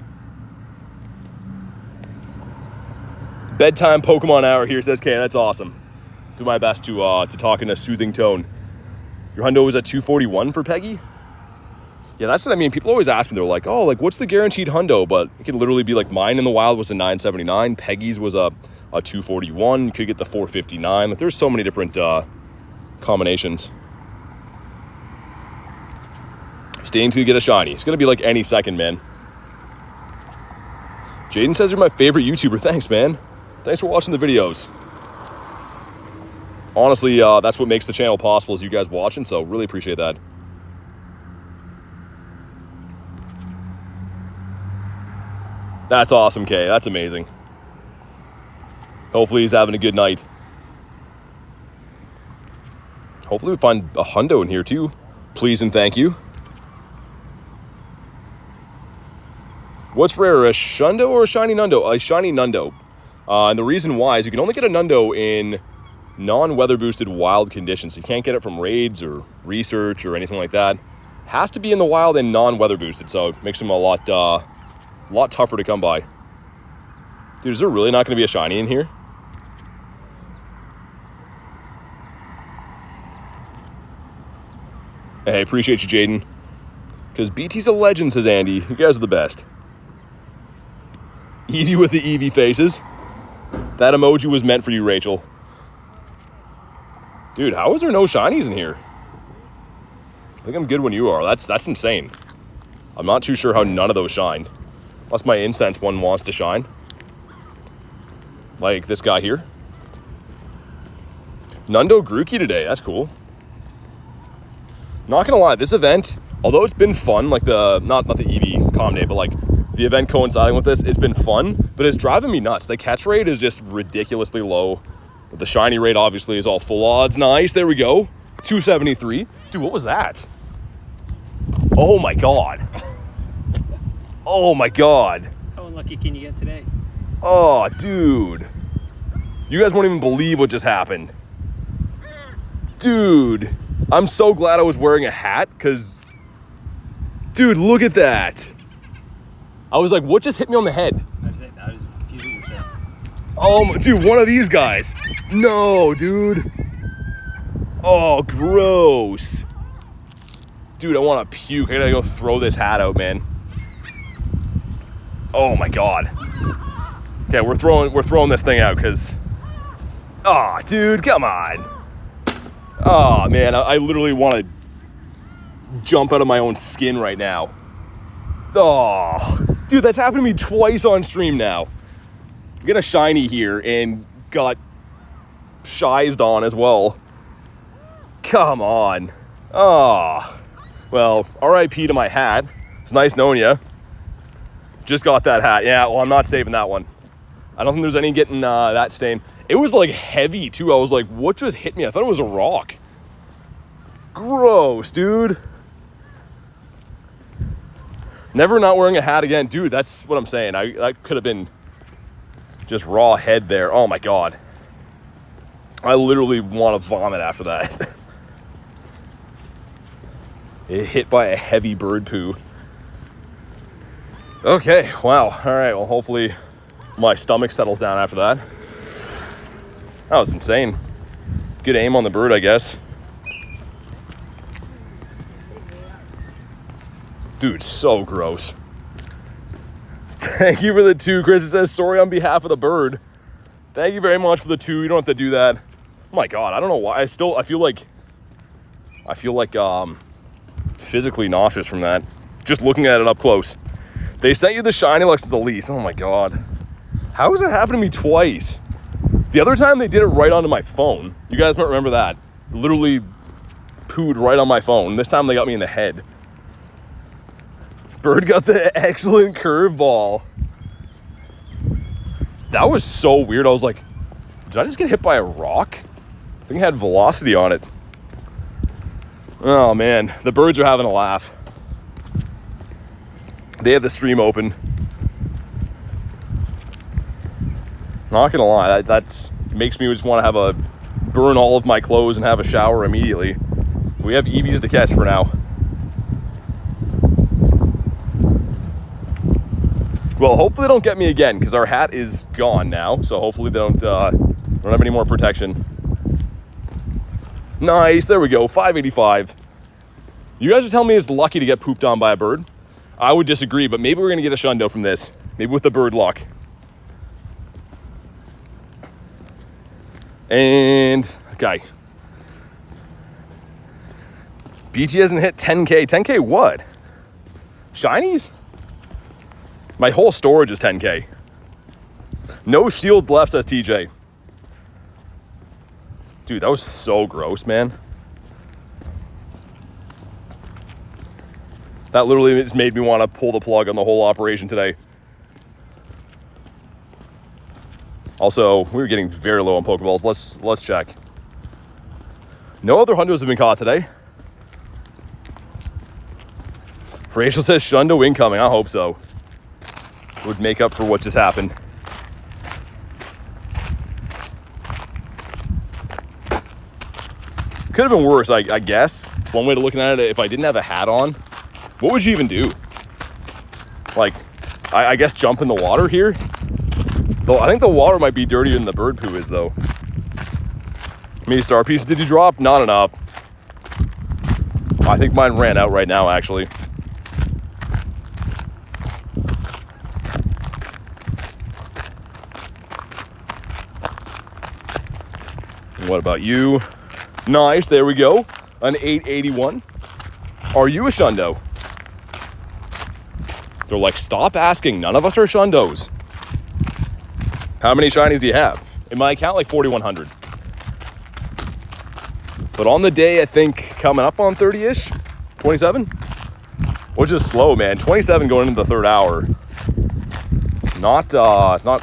Bedtime Pokemon hour here, says Kay. That's awesome. Do my best to talk in a soothing tone. Your hundo was at 241 for Peggy? Yeah, that's what I mean. People always ask me, they're like, oh, like, what's the guaranteed hundo? But it could literally be like mine in the wild was a 979. Peggy's was a 241. You could get the 459. Like, there's so many different combinations. Staying to get a shiny. It's going to be like any second, man. Jaden says you're my favorite YouTuber. Thanks, man. Thanks for watching the videos. Honestly, that's what makes the channel possible, is you guys watching, so really appreciate that. That's awesome, Kay. That's amazing. Hopefully he's having a good night. Hopefully we find a hundo in here too. Please and thank you. What's rarer, a Shundo or a Shiny Nundo? A Shiny Nundo. And the reason why is you can only get a Nundo in non-weather boosted wild conditions. You can't get it from raids or research or anything like that. Has to be in the wild and non-weather boosted, so it makes them a lot tougher to come by. Dude, is there really not going to be a shiny in here? Hey, appreciate you, Jaden. Because BT's a legend, says Andy. You guys are the best. Eevee with the Eevee faces. That emoji was meant for you, Rachel. Dude, how is there no shinies in here? I think I'm good when you are. That's insane. I'm not too sure how none of those shined. Unless my incense one wants to shine. Like this guy here. Nundo Grookey today. That's cool. Not gonna lie, this event, although it's been fun, like the not the Eevee Comm Day, but like the event coinciding with this, it's been fun, but it's driving me nuts. The catch rate is just ridiculously low. The shiny rate obviously is all full odds. Nice, there we go. 273. Dude, what was that? Oh my god. Oh my god. How unlucky can you get today? Oh, dude. You guys won't even believe what just happened. Dude. I'm so glad I was wearing a hat, because, dude, look at that. I was like, what just hit me on the head? I was confused what you said. Oh, dude, one of these guys. No, dude. Oh, gross. Dude, I want to puke. I gotta go throw this hat out, man. Oh my God. Okay, we're throwing this thing out because. Oh, dude, come on. Oh man, I literally want to jump out of my own skin right now. Oh, dude, that's happened to me twice on stream now. Get a shiny here and got shized on as well. Come on. Oh, well, RIP to my hat. It's nice knowing you. Just got that hat. Yeah, well, I'm not saving that one. I don't think there's any getting that stain. It was like heavy too. I was like, what just hit me? I thought it was a rock. Gross, dude. Never not wearing a hat again. Dude, that's what I'm saying. That could have been just raw head there. Oh my God. I literally want to vomit after that. Hit by a heavy bird poo. Okay, wow. All right, well, hopefully my stomach settles down after that. That was insane. Good aim on the bird, I guess. Dude, so gross. Thank you for the 2, Chris. It says, sorry on behalf of the bird. Thank you very much for the 2. You don't have to do that. Oh my God, I don't know why. I feel like physically nauseous from that. Just looking at it up close. They sent you the Shiny Lux as a lease. Oh my God. How has it happened to me twice? The other time they did it right onto my phone. You guys might remember that. Literally pooed right on my phone. This time they got me in the head. Bird got the excellent curveball. That was so weird. I was like, did I just get hit by a rock? I think it had velocity on it. Oh man, the birds are having a laugh. They have the stream open. Not gonna lie, that makes me just want to have burn all of my clothes and have a shower immediately. We have Eevees to catch for now. Well, hopefully they don't get me again, because our hat is gone now. So hopefully they don't have any more protection. Nice, there we go, 585. You guys are telling me it's lucky to get pooped on by a bird. I would disagree, but maybe we're gonna get a shundo from this. Maybe with the bird luck. And, okay. BT hasn't hit 10K. 10K what? Shinies? My whole storage is 10K. No shield left, says TJ. Dude, that was so gross, man. That literally just made me want to pull the plug on the whole operation today. Also, we were getting very low on Pokeballs. Let's check. No other hundos have been caught today. Rachel says shundo incoming. I hope so. Would make up for what just happened. Could have been worse, I guess. It's one way to looking at it. If I didn't have a hat on, what would you even do? Like, I guess jump in the water here? Though I think the water might be dirtier than the bird poo is, though. How many star pieces did you drop? Not enough. I think mine ran out right now, actually. What about you? Nice, there we go. An 881. Are you a shundo? They're like, stop asking. None of us are shundos. How many shinies do you have? In my account, like 4,100. But on the day, I think coming up on 30-ish, 27, which is slow, man. 27 going into the third hour. Not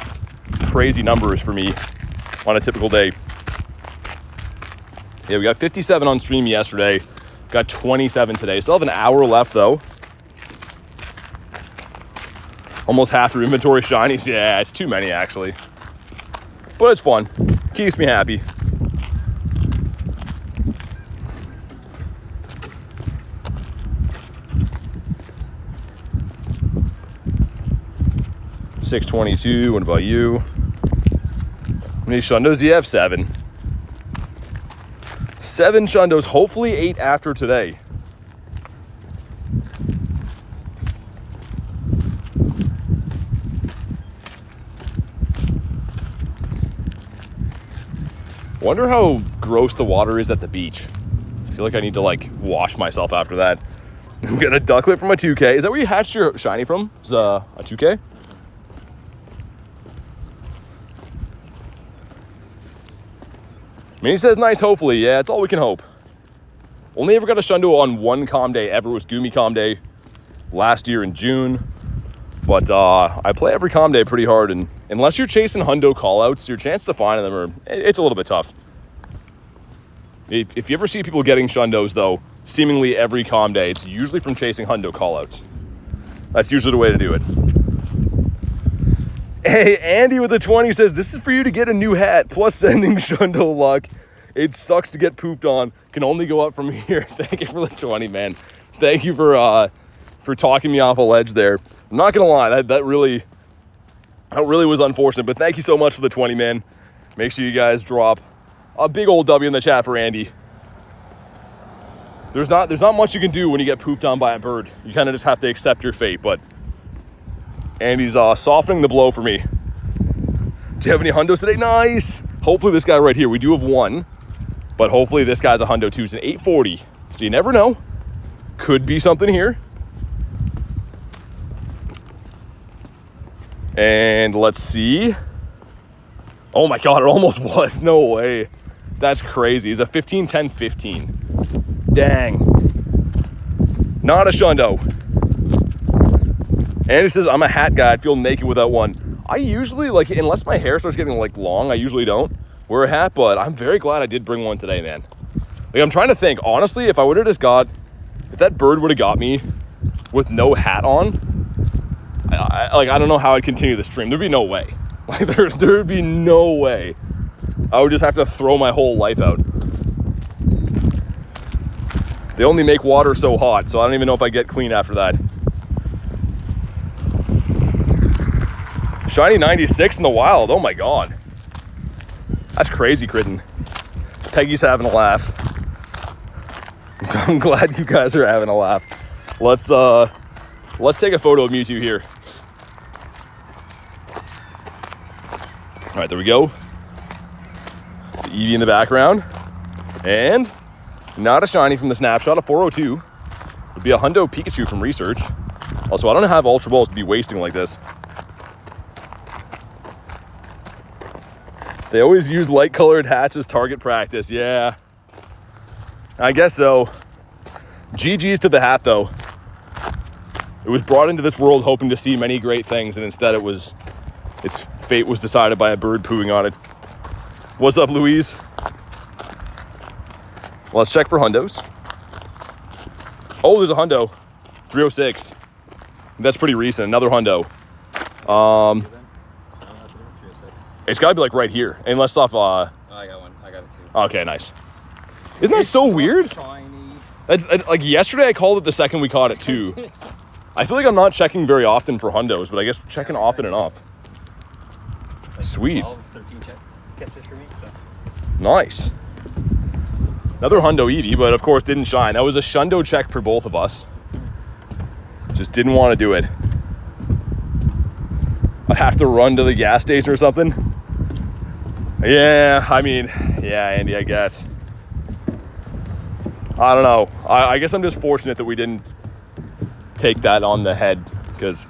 crazy numbers for me on a typical day. Yeah, we got 57 on stream yesterday. Got 27 today. Still have an hour left, though. Almost half your inventory shinies. Yeah, it's too many, actually. But it's fun. Keeps me happy. 622. What about you? How many Shundos do you have? 7. 7 Shundos, hopefully 8 after today. Wonder how gross the water is at the beach. I feel like I need to like wash myself after that. I'm gonna ducklet from a 2K. Is that where you hatched your shiny from? Is a 2K? I mean, he says nice, hopefully. Yeah, it's all we can hope. Only ever got a Shundo on one calm day ever. It was Gumi calm day last year in June. But I play every calm day pretty hard, and unless you're chasing hundo callouts, your chance to find them are, it's a little bit tough. If you ever see people getting Shundos, though, seemingly every calm day, it's usually from chasing hundo callouts. That's usually the way to do it. Hey, Andy with the 20 says, this is for you to get a new hat, plus sending Shundo luck. It sucks to get pooped on. Can only go up from here. Thank you for the 20, man. Thank you for talking me off a ledge there. I'm not gonna lie, that really was unfortunate, but thank you so much for the 20, man. Make sure you guys drop a big old W in the chat for Andy. There's not much you can do when you get pooped on by a bird. You kind of just have to accept your fate, but Andy's softening the blow for me. Do you have any hundos today? Nice. Hopefully this guy right here, we do have one, but hopefully this guy's a hundo too. It's an 840, so you never know. Could be something here. And let's see. Oh my God, it almost was. No way. That's crazy. It's a 15, 10, 15. Dang. Not a Shundo. And he says, I'm a hat guy. I'd feel naked without one. I usually, like, unless my hair starts getting, like, long, I usually don't wear a hat, but I'm very glad I did bring one today, man. Like, I'm trying to think. Honestly, if I would have just got, if that bird would have got me with no hat on, I don't know how I'd continue the stream. There'd be no way. Like, there'd be no way. I would just have to throw my whole life out. They only make water so hot, so I don't even know if I get clean after that. Shiny 96 in the wild. Oh my God. That's crazy, Critten. Peggy's having a laugh. I'm glad you guys are having a laugh. Let's take a photo of Mewtwo here. All right, there we go. The Eevee in the background. And not a shiny from the snapshot, a 402. Would be a hundo Pikachu from research. Also, I don't have Ultra Balls to be wasting like this. They always use light-colored hats as target practice. Yeah, I guess so. GG's to the hat, though. It was brought into this world hoping to see many great things, and instead its fate was decided by a bird pooing on it. What's up, Louise? Let's check for hundos. Oh, there's a hundo. 306. That's pretty recent. Another hundo. It's got to be like right here. Unless off... Oh, I got one. I got it too. Okay, nice. Isn't that so weird? Like yesterday I called it the second we caught it too. I feel like I'm not checking very often for hundos, but I guess checking often enough. Like Sweet. 12, 13 catches for me, so. Nice. Another hundo Eevee, but of course didn't shine. That was a shundo check for both of us. Just didn't want to do it. I'd have to run to the gas station or something. Yeah, I mean, yeah, Andy, I guess. I don't know. I guess I'm just fortunate that we didn't take that on the head, because,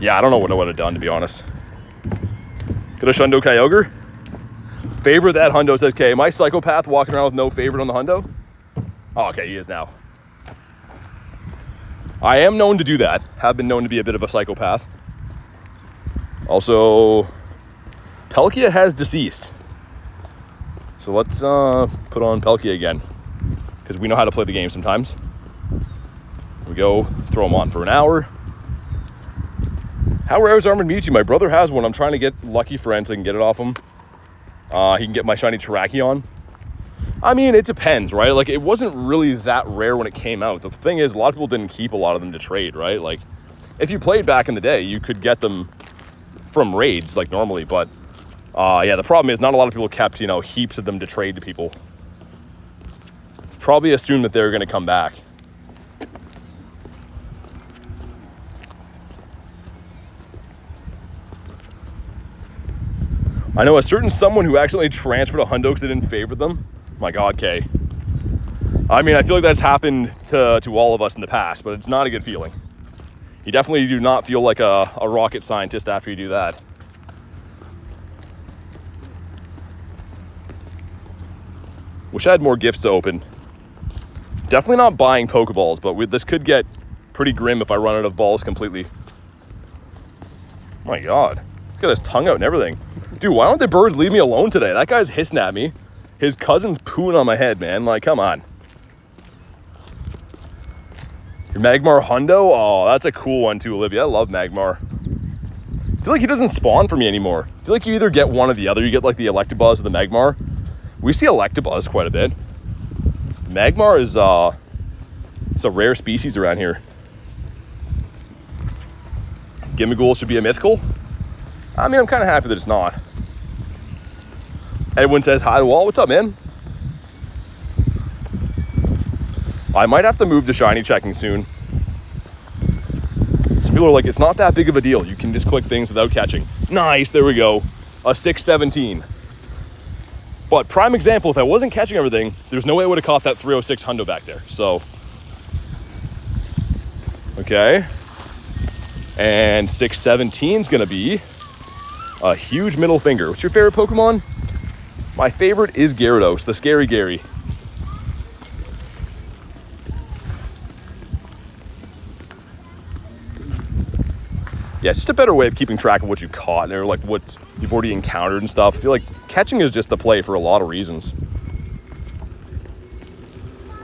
yeah, I don't know what I would have done, to be honest. Could a Shundo Kyogre? Favorite that hundo, says K. Am I psychopath walking around with no favorite on the hundo? Oh, okay, he is now. I am known to do that. Have been known to be a bit of a psychopath. Also, Palkia has deceased. So let's put on Palkia again, because we know how to play the game sometimes. Here we go, throw him on for an hour. How rare is Armored Mewtwo? My brother has one. I'm trying to get lucky for Ent so I can get it off him. He can get my shiny Terrakion. I mean, it depends, right? Like, it wasn't really that rare when it came out. The thing is, a lot of people didn't keep a lot of them to trade, right? Like, if you played back in the day, you could get them, from raids like normally, but yeah, the problem is not a lot of people kept, you know, heaps of them to trade to people. Probably assumed that they were going to come back. I know a certain someone who accidentally transferred a hundo because they didn't favor them. My God, Kay. I mean, I feel like that's happened to all of us in the past, but it's not a good feeling. You definitely do not feel like a rocket scientist after you do that. Wish I had more gifts to open. Definitely not buying Pokeballs, but this could get pretty grim if I run out of balls completely. My God. Look at his tongue out and everything. Dude, why don't the birds leave me alone today? That guy's hissing at me. His cousin's pooing on my head, man. Like, come on. Your Magmar Hundo? Oh, that's a cool one too, Olivia. I love Magmar. I feel like he doesn't spawn for me anymore. I feel like you either get one or the other. You get like the Electabuzz or the Magmar. We see Electabuzz quite a bit. Magmar is it's a rare species around here. Gimmighoul should be a mythical. I mean, I'm kind of happy that it's not. Edwin says hi to all. What's up, man? I might have to move to shiny checking soon. Some people are like, it's not that big of a deal. You can just click things without catching. Nice, there we go. A 617. But prime example, if I wasn't catching everything, there's no way I would have caught that 306 hundo back there. So, okay. And 617 is going to be a huge middle finger. What's your favorite Pokemon? My favorite is Gyarados, the Scary Gary. Yeah, it's just a better way of keeping track of what you caught or like what you've already encountered and stuff. I feel like catching is just the play for a lot of reasons.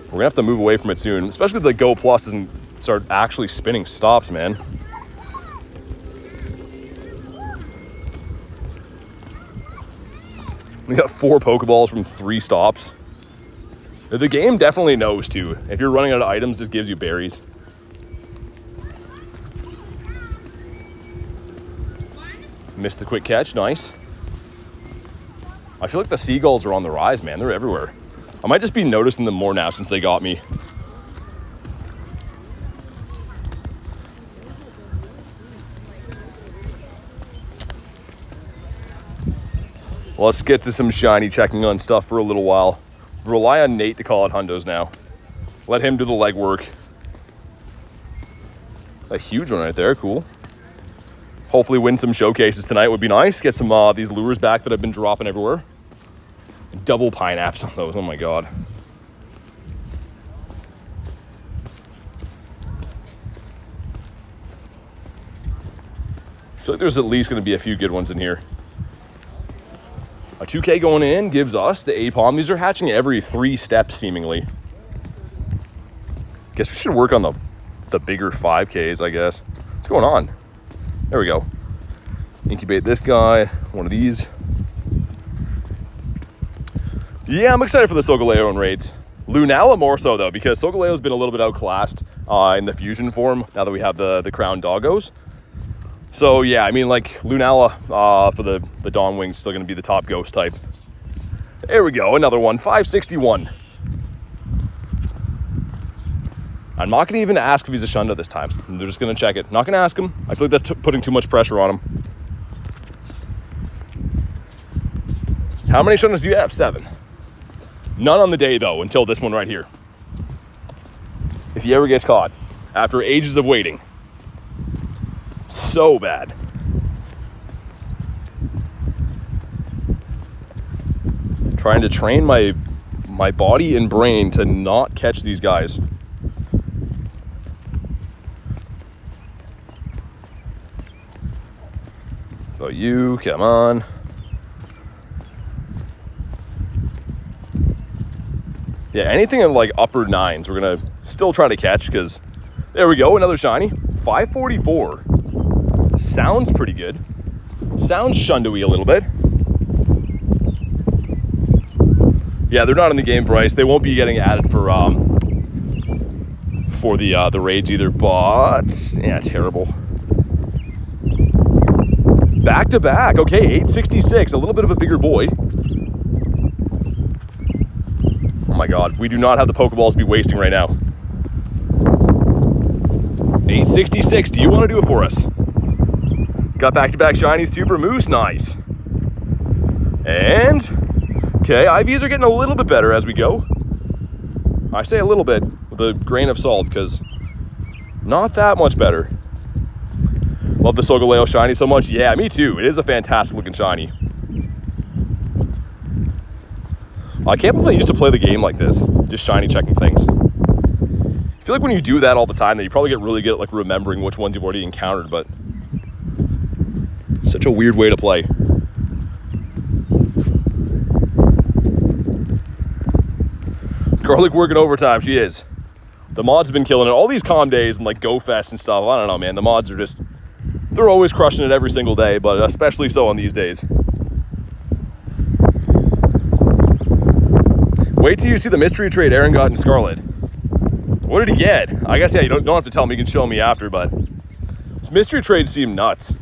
We're gonna have to move away from it soon, especially if the Go Plus doesn't start actually spinning stops, man. We got 4 Pokeballs from 3 stops. The game definitely knows too. If you're running out of items, this gives you berries. Missed the quick catch, nice. I feel like the seagulls are on the rise, man. They're everywhere. I might just be noticing them more now since they got me. Let's get to some shiny checking on stuff for a little while. Rely on Nate to call it hundos now. Let him do the legwork. A huge one right there, cool. Hopefully win some showcases tonight would be nice. Get some these lures back that I've been dropping everywhere. Double pineapples on those, oh my God. I feel like there's at least gonna be a few good ones in here. A 2K going in gives us the Apom. These are hatching every 3 steps seemingly. Guess we should work on the bigger 5Ks, I guess. What's going on? There we go. Incubate this guy, one of these. Yeah, I'm excited for the Solgaleo and raids. Lunala more so though, because Solgaleo's been a little bit outclassed in the fusion form now that we have the crown doggos. So yeah, I mean like Lunala for the Dawnwing's still gonna be the top ghost type. There we go, another one, 561. I'm not going to even ask if he's a Shundo this time. They're just going to check it. Not going to ask him. I feel like that's putting too much pressure on him. How many Shundos do you have? 7. None on the day, though, until this one right here. If he ever gets caught. After ages of waiting. So bad. Trying to train my body and brain to not catch these guys. So you, come on. Yeah, anything in like upper 9s, we're gonna still try to catch because there we go, another shiny. 544. Sounds pretty good. Sounds Shundo-y a little bit. Yeah, they're not in the game for ice. They won't be getting added for the raids either, but yeah, terrible. Back to back. Okay, 866. A little bit of a bigger boy. Oh my god, we do not have the Pokeballs to be wasting right now. 866. Do you want to do it for us? Got back-to-back shinies too for Moose. Nice. And okay, IVs are getting a little bit better as we go. I say a little bit with a grain of salt because not that much better. Love the Solgaleo shiny so much. Yeah, me too. It is a fantastic looking shiny. I can't believe I used to play the game like this, just shiny checking things. I feel like when you do that all the time, then you probably get really good at like remembering which ones you've already encountered, but such a weird way to play. Garlic working overtime, she is. The mods have been killing it. All these calm days and like Go Fest and stuff, I don't know, man. The mods are just, they're always crushing it every single day, but especially so on these days. Wait till you see the mystery trade Aaron got in Scarlet. What did he get? I guess, yeah, you don't have to tell me, you can show me after, but this mystery trades seem nuts.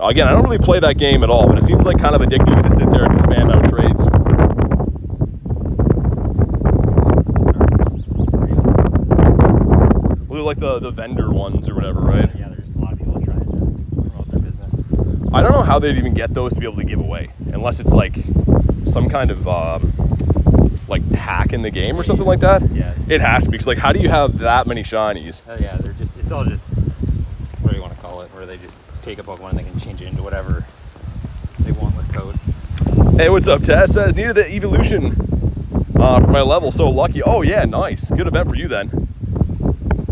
Again, I don't really play that game at all, but it seems like kind of addicting to sit there and spam out trades. Well, they're like the vendor ones or whatever, right? Yeah, there's a lot of people trying to promote their business. I don't know how they'd even get those to be able to give away, unless it's like some kind of like hack in the game or something like that. Yeah. It has to be, because like how do you have that many shinies? Yeah, they're just, it's all just, what do you want to call it, where they just take a Pokemon and they can change it into whatever they want with code. Hey, what's up, Tess? Needed the Eeveelution for my level, so lucky. Oh yeah, nice. Good event for you then.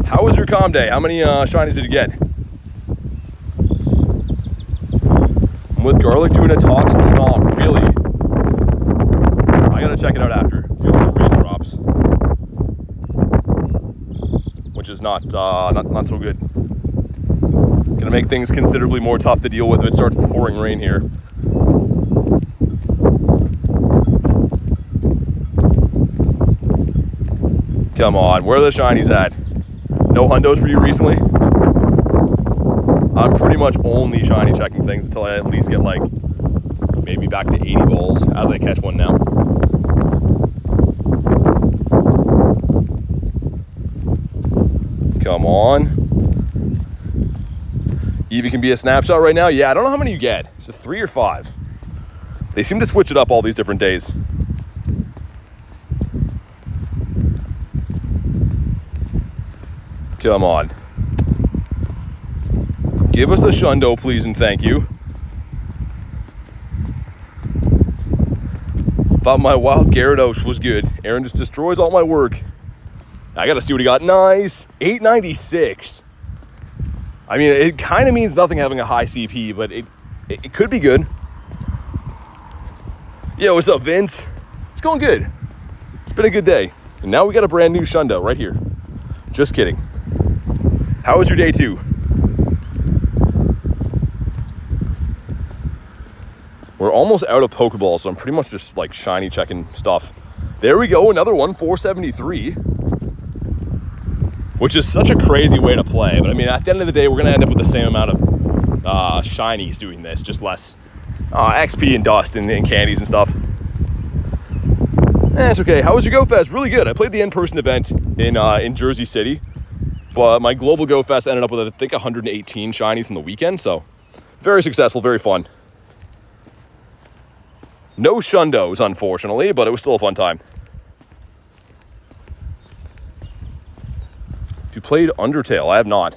How was your calm day? How many shinies did you get? I'm with Garlic doing a Toxel Stomp. Really? I gotta check it out after. Doing some raindrops, which is not so good. Gonna make things considerably more tough to deal with if it starts pouring rain here. Come on, where are the shinies at? No hundos for you recently? I'm pretty much only shiny checking things until I at least get like maybe back to 80 balls as I catch one now. Come on. Eevee can be a snapshot right now. Yeah, I don't know how many you get. Is it 3 or 5? They seem to switch it up all these different days. Come on. Give us a shundo, please, and thank you. Thought my wild Gyarados was good. Aaron just destroys all my work. I gotta see what he got. Nice. 896. I mean, it kind of means nothing having a high CP, but it could be good. Yo, what's up, Vince? It's going good. It's been a good day. And now we got a brand new shundo right here. Just kidding. How was your day too? We're almost out of Pokeballs, so I'm pretty much just like shiny checking stuff. There we go, another one, 473. Which is such a crazy way to play. But I mean, at the end of the day, we're gonna end up with the same amount of shinies doing this, just less XP and dust and candies and stuff. It's okay. How was your Go Fest? Really good. I played the in-person event in Jersey City, but my global Go Fest ended up with, I think, 118 shinies in the weekend, so very successful, very fun. No shundos, unfortunately, but it was still a fun time. If you played Undertale, I have not.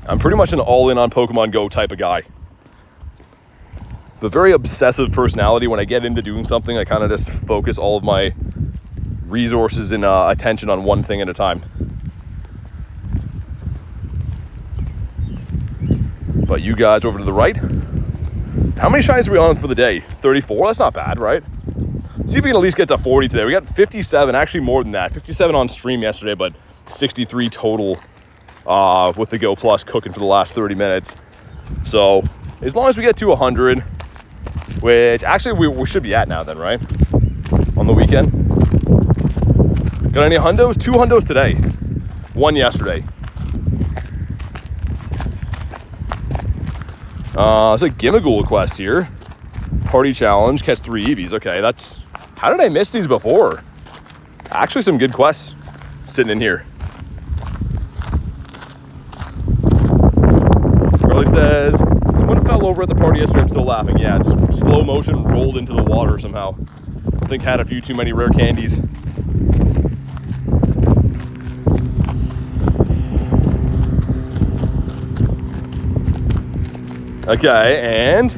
I'm pretty much an all-in on Pokemon Go type of guy. The very obsessive personality. When I get into doing something, I kind of just focus all of my resources and attention on one thing at a time. But you guys over to the right. How many shinies are we on for the day? 34? That's not bad, right? See if we can at least get to 40 today. We got 57, actually more than that. 57 on stream yesterday, but 63 total with the Go Plus cooking for the last 30 minutes. So as long as we get to 100, which actually we should be at now then, right? On the weekend. Got any hundos? 2 hundos today. 1 yesterday. It's a Gimmighoul quest here. Party challenge, catch 3 Eevees. Okay, that's... How did I miss these before? Actually, some good quests sitting in here. Charlie says, someone fell over at the party yesterday. I'm still laughing. Yeah, just slow motion rolled into the water somehow. I think had a few too many rare candies. Okay, and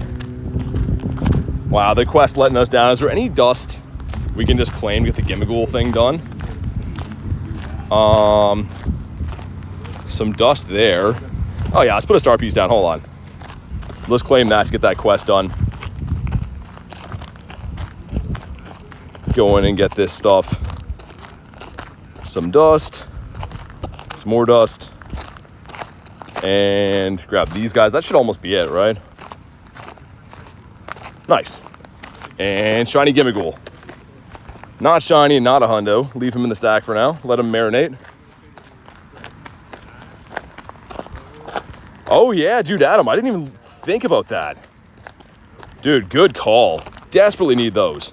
wow, the quest letting us down. Is there any dust we can just claim to get the Gimmighoul thing done? Some dust there. Oh yeah, let's put a star piece down. Hold on. Let's claim that to get that quest done. Go in and get this stuff. Some dust. Some more dust. And grab these guys. That should almost be it, right? Nice. And Shiny Gimmighoul. Not shiny and not a hundo. Leave him in the stack for now. Let him marinate. Oh yeah, dude, Adam. I didn't even think about that. Dude, good call. Desperately need those.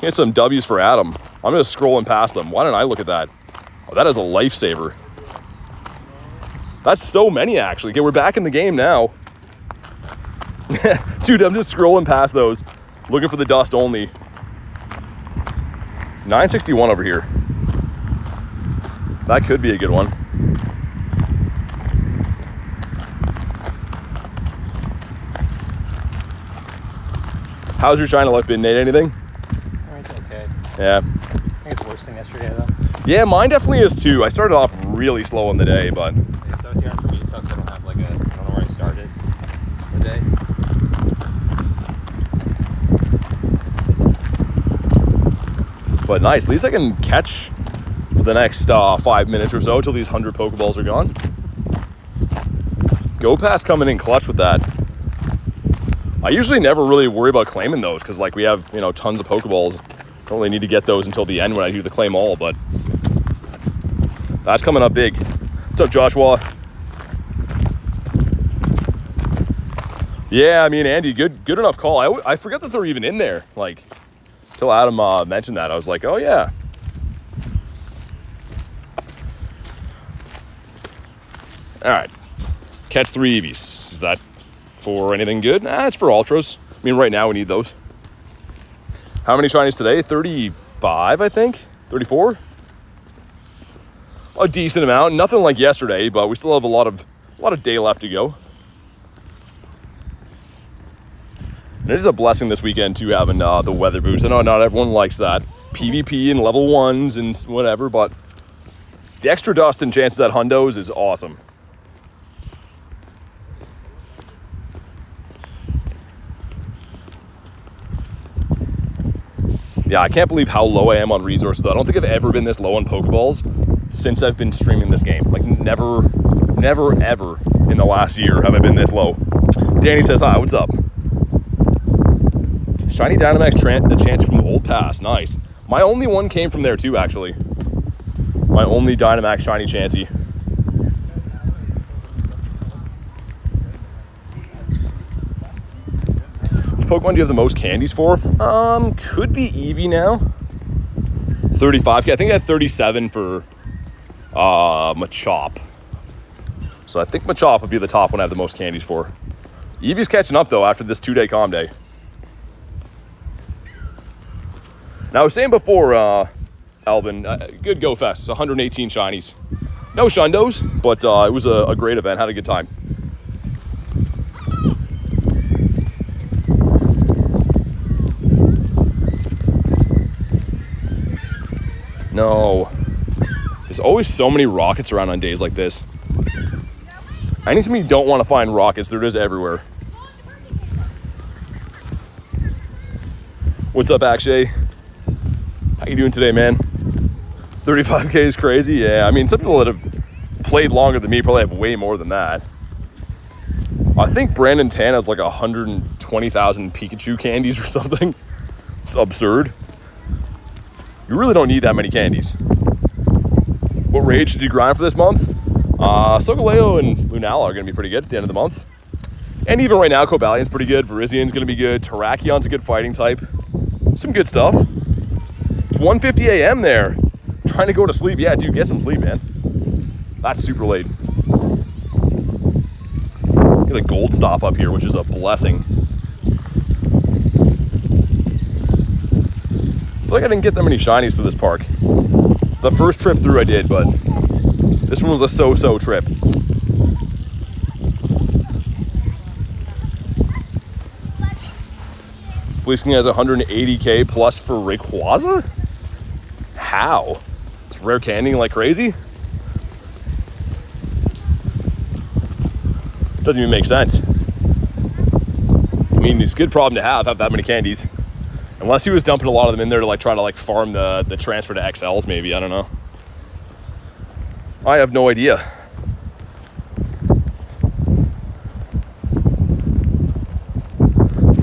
Get some W's for Adam. I'm just scrolling past them. Why didn't I look at that? Oh, that is a lifesaver. That's so many, actually. Okay, we're back in the game now. Dude, I'm just scrolling past those, looking for the dust only. 961 over here. That could be a good one. How's your Shiny luck been, Nate? Anything? It's okay. Yeah. I think it's worse than yesterday, though. Yeah, mine definitely is too. I started off really slow in the day, but... It's always hard for me to talk. I don't have like a... I don't know where I started the day. But nice. At least I can catch for the next 5 minutes or so until these 100 Pokeballs are gone. Go Pass coming in clutch with that. I usually never really worry about claiming those because, like, we have, you know, tons of Pokeballs. Don't really need to get those until the end when I do the claim all, but that's coming up big. What's up, Joshua? Yeah, I mean, Andy, good enough call. I forget that they're even in there. Like, till Adam mentioned that, I was like, oh yeah. All right, catch 3 Eevees. Is that for anything good? Nah, it's for Ultras. I mean, right now we need those. How many shinies today? 35, I think. 34. A decent amount. Nothing like yesterday, but we still have a lot of day left to go. And it is a blessing this weekend too, having the weather boost. I know not everyone likes that. PvP and level 1s and whatever, but the extra dust and chances at hundos is awesome. Yeah, I can't believe how low I am on resources, though. I don't think I've ever been this low on Pokeballs since I've been streaming this game. Like, never, ever in the last year have I been this low. Danny says, hi, what's up? Shiny Dynamax the chance from the old pass. Nice. My only one came from there, too, actually. My only Dynamax Shiny Chansey. Pokemon do you have the most candies for? Could be Eevee now. 35. I think I had 37 for Machop. So I think Machop would be the top one I have the most candies for. Eevee's catching up though after this 2-day calm day. Now I was saying before, Alvin, good Go Fest. 118 shinies. No shundos, but it was a great event. Had a good time. No. There's always so many rockets around on days like this. Anytime you don't want to find rockets, they're just everywhere. What's up, Akshay? How you doing today, man? 35K is crazy? Yeah, I mean, some people that have played longer than me probably have way more than that. I think Brandon Tan has like 120,000 Pikachu candies or something. It's absurd. You really don't need that many candies. What rage did you grind for this month? Solgaleo and Lunala are going to be pretty good at the end of the month. And even right now, Cobalion's pretty good. Virizian's going to be good. Terrakion's a good fighting type. Some good stuff. It's 1:50 a.m. there. Trying to go to sleep. Yeah, dude, get some sleep, man. That's super late. Get a gold stop up here, which is a blessing. I feel like I didn't get that many shinies through this park. The first trip through I did, but this one was a so-so trip. Fleeting has 180k plus for Rayquaza? How? It's rare candying like crazy? Doesn't even make sense. I mean, it's a good problem to have that many candies. Unless he was dumping a lot of them in there to like try to like farm the transfer to XLs maybe, I don't know. I have no idea.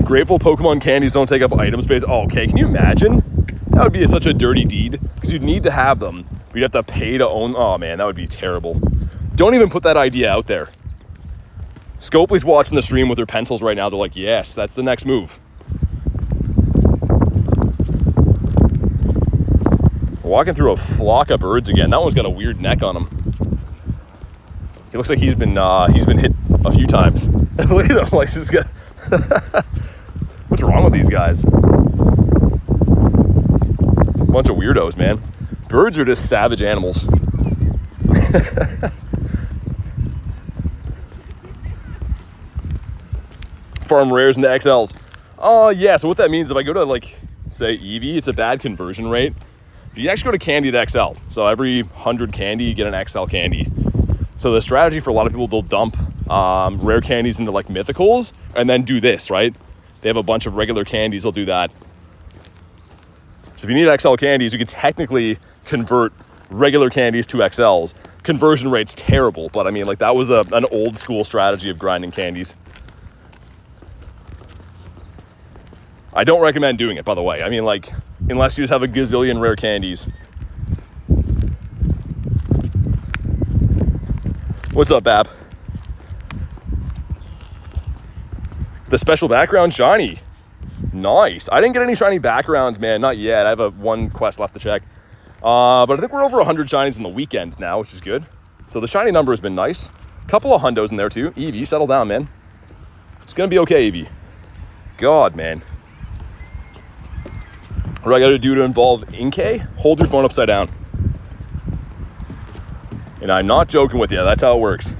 Grateful Pokemon candies don't take up item space. Oh, okay, can you imagine? That would be such a dirty deed because you'd need to have them, but you'd have to pay to own. Oh man, that would be terrible. Don't even put that idea out there. Scopely's watching the stream with their pencils right now. They're like, yes, that's the next move. We're walking through a flock of birds again. That one's got a weird neck on him. He looks like he's been hit a few times. Look at him, like this guy. What's wrong with these guys? Bunch of weirdos, man. Birds are just savage animals. Farm rares into XLs. Yeah, so what that means, if I go to like, say Eevee, it's a bad conversion rate. You actually go to candy to XL. So every 100 candy, you get an XL candy. So the strategy for a lot of people, they'll dump rare candies into like mythicals and then do this, right? They have a bunch of regular candies, they'll do that. So if you need XL candies, you can technically convert regular candies to XLs. Conversion rate's terrible, but I mean, like that was an old school strategy of grinding candies. I don't recommend doing it, by the way. I mean, like, unless you just have a gazillion rare candies. What's up, Bab? The special background shiny. Nice. I didn't get any shiny backgrounds, man. Not yet. I have one quest left to check. But I think we're over 100 shinies in the weekend now, which is good. So the shiny number has been nice. Couple of hundos in there, too. Eevee, settle down, man. It's going to be okay, Eevee. God, man. What do I got to do to involve Inkay? Hold your phone upside down. And I'm not joking with you. That's how it works.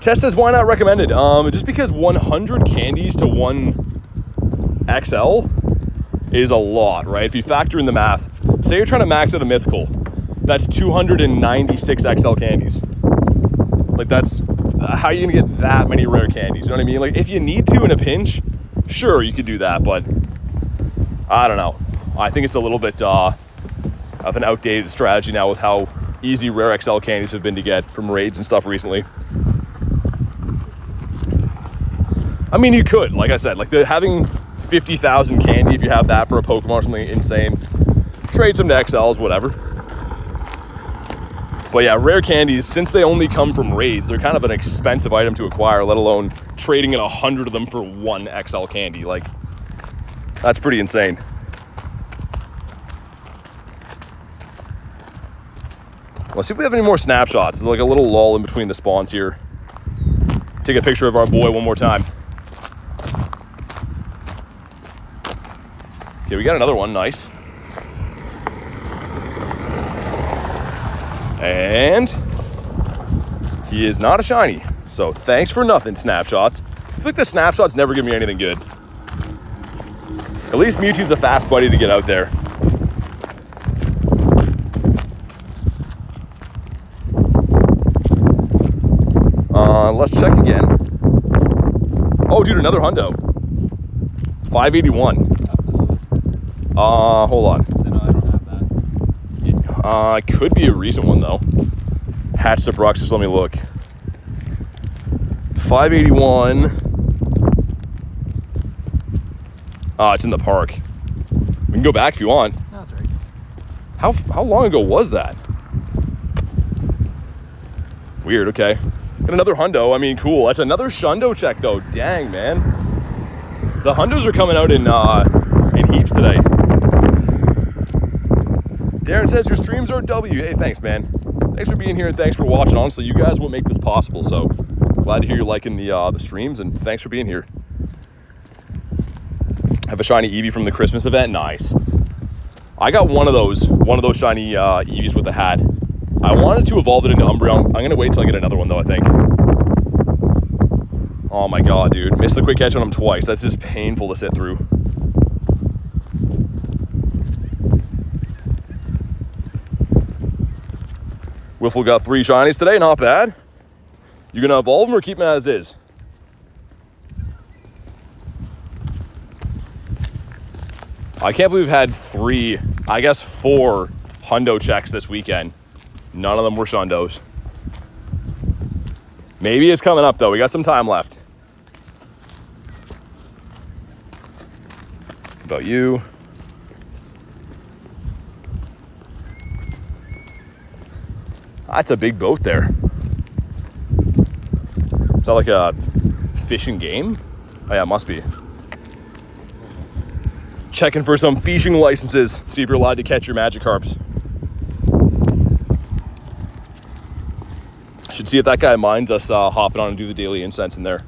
Tess says, why not recommended? Just because 100 candies to one XL is a lot, right? If you factor in the math, say you're trying to max out a mythical, that's 296 XL candies. Like that's, how are you gonna get that many rare candies? You know what I mean? Like if you need to in a pinch, sure, you could do that, but I don't know. I think it's a little bit of an outdated strategy now with how easy rare XL candies have been to get from raids and stuff recently. I mean, you could, like I said, like having 50,000 candy, if you have that for a Pokemon or something insane, trade some to XLs, whatever. But yeah, rare candies, since they only come from raids, they're kind of an expensive item to acquire, let alone trading in 100 of them for one XL candy. Like, that's pretty insane. Let's see if we have any more snapshots. There's like a little lull in between the spawns here. Take a picture of our boy one more time. Okay, we got another one, nice. And he is not a shiny. So thanks for nothing, snapshots. I feel like the snapshots never give me anything good. At least Mewtwo's a fast buddy to get out there. Let's check again. Oh, dude, another hundo. 581. Hold on. No, I don't have that. Could be a recent one though. Hatch the Bruxus, let me look. 581. It's in the park. We can go back if you want. No, that's right. How long ago was that? Weird, okay. Got another hundo. I mean, cool. That's another shundo check, though. Dang, man. The hundos are coming out in heaps today. Darren says your streams are W. Hey, thanks, man. Thanks for being here and thanks for watching. Honestly, you guys will make this possible. So glad to hear you're liking the streams and thanks for being here. Have a shiny Eevee from the Christmas event. Nice. I got one of those shiny Eevees with the hat. I wanted to evolve it into Umbreon. I'm gonna wait till I get another one though, I think. Oh my god, dude. Missed the quick catch on him twice. That's just painful to sit through. Wiffle got 3 shinies today, not bad. You gonna evolve them or keep them as is? I can't believe we've had 4 hundo checks this weekend. None of them were shundos. Maybe it's coming up though. We got some time left. What about you? That's a big boat there. Is that like a fishing game? Oh yeah, it must be. Checking for some fishing licenses. See if you're allowed to catch your Magikarps. Should see if that guy minds us hopping on and do the daily incense in there.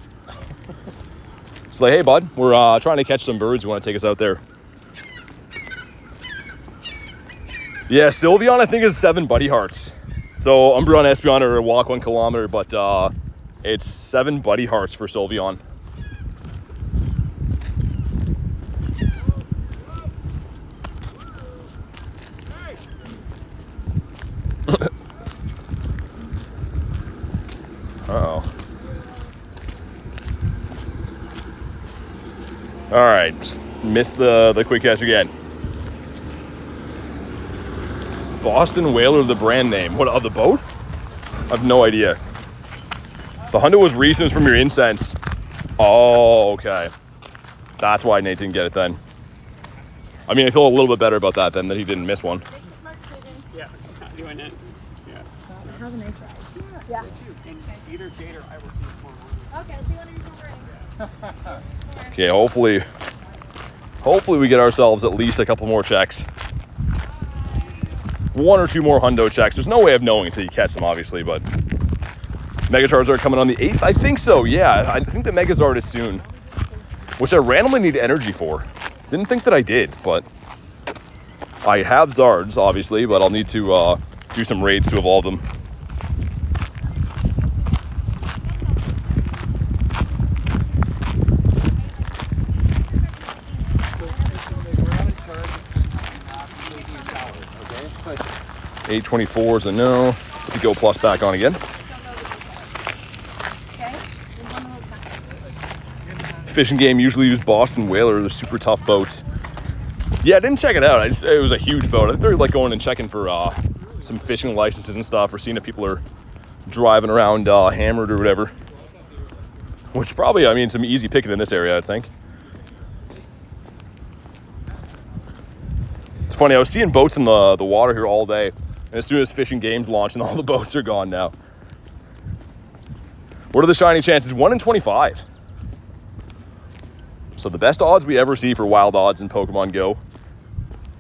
It's like, hey bud, we're trying to catch some birds. You want to take us out there? Yeah, Sylveon I think is 7 buddy hearts. So Umbreon, Espeon are walk 1 kilometer, but it's 7 buddy hearts for Sylveon. Uh-oh. All right, missed the quick catch again. Is Boston Whaler the brand name? What, of the boat? I have no idea. The hundo was reasons from your incense. Oh, okay. That's why Nate didn't get it then. I mean, I feel a little bit better about that then, that he didn't miss one. Yeah, not doing it. Yeah. Have a nice ride. Yeah. And either Jade or I will see for one. Okay, see what you're doing. Okay, hopefully we get ourselves at least a couple more checks. 1 or 2 more hundo checks. There's no way of knowing until you catch them, obviously, but Mega Charizard coming on the 8th? I think so, yeah. I think the Megazord is soon, which I randomly need energy for. Didn't think that I did, but I have Zards, obviously, but I'll need to do some raids to evolve them. Okay. 824 is a no. Put the Go Plus back on again. Fishing game usually use Boston Whaler. They're super tough boats. Yeah, I didn't check it out. It was a huge boat. I think they're like going and checking for some fishing licenses and stuff, or seeing if people are driving around hammered or whatever. Which probably, I mean, some easy picking in this area, I think. It's funny, I was seeing boats in the water here all day, and as soon as fishing games launched, and all the boats are gone now. What are the shiny chances? 1 in 25. So the best odds we ever see for wild odds in Pokemon Go.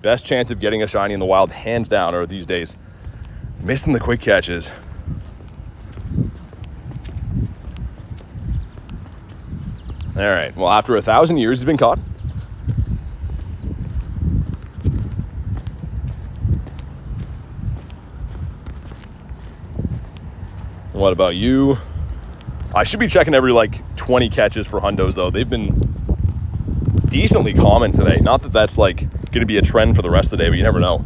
Best chance of getting a shiny in the wild, hands down, are these days. Missing the quick catches. All right, well, after 1,000 years, he's been caught. What about you? I should be checking every, 20 catches for hundos, though. They've been decently common today. Not that that's, going to be a trend for the rest of the day, but you never know.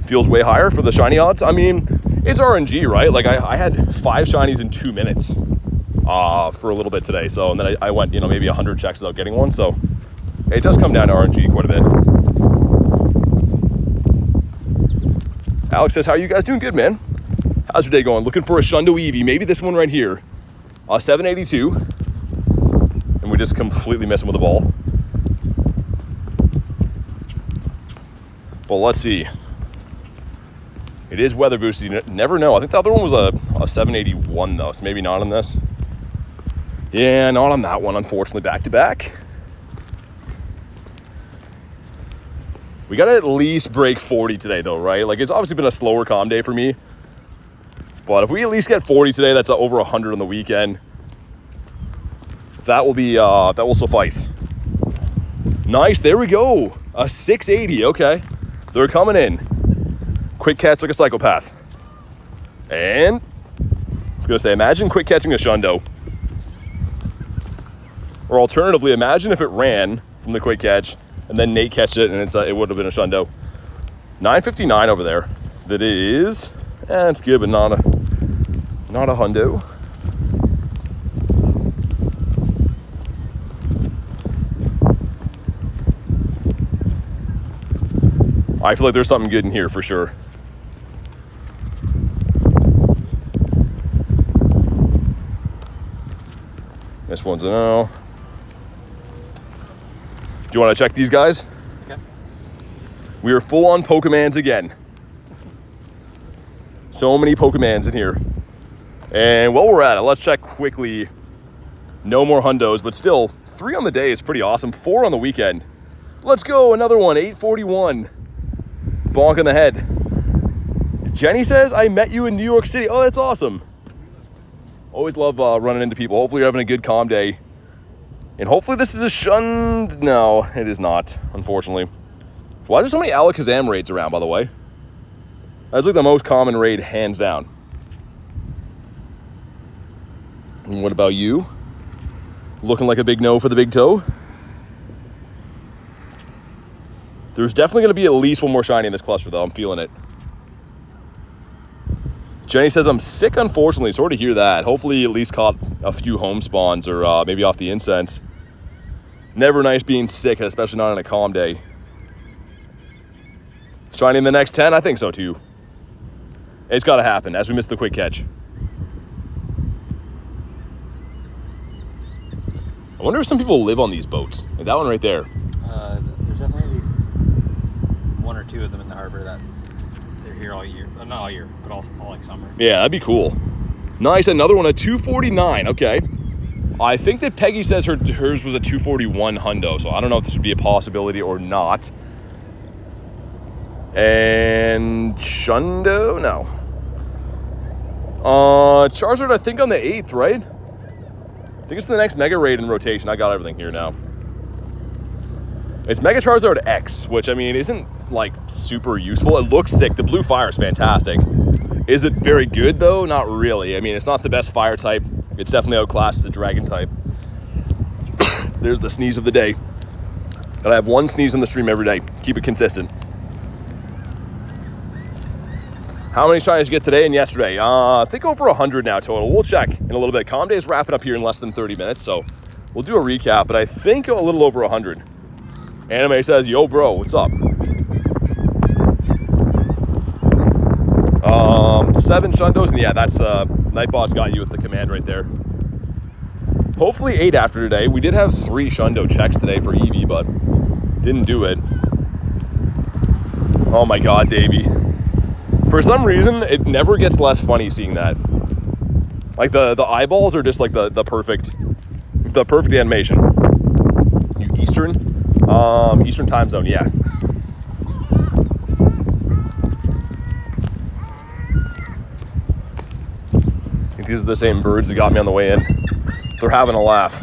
Feels way higher for the shiny odds. I mean, it's RNG, right? I had 5 shinies in 2 minutes for a little bit today. So, and then I went, maybe 100 checks without getting one. So it does come down to RNG quite a bit. Alex says, how are you guys doing? Good, man. How's your day going? Looking for a Shundo Eevee. Maybe this one right here. 782. And we just completely miss him with the ball. Well, let's see. It is weather boosted. You never know. I think the other one was a 781 though, so maybe not on this. Yeah, not on that one, unfortunately, back to back. We got to at least break 40 today though, right? Like, it's obviously been a slower calm day for me. But if we at least get 40 today, that's over 100 on the weekend. That will be, that will suffice. Nice, there we go. A 680, okay. They're coming in. Quick catch like a psychopath. And I was gonna say, imagine quick catching a shundo. Or alternatively, imagine if it ran from the quick catch and then Nate catched it and it would have been a shundo. 959 over there. That is, it's good, but not a hundo. I feel like there's something good in here for sure. This one's a no. Do you want to check these guys? Okay. We are full on Pokemans again. So many Pokemans in here. And while we're at it, let's check quickly. No more hundos, but still, 3 on the day is pretty awesome. 4 on the weekend. Let's go, another one, 841. Bonk on the head. Jenny says, I met you in New York City. Oh, that's awesome. Always love running into people. Hopefully you're having a good calm day. And hopefully this is a shunned... No, it is not, unfortunately. Why are there so many Alakazam raids around, by the way? That's like the most common raid, hands down. And what about you? Looking like a big no for the big toe? There's definitely going to be at least one more shiny in this cluster, though. I'm feeling it. Jenny says, I'm sick, unfortunately. Sorry to hear that. Hopefully you at least caught a few home spawns or maybe off the incense. Never nice being sick, especially not on a calm day. Shiny in the next 10? I think so, too. It's got to happen, as we missed the quick catch. I wonder if some people live on these boats. Like that one right there. There's definitely at least 1 or 2 of them in the harbor that they're here all year. Not all year, but all like summer. Yeah, that'd be cool. Nice, another one, a 249. Okay. I think that Peggy says hers was a 241 hundo, so I don't know if this would be a possibility or not. And shundo? No. Charizard, I think on the 8th, right? I think it's the next Mega Raid in rotation. I got everything here now. It's Mega Charizard X, which, I mean, isn't, like, super useful. It looks sick. The blue fire is fantastic. Is it very good, though? Not really. I mean, it's not the best fire type. It's definitely outclassed the dragon type. There's the sneeze of the day. But I have one sneeze in the stream every day. Keep it consistent. How many shinies you get today and yesterday? I think over 100 now total. We'll check in a little bit. Calm Day is wrapping up here in less than 30 minutes, so we'll do a recap, but I think a little over 100. Anime says, yo, bro, what's up? 7 shundos, and yeah, that's the Nightbot's got you with the command right there. Hopefully 8 after today. We did have 3 shundo checks today for Eevee, but didn't do it. Oh my god, Davey. For some reason, it never gets less funny seeing that. Like the eyeballs are just like the perfect animation. You Eastern? Eastern time zone, yeah. I think these are the same birds that got me on the way in. They're having a laugh.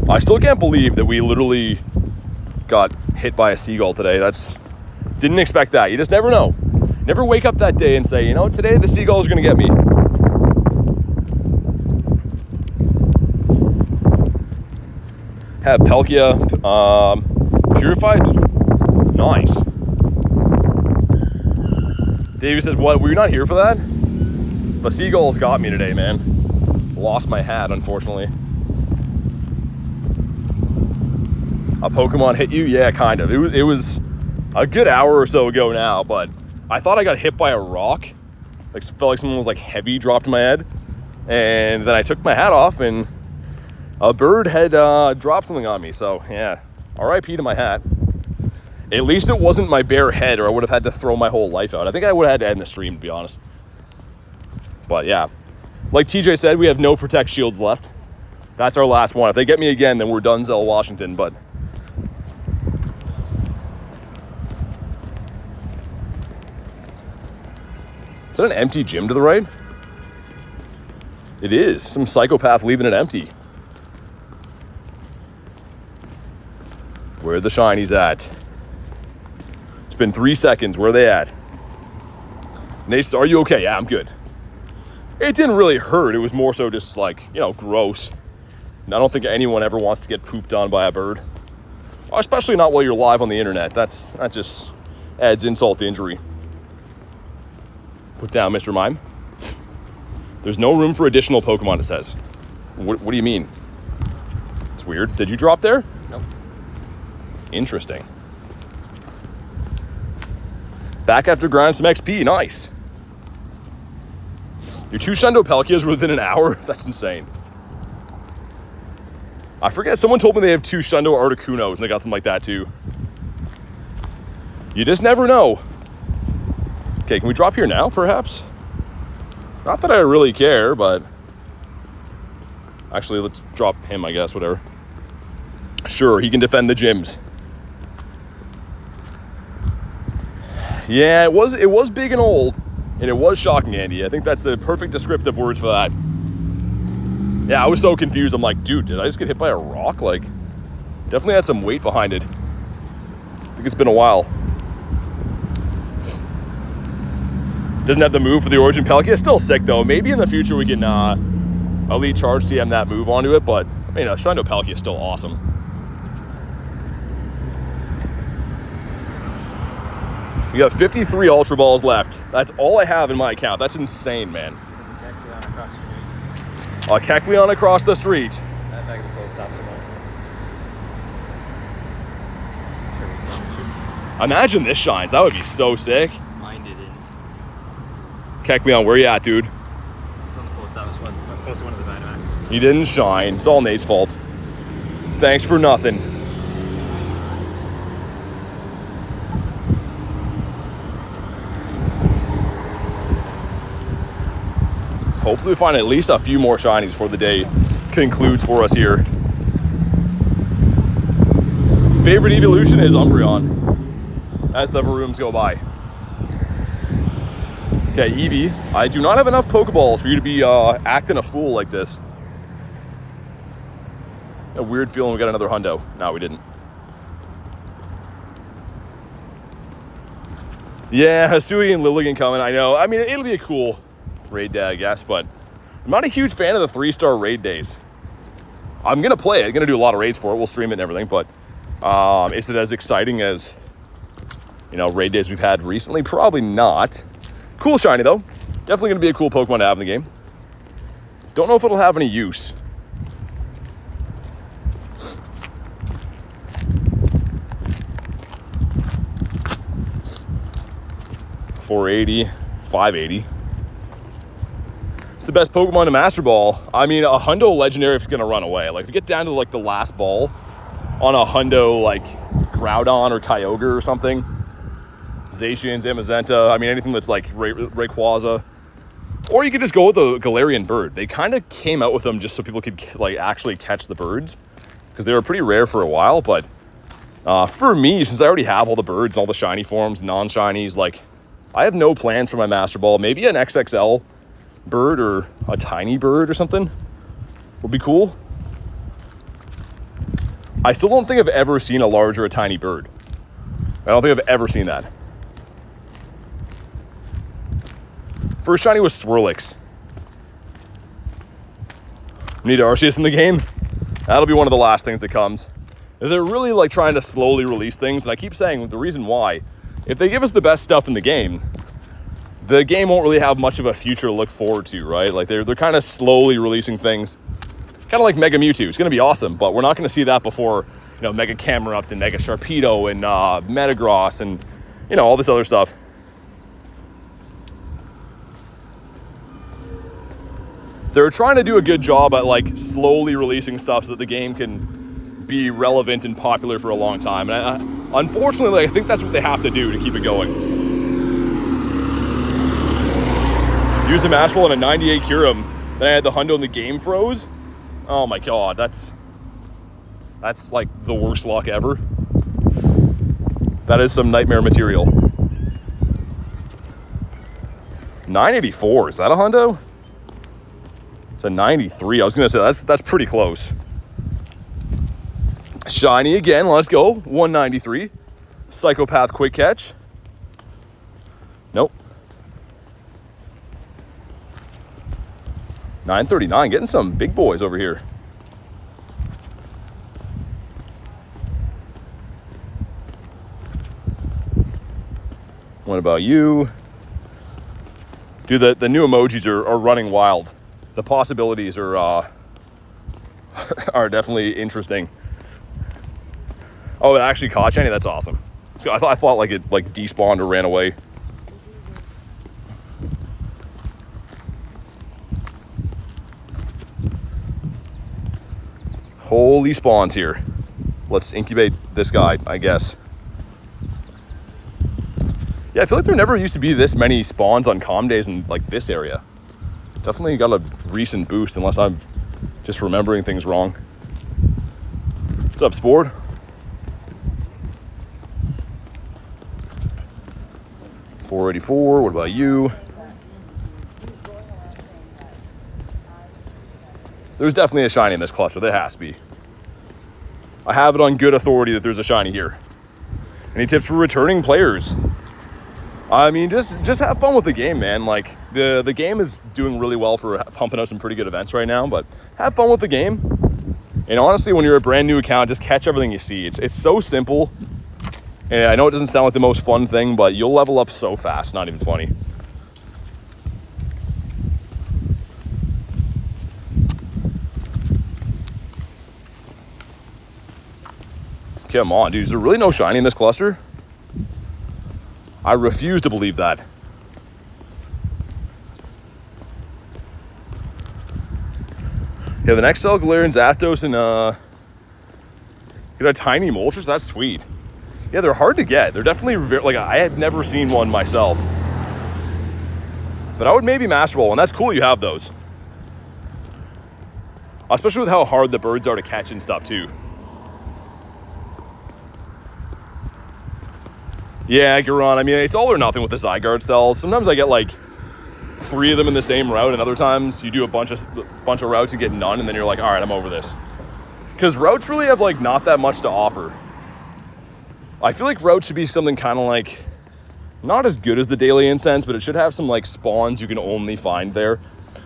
I still can't believe that we literally got hit by a seagull today. Didn't expect that. You just never know. Never wake up that day and say, you know, today the seagull's gonna get me. Have Palkia purified. Nice. Davey says, what? Were you not here for that? The seagulls got me today, man. Lost my hat, unfortunately. A Pokemon hit you? Yeah, kind of. It was a good hour or so ago now, but I thought I got hit by a rock. Like, felt like someone was like heavy dropped in my head. And then I took my hat off and a bird had dropped something on me. So yeah, RIP to my hat. At least it wasn't my bare head, or I would have had to throw my whole life out. I think I would have had to end the stream, to be honest. But yeah, like TJ said, we have no Protect Shields left. That's our last one. If they get me again, then we're done, Zell Washington. But is that an empty gym to the right? It is. Some psychopath leaving it empty. Where are the shinies at? It's been 3 seconds. Where are they at? Nate, are you okay? Yeah, I'm good. It didn't really hurt. It was more so just like, you know, gross. And I don't think anyone ever wants to get pooped on by a bird. Especially not while you're live on the internet. That just adds insult to injury. Put down, Mr. Mime. There's no room for additional Pokemon, it says. What do you mean? It's weird. Did you drop there? Nope. Interesting. Back after grinding some XP. Nice. Your 2 Shundo Palkias within an hour? That's insane. I forget. Someone told me they have 2 Shundo Articunos, and they got them like that too. You just never know. Okay, can we drop here now, perhaps? Not that I really care, but... Actually, let's drop him, I guess, whatever. Sure, he can defend the gyms. Yeah, it was big and old, and it was shocking, Andy. I think that's the perfect descriptive words for that. Yeah, I was so confused. I'm like, dude, did I just get hit by a rock? Like, definitely had some weight behind it. I think it's been a while. Doesn't have the move for the Origin Palkia. Still sick, though. Maybe in the future we can Elite Charge TM that move onto it, but, I mean, a Shundo Palkia is still awesome. We got 53 Ultra Balls left. That's all I have in my account. That's insane, man. Kecleon across the street. That bag of the post office. Imagine this shines. That would be so sick. Mine didn't. Kecleon, where you at, dude? It's on the post office one. Close to one of the Dynamax. He didn't shine. It's all Nate's fault. Thanks for nothing. Hopefully we find at least a few more shinies before the day concludes for us here. Favorite evolution is Umbreon as the Varooms go by. Okay, Eevee, I do not have enough Pokeballs for you to be acting a fool like this. A weird feeling we got another hundo. No, we didn't. Yeah, Hisui and Lilligan coming, I know. I mean, it'll be a cool raid day, I guess, but I'm not a huge fan of the 3-star raid days. I'm gonna play it. I'm gonna do a lot of raids for it. We'll stream it and everything, but is it as exciting as, you know, raid days we've had recently? Probably not. Cool shiny though. Definitely gonna be a cool Pokemon to have in the game. Don't know if it'll have any use. $480, $580. It's the best Pokemon to Master Ball. I mean, a Hundo Legendary if it's gonna run away. Like, if you get down to like the last ball on a Hundo like Groudon or Kyogre or something, Zacian, Zamazenta, I mean, anything that's like Rayquaza. Or you could just go with the Galarian Bird. They kind of came out with them just so people could like actually catch the birds, because they were pretty rare for a while. But for me, since I already have all the birds, all the shiny forms, non-shinies, like, I have no plans for my Master Ball. Maybe an XXL bird or a tiny bird or something would be cool. I still don't think I've ever seen a large or a tiny bird. I don't think I've ever seen that. First shiny was Swirlix. We need Arceus in the game. That'll be one of the last things that comes. They're really like trying to slowly release things, and I keep saying the reason why, if they give us the best stuff in the game won't really have much of a future to look forward to, right? Like they're kind of slowly releasing things, kind of like Mega Mewtwo. It's going to be awesome, but we're not going to see that before, you know, Mega Camerupt and Mega Sharpedo and Metagross and, you know, all this other stuff. They're trying to do a good job at like slowly releasing stuff so that the game can be relevant and popular for a long time. And Unfortunately, I think that's what they have to do to keep it going. Use a Mash Ball and a 98 Curum. Then I had the Hundo and the game froze. Oh my god, that's like the worst luck ever. That is some nightmare material. 984, is that a Hundo? It's a 93. I was gonna say that's pretty close. Shiny again, let's go. 193. Psychopath quick catch. Nope. 939, getting some big boys over here. What about you? Dude, the new emojis are running wild. The possibilities are are definitely interesting. Oh, it actually caught Shiny? That's awesome. So I thought like it like despawned or ran away. Holy spawns here. Let's incubate this guy, I guess. Yeah, I feel like there never used to be this many spawns on comm days in like this area. Definitely got a recent boost, unless I'm just remembering things wrong. What's up, Sport? $484, what about you? There's definitely a shiny in this cluster, there has to be. I have it on good authority that there's a shiny here. Any tips for returning players? I mean, just have fun with the game, man. Like, the game is doing really well for pumping out some pretty good events right now, but have fun with the game. And honestly, when you're a brand new account, just catch everything you see. It's so simple. And I know it doesn't sound like the most fun thing, but you'll level up so fast, not even funny. Come on, dude, is there really no shiny in this cluster? I refuse to believe that. Yeah, the next cell, Galarian Zapdos, and get a tiny Moltres. That's sweet. Yeah, they're hard to get. They're definitely like, I have never seen one myself. But I would maybe Master Ball, and that's cool you have those. Especially with how hard the birds are to catch and stuff too. Yeah, Garon, I mean, it's all or nothing with the Zygarde cells. Sometimes I get like 3 of them in the same route, and other times you do a bunch of routes and get none, and then you're like, all right, I'm over this. Because routes really have like not that much to offer. I feel like routes should be something kind of like, not as good as the Daily Incense, but it should have some like spawns you can only find there.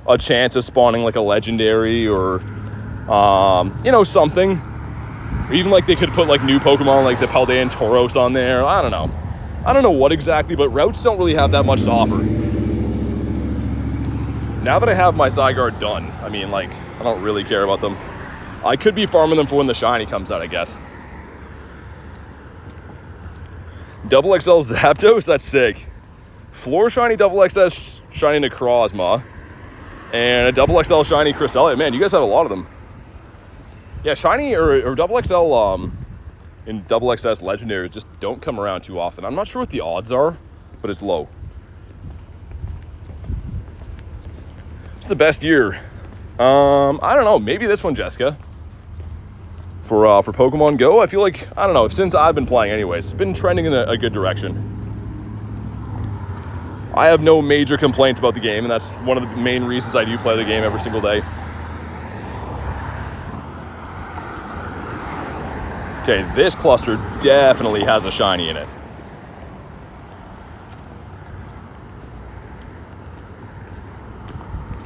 A chance of spawning like a legendary or, you know, something. Or even like they could put like new Pokemon like the Paldean Tauros on there. I don't know. I don't know what exactly, but routes don't really have that much to offer. Now that I have my Zygarde done, I mean, like, I don't really care about them. I could be farming them for when the shiny comes out, I guess. Double XL Zapdos, that's sick. Floor shiny double XS shiny Necrozma. And a double XL shiny Cresselia. Man, you guys have a lot of them. Yeah, shiny or double XL in double XS legendaries just don't come around too often. I'm not sure what the odds are, but it's low. It's the best year. I don't know, maybe this one, Jessica. For Pokemon Go, I feel like, I don't know, since I've been playing anyways, it's been trending in a good direction. I have no major complaints about the game, and that's one of the main reasons I do play the game every single day. Okay, this cluster definitely has a shiny in it.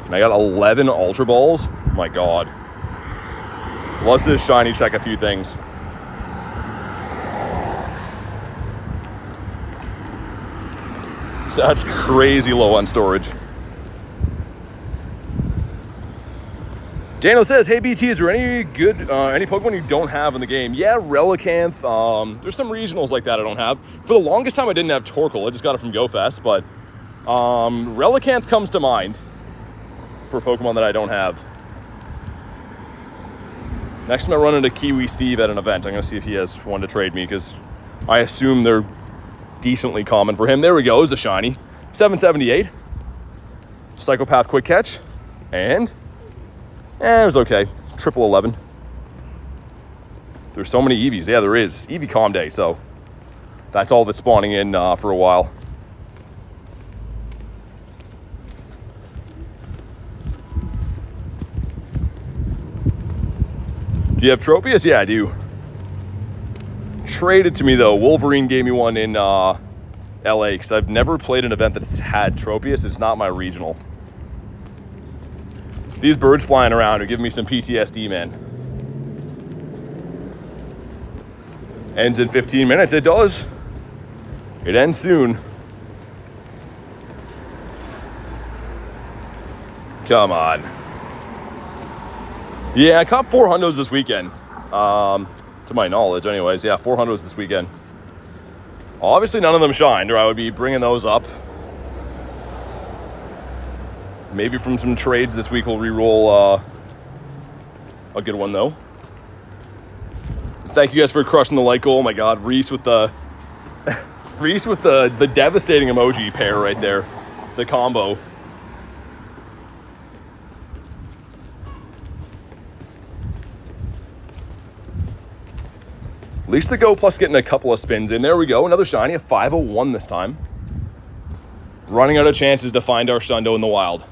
And I got 11 Ultra Balls. Oh my god. Let's just shiny check a few things. That's crazy low on storage. Daniel says, hey BT, is there any good, any Pokemon you don't have in the game? Yeah, Relicanth, there's some regionals like that I don't have. For the longest time I didn't have Torkoal, I just got it from GoFest, but Relicanth comes to mind for Pokemon that I don't have. Next time I run into Kiwi Steve at an event, I'm gonna see if he has one to trade me, because I assume they're decently common for him. There we go, is a shiny. 778. Psychopath quick catch. And it was okay. 1111. There's so many Eevees. Yeah, there is. Eevee Comm Day, so that's all that's spawning in for a while. Do you have Tropius? Yeah, I do. Traded to me, though. Wolverine gave me one in LA, because I've never played an event that's had Tropius. It's not my regional. These birds flying around are giving me some PTSD, man. Ends in 15 minutes. It does. It ends soon. Come on. Yeah, I caught 4 hundos this weekend. To my knowledge, anyways. Yeah, 4 hundos this weekend. Obviously, none of them shined, or I would be bringing those up. Maybe from some trades this week we'll re-roll a good one, though. Thank you guys for crushing the like goal. Oh my God, Reese with the Reese with the devastating emoji pair right there, the combo. At least the Go Plus getting a couple of spins in. There we go, another shiny, a 501 this time. Running out of chances to find our Shundo in the wild.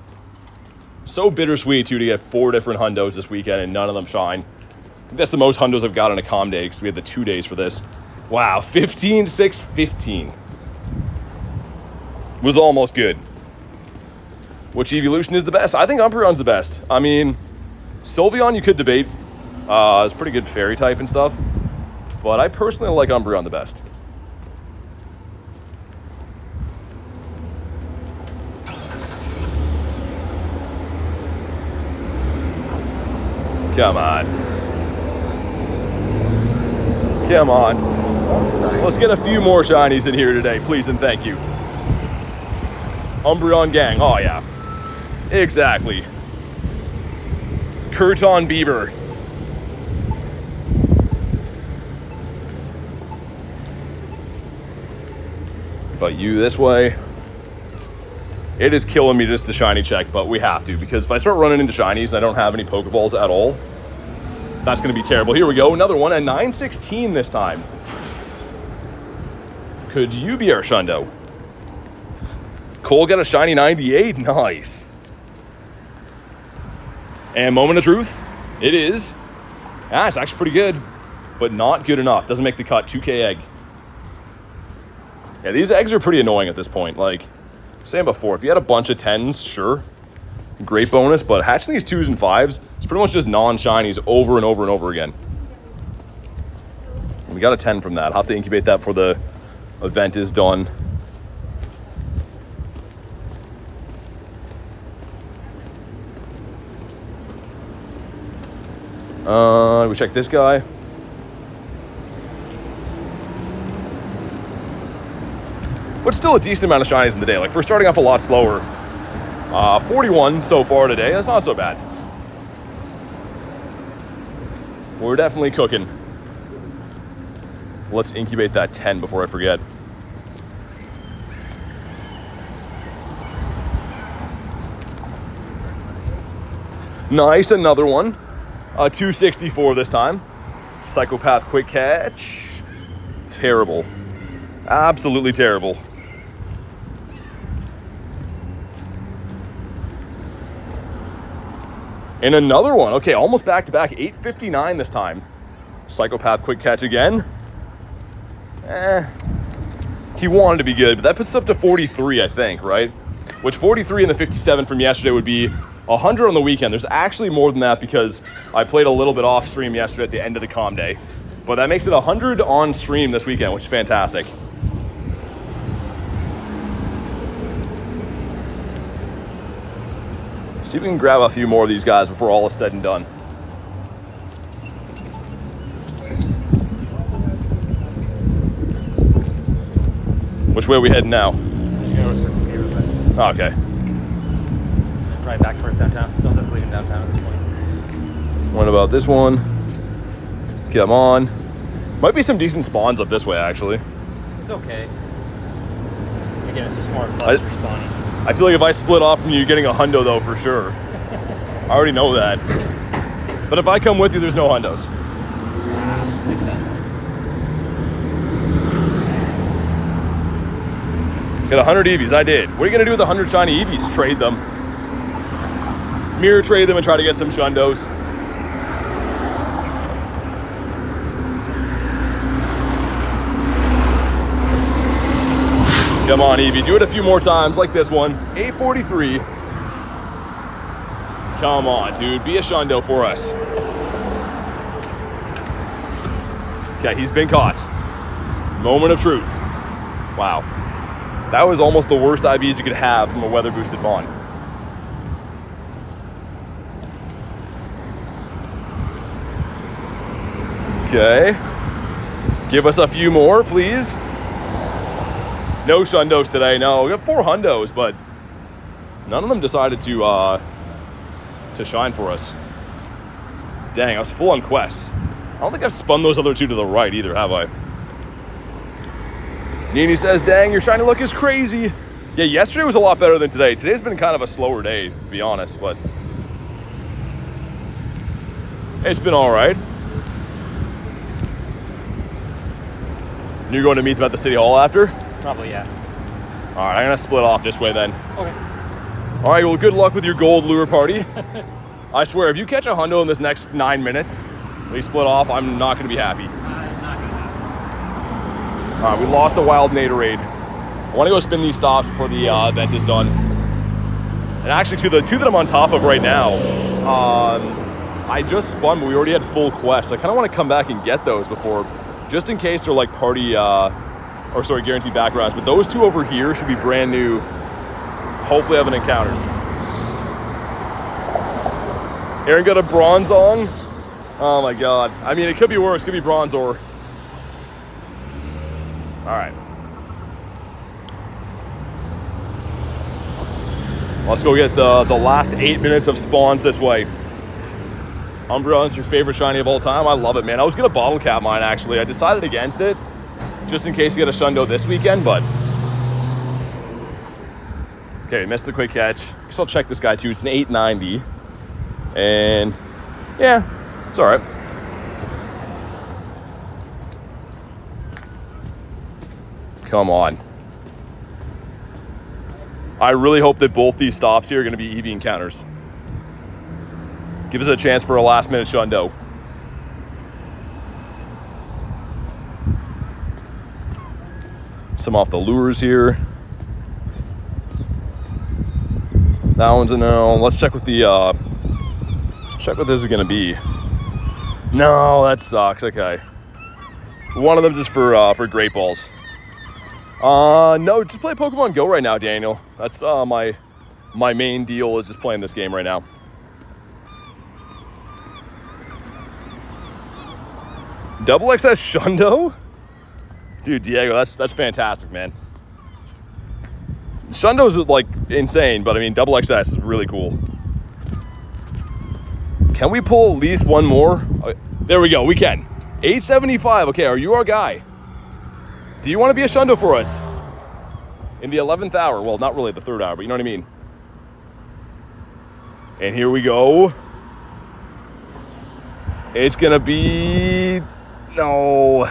So bittersweet too to get 4 different hundos this weekend and none of them shine. I think that's the most hundos I've got on a comm day because we had the 2 days for this. Wow, 15, 6, 15. Was almost good. Which Eeveelution is the best? I think Umbreon's the best. I mean, Sylveon you could debate. It's pretty good fairy type and stuff. But I personally like Umbreon the best. Come on. Come on. Let's get a few more shinies in here today, please and thank you. Umbreon gang. Oh, yeah. Exactly. Kurton Bieber. But you this way. It is killing me just to shiny check, but we have to, because if I start running into shinies and I don't have any Pokeballs at all, that's going to be terrible. Here we go, another one at 916 this time. Could you be our Shundo? Cole got a shiny 98, nice. And moment of truth, it is. Yeah, it's actually pretty good, but not good enough. Doesn't make the cut, 2K egg. Yeah, these eggs are pretty annoying at this point. Like, saying before, if you had a bunch of 10s, sure, great bonus, but hatching these 2s and 5s, it's pretty much just non-shinies over and over and over again. And we got a 10 from that. I'll have to incubate that before the event is done. We check this guy. But still a decent amount of shinies in the day. Like, we're starting off a lot slower. 41 so far today. That's not so bad. We're definitely cooking. Let's incubate that 10 before I forget. Nice, another one. 264 this time. Psychopath quick catch. Terrible. Absolutely terrible. And another one. Okay, almost back to back. 859 this time. Psychopath quick catch again. He wanted to be good, but that puts us up to 43, I think, right? Which 43 and the 57 from yesterday would be 100 on the weekend. There's actually more than that because I played a little bit off stream yesterday at the end of the comm day. But that makes it 100 on stream this weekend, which is fantastic. See if we can grab a few more of these guys before all is said and done. Which way are we heading now? Okay. Probably back towards downtown. No sense leaving downtown at this point. What about this one? Come on. Might be some decent spawns up this way, actually. It's okay. Again, it's just more cluster spawning. I feel like if I split off from you, you're getting a hundo, though, for sure. I already know that. But if I come with you, there's no hundos. Makes sense. Get 100 Eevees, I did. What are you going to do with 100 shiny Eevees? Trade them. Mirror trade them and try to get some shundos. Come on, Eevee, do it a few more times like this one. 843. Come on, dude, be a shundo for us. Okay, he's been caught. Moment of truth. Wow. That was almost the worst IVs you could have from a weather boosted Mon. Okay. Give us a few more, please. No shundos today. No, we got 4 hundos, but none of them decided to shine for us. Dang, I was full on quests. I don't think I've spun those other 2 to the right either, have I? Nini says, dang, your shiny luck is crazy. Yeah, yesterday was a lot better than today. Today's been kind of a slower day, to be honest, but it's been all right. You're going to meet them at the city hall after? Probably, yeah. All right, I'm going to split off this way then. Okay. All right, well, good luck with your gold lure party. I swear, if you catch a hundo in this next 9 minutes, we split off, I'm not going to be happy. I'm not gonna happen. All right, we lost a wild Naderade. I want to go spin these stops before the event is done. And actually, to the 2 that I'm on top of right now, I just spun, but we already had full quests. I kind of want to come back and get those before, just in case they're like party, guaranteed backgrounds. But those 2 over here should be brand new. Hopefully have an encounter. Aaron got a bronze on. Oh my god. I mean, it could be worse. It could be bronze or. All right. Let's go get the last 8 minutes of spawns this way. Umbreon's your favorite shiny of all time? I love it, man. I was gonna bottle cap mine, actually. I decided against it, just in case you get a shundo this weekend, but. Okay, missed the quick catch. I guess I'll check this guy too. It's an 890. And yeah, it's all right. Come on. I really hope that both these stops here are going to be Eevee encounters. Give us a chance for a last minute shundo. Some off the lures here. That one's a no. Let's check what the check what this is gonna be. No, that sucks. Okay. One of them is for Great Balls. No, just play Pokemon GO right now, Daniel. That's my main deal is just playing this game right now. Double XS Shundo? Dude, Diego, that's fantastic, man. Shundo's like insane, but I mean, double XS is really cool. Can we pull at least one more? There we go, we can. 875, okay, are you our guy? Do you want to be a shundo for us? In the 11th hour, well, not really the 3rd hour, but you know what I mean. And here we go. It's gonna be, no.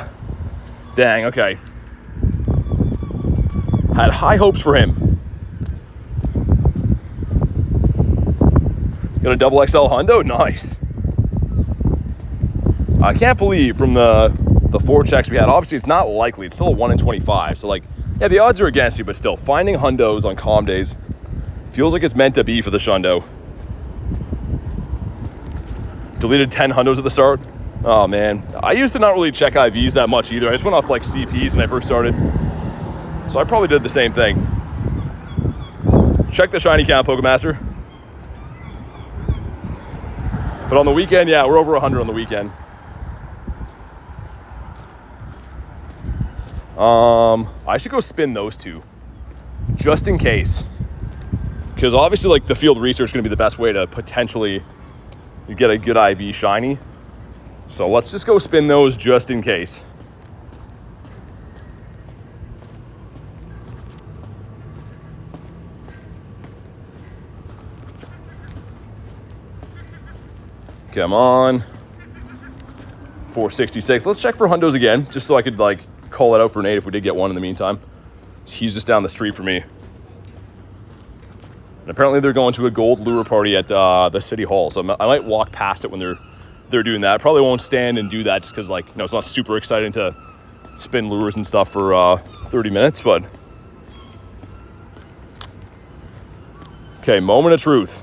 Dang, okay. Had high hopes for him. Got a double XL hundo? Nice. I can't believe from the 4 checks we had, obviously it's not likely, it's still a 1 in 25, so like, yeah, the odds are against you, but still, finding hundos on calm days feels like it's meant to be for the shundo. Deleted 10 hundos at the start. Oh man, I used to not really check IVs that much either. I just went off like CPs when I first started. So I probably did the same thing. Check the shiny count, Pokemaster. But on the weekend, yeah, we're over 100 on the weekend. I should go spin those 2, just in case. Because obviously, like, the field research is going to be the best way to potentially get a good IV shiny. So let's just go spin those just in case. Come on. 466. Let's check for hundos again, just so I could like call it out for Nate if we did get one in the meantime. He's just down the street from me. And apparently they're going to a gold lure party at the city hall, so I might walk past it when they're doing that. I probably won't stand and do that just because, like, you know, it's not super exciting to spin lures and stuff for 30 minutes, but... Okay, moment of truth.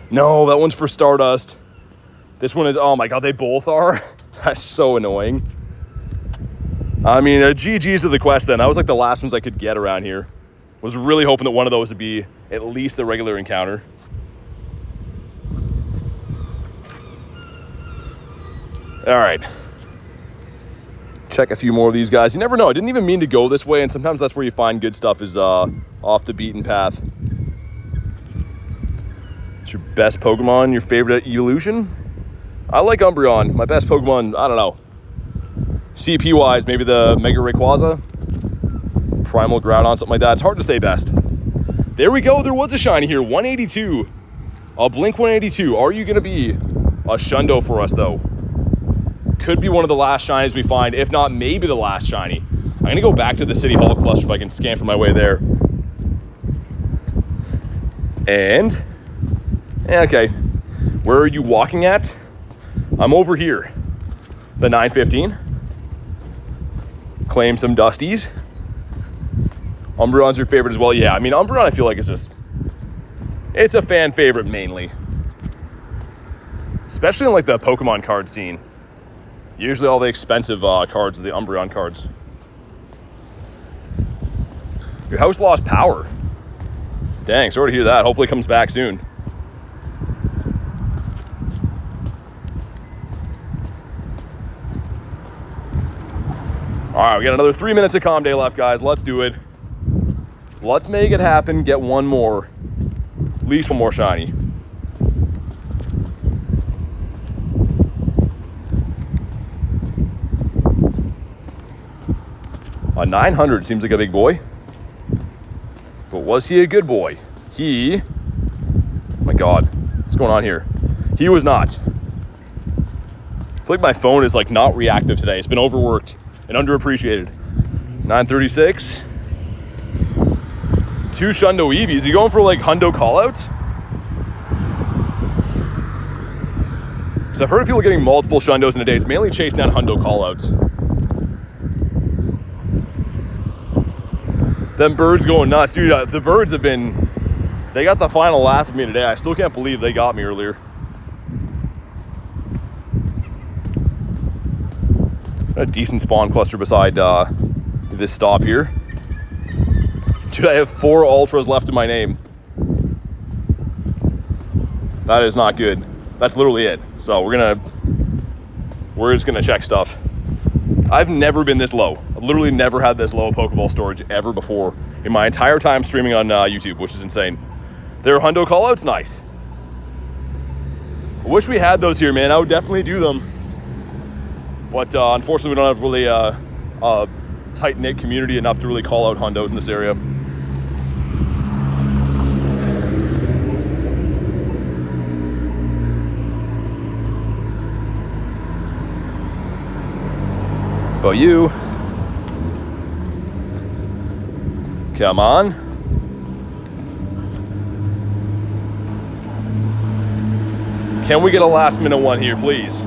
No, that one's for Stardust. This one is, oh my god, they both are? That's so annoying. I mean, GG's to the quest then. That was like the last ones I could get around here. Was really hoping that one of those would be at least a regular encounter. All right. Check a few more of these guys. You never know. I didn't even mean to go this way, and sometimes that's where you find good stuff is off the beaten path. What's your best Pokemon? Your favorite Eeveelution? I like Umbreon. My best Pokemon, I don't know. CP-wise, maybe the Mega Rayquaza? Primal Groudon, something like that. It's hard to say best. There we go. There was a shiny here. 182. A Blink 182. Are you going to be a Shundo for us, though? Could be one of the last shinies we find. If not, maybe the last shiny. I'm going to go back to the City Hall cluster if I can scamper my way there. And... okay. Where are you walking at? I'm over here. The 915. Claim some Dusties. Umbreon's your favorite as well. Yeah, I mean, Umbreon I feel like is just... it's a fan favorite mainly. Especially in like the Pokemon card scene. Usually all the expensive cards are the Umbreon cards. Your house lost power. Dang, sorry to hear that. Hopefully it comes back soon. All right, we got another 3 minutes of Calm Day left, guys. Let's do it. Let's make it happen. Get one more. At least one more shiny. A 900 seems like a big boy. But was he a good boy? He... oh my god. What's going on here? He was not. I feel like my phone is like not reactive today. It's been overworked and underappreciated. 936. 2 Shundo Eevees. You going for like hundo callouts? Because I've heard of people getting multiple Shundos in a day. It's mainly chasing down hundo callouts. Them birds going nuts. Dude, the birds have been... they got the final laugh of me today. I still can't believe they got me earlier. A decent spawn cluster beside this stop here. Dude, I have 4 Ultras left in my name. That is not good. That's literally it. So we're just gonna check stuff. I've never been this low. I've literally never had this low Pokeball storage ever before in my entire time streaming on YouTube, which is insane. There are hundo callouts, nice. I wish we had those here, man. I would definitely do them. But unfortunately, we don't have really a tight-knit community enough to really call out hundos in this area. But you, come on. Can we get a last minute one here, please?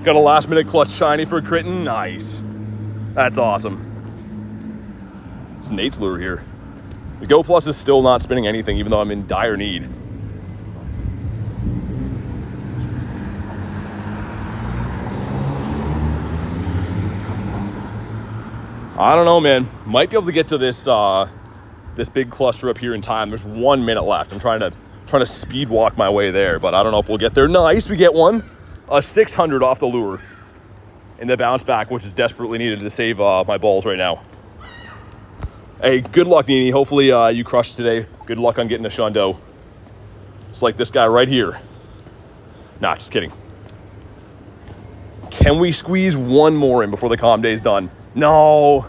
Got a last minute clutch shiny for Critton, nice. That's awesome. It's Nate's lure here. The Go Plus is still not spinning anything, even though I'm in dire need. I don't know, man. Might be able to get to this this big cluster up here in time. There's 1 minute left. I'm trying to speed walk my way there, but I don't know if we'll get there. Nice, we get one. A 600 off the lure. And the bounce back, which is desperately needed to save my balls right now. Hey, good luck, Nini. Hopefully you crush today. Good luck on getting a Shundo. It's like this guy right here. Nah, just kidding. Can we squeeze one more in before the Calm Day's done? No,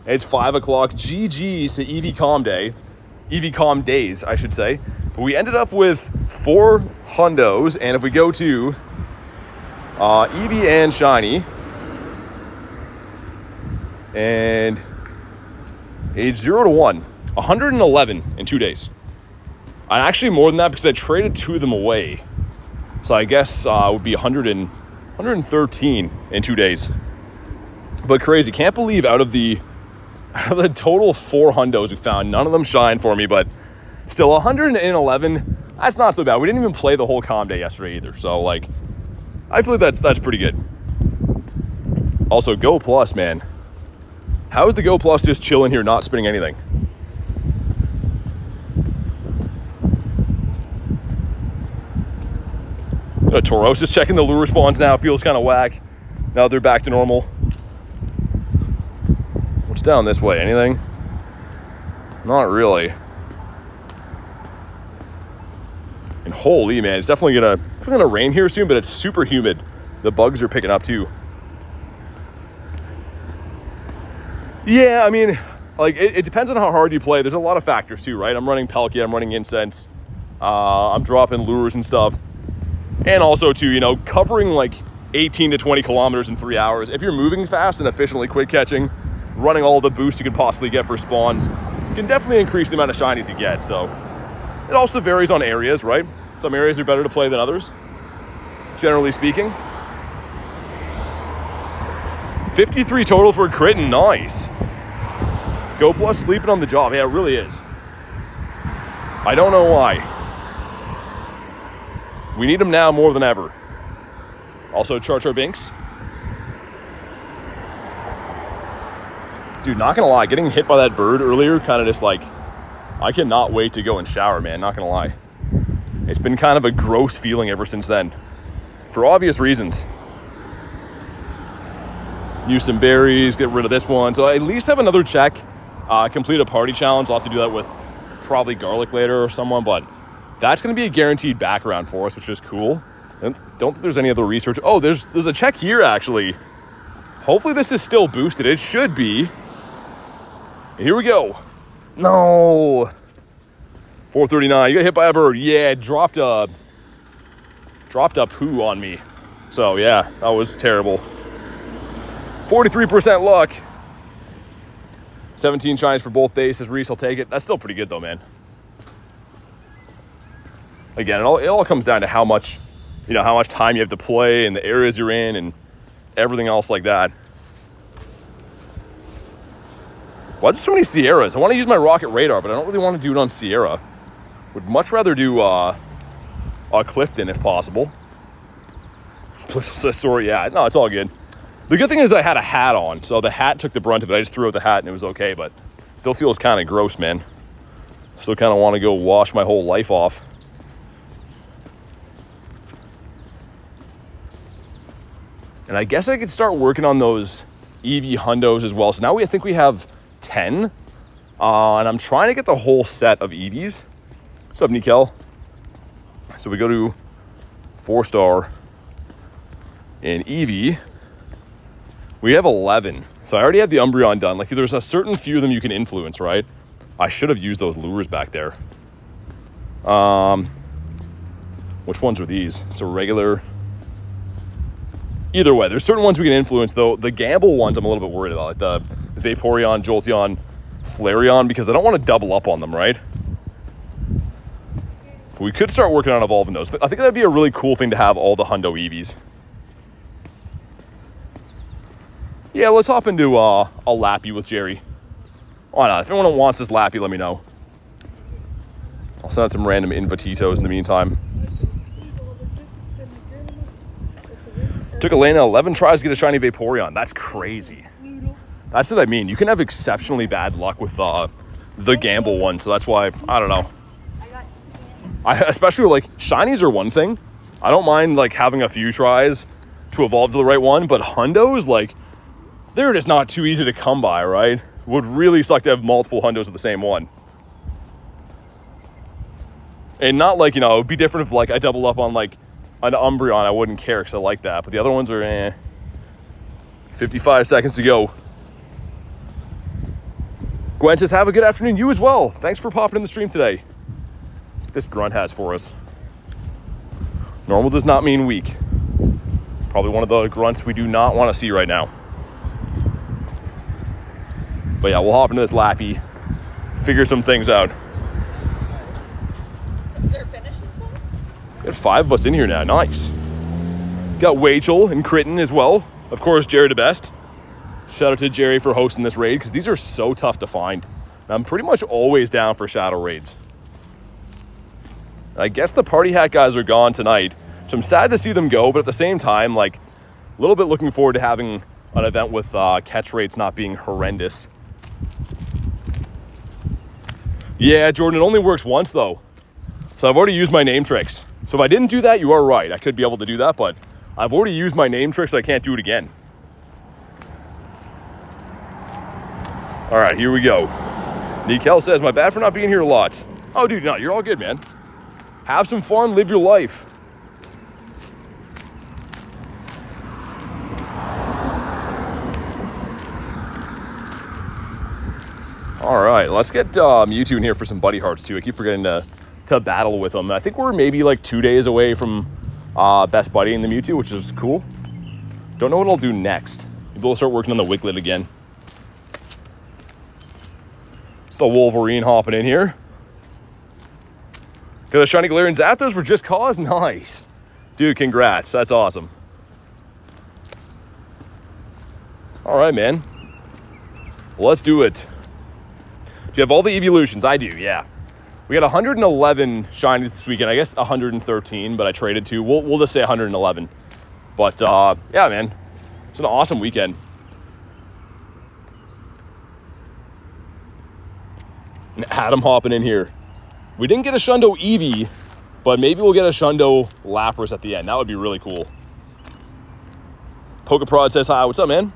it's 5 o'clock. GG's to Eevee Calm Day. Eevee Calm Days, I should say. But we ended up with 4 hundos, and if we go to Eevee and Shiny, and age 0 to 1, 111 in 2 days. And actually more than that because I traded 2 of them away. So I guess it would be 113 in 2 days. But crazy. Can't believe out of the total 4 hundos we found, none of them shine for me, but still 111, that's not so bad. We didn't even play the whole calm day yesterday either. So like, I feel like that's pretty good. Also, Go Plus, man. How is the Go Plus just chilling here, not spinning anything? Tauros just checking the lure spawns now. Feels kind of whack. Now they're back to normal. What's down this way? Anything? Not really. And holy man, it's definitely gonna rain here soon, but it's super humid. The bugs are picking up too. Yeah, I mean, like it depends on how hard you play. There's a lot of factors too, right? I'm running Pelkey, I'm running Incense, I'm dropping lures and stuff. And also too, you know, covering like 18 to 20 kilometers in 3 hours. If you're moving fast and efficiently quick catching, running all the boosts you can possibly get for spawns, can definitely increase the amount of shinies you get. So it also varies on areas, right? Some areas are better to play than others, generally speaking. 53 total for a crit, and nice. Go Plus sleeping on the job. Yeah, it really is. I don't know why. We need him now more than ever. Also, Char Binks. Dude, not gonna lie, getting hit by that bird earlier, kind of just like, I cannot wait to go and shower, man, not gonna lie. It's been kind of a gross feeling ever since then, for obvious reasons. Use some berries, get rid of this one. So I at least have another check, complete a party challenge. I'll have to do that with probably Garlic later or someone, but that's gonna be a guaranteed background for us, which is cool. I don't think there's any other research. Oh, there's a check here actually. Hopefully this is still boosted. It should be. Here we go. No. 439. You got hit by a bird. Yeah, dropped a poo on me. So yeah, that was terrible. 43% luck. 17 shines for both bases. Reese, I'll take it. That's still pretty good though, man. Again, it all comes down to how much time you have to play and the areas you're in and everything else like that. Why there's so many Sierras? I want to use my rocket radar, but I don't really want to do it on Sierra. Would much rather do Clifton if possible. Sorry, yeah, no, it's all good. The good thing is I had a hat on, so the hat took the brunt of it. I just threw out the hat and it was okay, but still feels kind of gross, man. Still kind of want to go wash my whole life off. And I guess I could start working on those Eevee hundos as well. So now I think we have 10. And I'm trying to get the whole set of Eevees. What's up, Nikel? So we go to 4-star in Eevee. We have 11. So I already have the Umbreon done. Like there's a certain few of them you can influence, right? I should have used those lures back there. Which ones are these? It's a regular... Either way, there's certain ones we can influence, though. The gamble ones I'm a little bit worried about, like the Vaporeon, Jolteon, Flareon, because I don't want to double up on them, right? But we could start working on evolving those. But I think that'd be a really cool thing to have all the Hundo Eevees. Yeah, let's hop into a Lappy with Jerry. Why not? If anyone wants this Lappy, let me know. I'll send out some random Invititos in the meantime. Took Elena 11 tries to get a shiny Vaporeon. That's crazy. That's what I mean. You can have exceptionally bad luck with the gamble one. So that's why, I don't know. Especially like shinies are one thing. I don't mind like having a few tries to evolve to the right one. But hundos, like, they're just not too easy to come by, right? Would really suck to have multiple hundos of the same one. And not like, you know, it would be different if like I double up on like an Umbreon, I wouldn't care because I like that. But the other ones are 55 seconds to go. Gwen says, have a good afternoon. You as well. Thanks for popping in the stream today. This grunt has for us. Normal does not mean weak. Probably one of the grunts we do not want to see right now. But yeah, we'll hop into this lappy, figure some things out. They're finishing some? Got 5 of us in here now. Nice. Got Wachel and Critten as well. Of course, Jerry the best. Shout out to Jerry for hosting this raid because these are so tough to find. And I'm pretty much always down for shadow raids. I guess the party hat guys are gone tonight, so I'm sad to see them go, but at the same time, like, a little bit looking forward to having an event with catch rates not being horrendous. Yeah, Jordan, it only works once though. So I've already used my name tricks. So if I didn't do that, you are right. I could be able to do that, but I've already used my name tricks, so I can't do it again. All right, here we go. Nikel says, my bad for not being here a lot. Oh, dude, no, you're all good, man. Have some fun, live your life. All right, let's get Mewtwo in here for some buddy hearts too. I keep forgetting to battle with him. I think we're maybe like 2 days away from best buddy in the Mewtwo, which is cool. Don't know what I'll do next. Maybe we'll start working on the Wiglet again. The Wolverine hopping in here. Got a Shiny Galarian Zapdos for Just Cause? Nice. Dude, congrats. That's awesome. All right, man. Let's do it. Do you have all the Eeveelutions? I do, yeah. We got 111 shinies this weekend. I guess 113, but I traded 2. We'll just say 111. But, yeah, man. It's an awesome weekend. And Adam hopping in here. We didn't get a Shundo Eevee, but maybe we'll get a Shundo Lapras at the end. That would be really cool. Pokeprod says hi. What's up, man?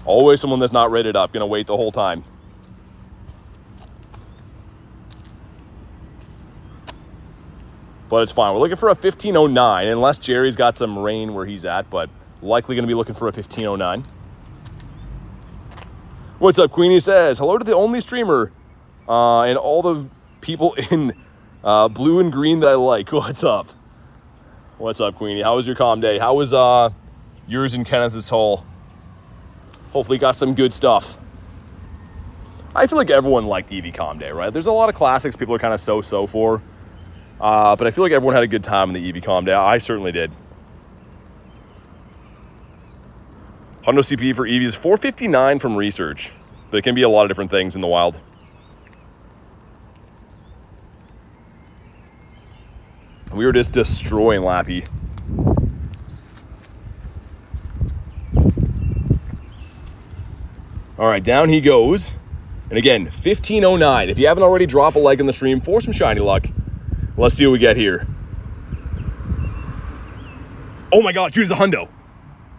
Always someone that's not rated up. Gonna wait the whole time. But it's fine. We're looking for a 1509, unless Jerry's got some rain where he's at, but likely gonna be looking for a 1509. What's up, Queenie says, hello to the only streamer and all the people in blue and green that I like. What's up? What's up, Queenie? How was your calm day? How was yours and Kenneth's haul? Hopefully got some good stuff. I feel like everyone liked Eevee Calm Day, right? There's a lot of classics people are kind of so-so for. But I feel like everyone had a good time in the Eevee Calm Day. I certainly did. Hundo CP for Eevee is 459 from research, but it can be a lot of different things in the wild. We were just destroying Lappy. All right, down he goes. And again, 1509. If you haven't already, drop a like in the stream for some shiny luck. Let's see what we get here. Oh my god, dude, it's a hundo.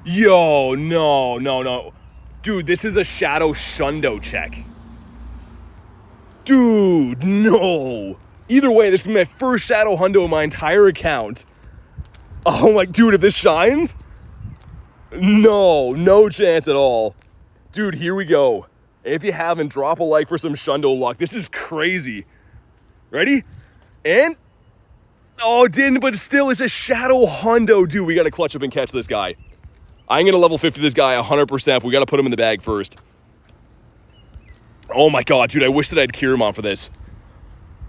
Yo, no. Dude, this is a Shadow Shundo check. Dude, no. Either way, this is my first Shadow Hundo in my entire account. Oh my, dude, if this shines? No chance at all. Dude, here we go. If you haven't, drop a like for some Shundo luck. This is crazy. Ready? And... oh, it didn't, but still, it's a Shadow Hundo. Dude, we got to clutch up and catch this guy. I'm going to level 50 this guy 100%, but we got to put him in the bag first. Oh my god, dude, I wish that I had Kiramon for this.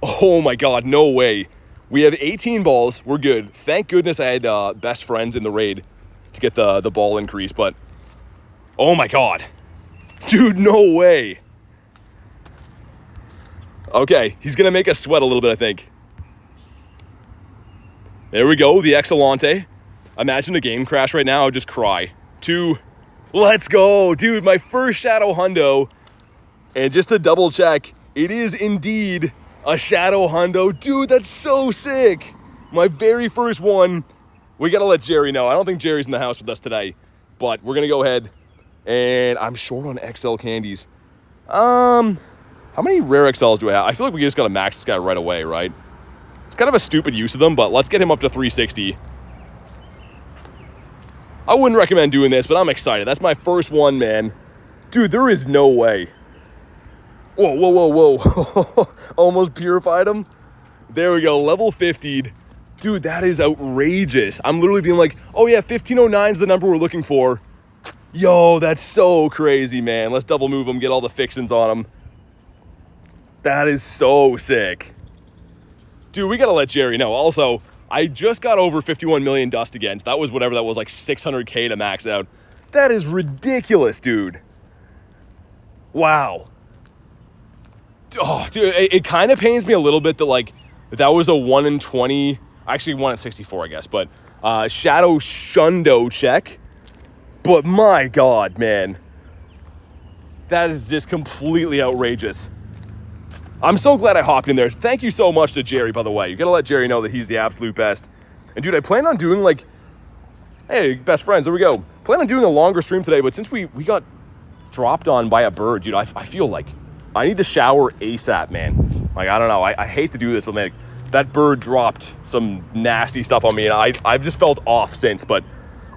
Oh my god, no way. We have 18 balls. We're good. Thank goodness I had best friends in the raid to get the ball increase, but... oh my god. Dude, no way. Okay, he's going to make us sweat a little bit, I think. There we go, the Excellente. Imagine a game crash right now, I'll just cry. 2, let's go. Dude, my first Shadow Hundo. And just to double check, it is indeed a Shadow Hundo. Dude, that's so sick. My very first one. We gotta let Jerry know. I don't think Jerry's in the house with us today. But we're gonna go ahead. And I'm short on XL candies. How many rare XLs do I have? I feel like we just gotta max this guy right away, right? It's kind of a stupid use of them, but let's get him up to 360. I wouldn't recommend doing this, but I'm excited. That's my first one, man. Dude, there is no way. Whoa, whoa, whoa, whoa. Almost purified him. There we go, level 50'd. Dude, that is outrageous. I'm literally being like, oh yeah, 1509 is the number we're looking for. Yo, that's so crazy, man. Let's double move him, get all the fixins on him. That is so sick. Dude, we gotta let Jerry know. Also, I just got over 51 million dust again. So that was whatever that was, like 600K to max out. That is ridiculous, dude. Wow. Oh, dude, it kind of pains me a little bit that, like, that was a 1 in 20, actually 1 in 64, I guess, but Shadow Shundo check. But my God, man. That is just completely outrageous. I'm so glad I hopped in there. Thank you so much to Jerry, by the way. You gotta let Jerry know that he's the absolute best. And dude, I plan on doing like, hey, best friends, there we go. Plan on doing a longer stream today, but since we got dropped on by a bird, dude, I feel like I need to shower ASAP, man. Like, I don't know, I hate to do this, but man, that bird dropped some nasty stuff on me, and I've just felt off since. But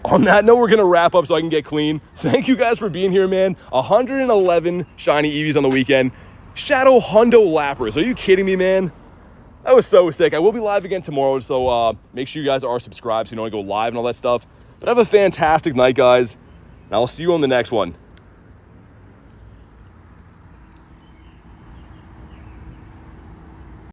on that note, we're gonna wrap up so I can get clean. Thank you guys for being here, man. 111 shiny Eevees on the weekend. Shadow Hundo Lappers. Are you kidding me, man? That was so sick. I will be live again tomorrow, so make sure you guys are subscribed so you know I go live and all that stuff. But have a fantastic night, guys, and I'll see you on the next one.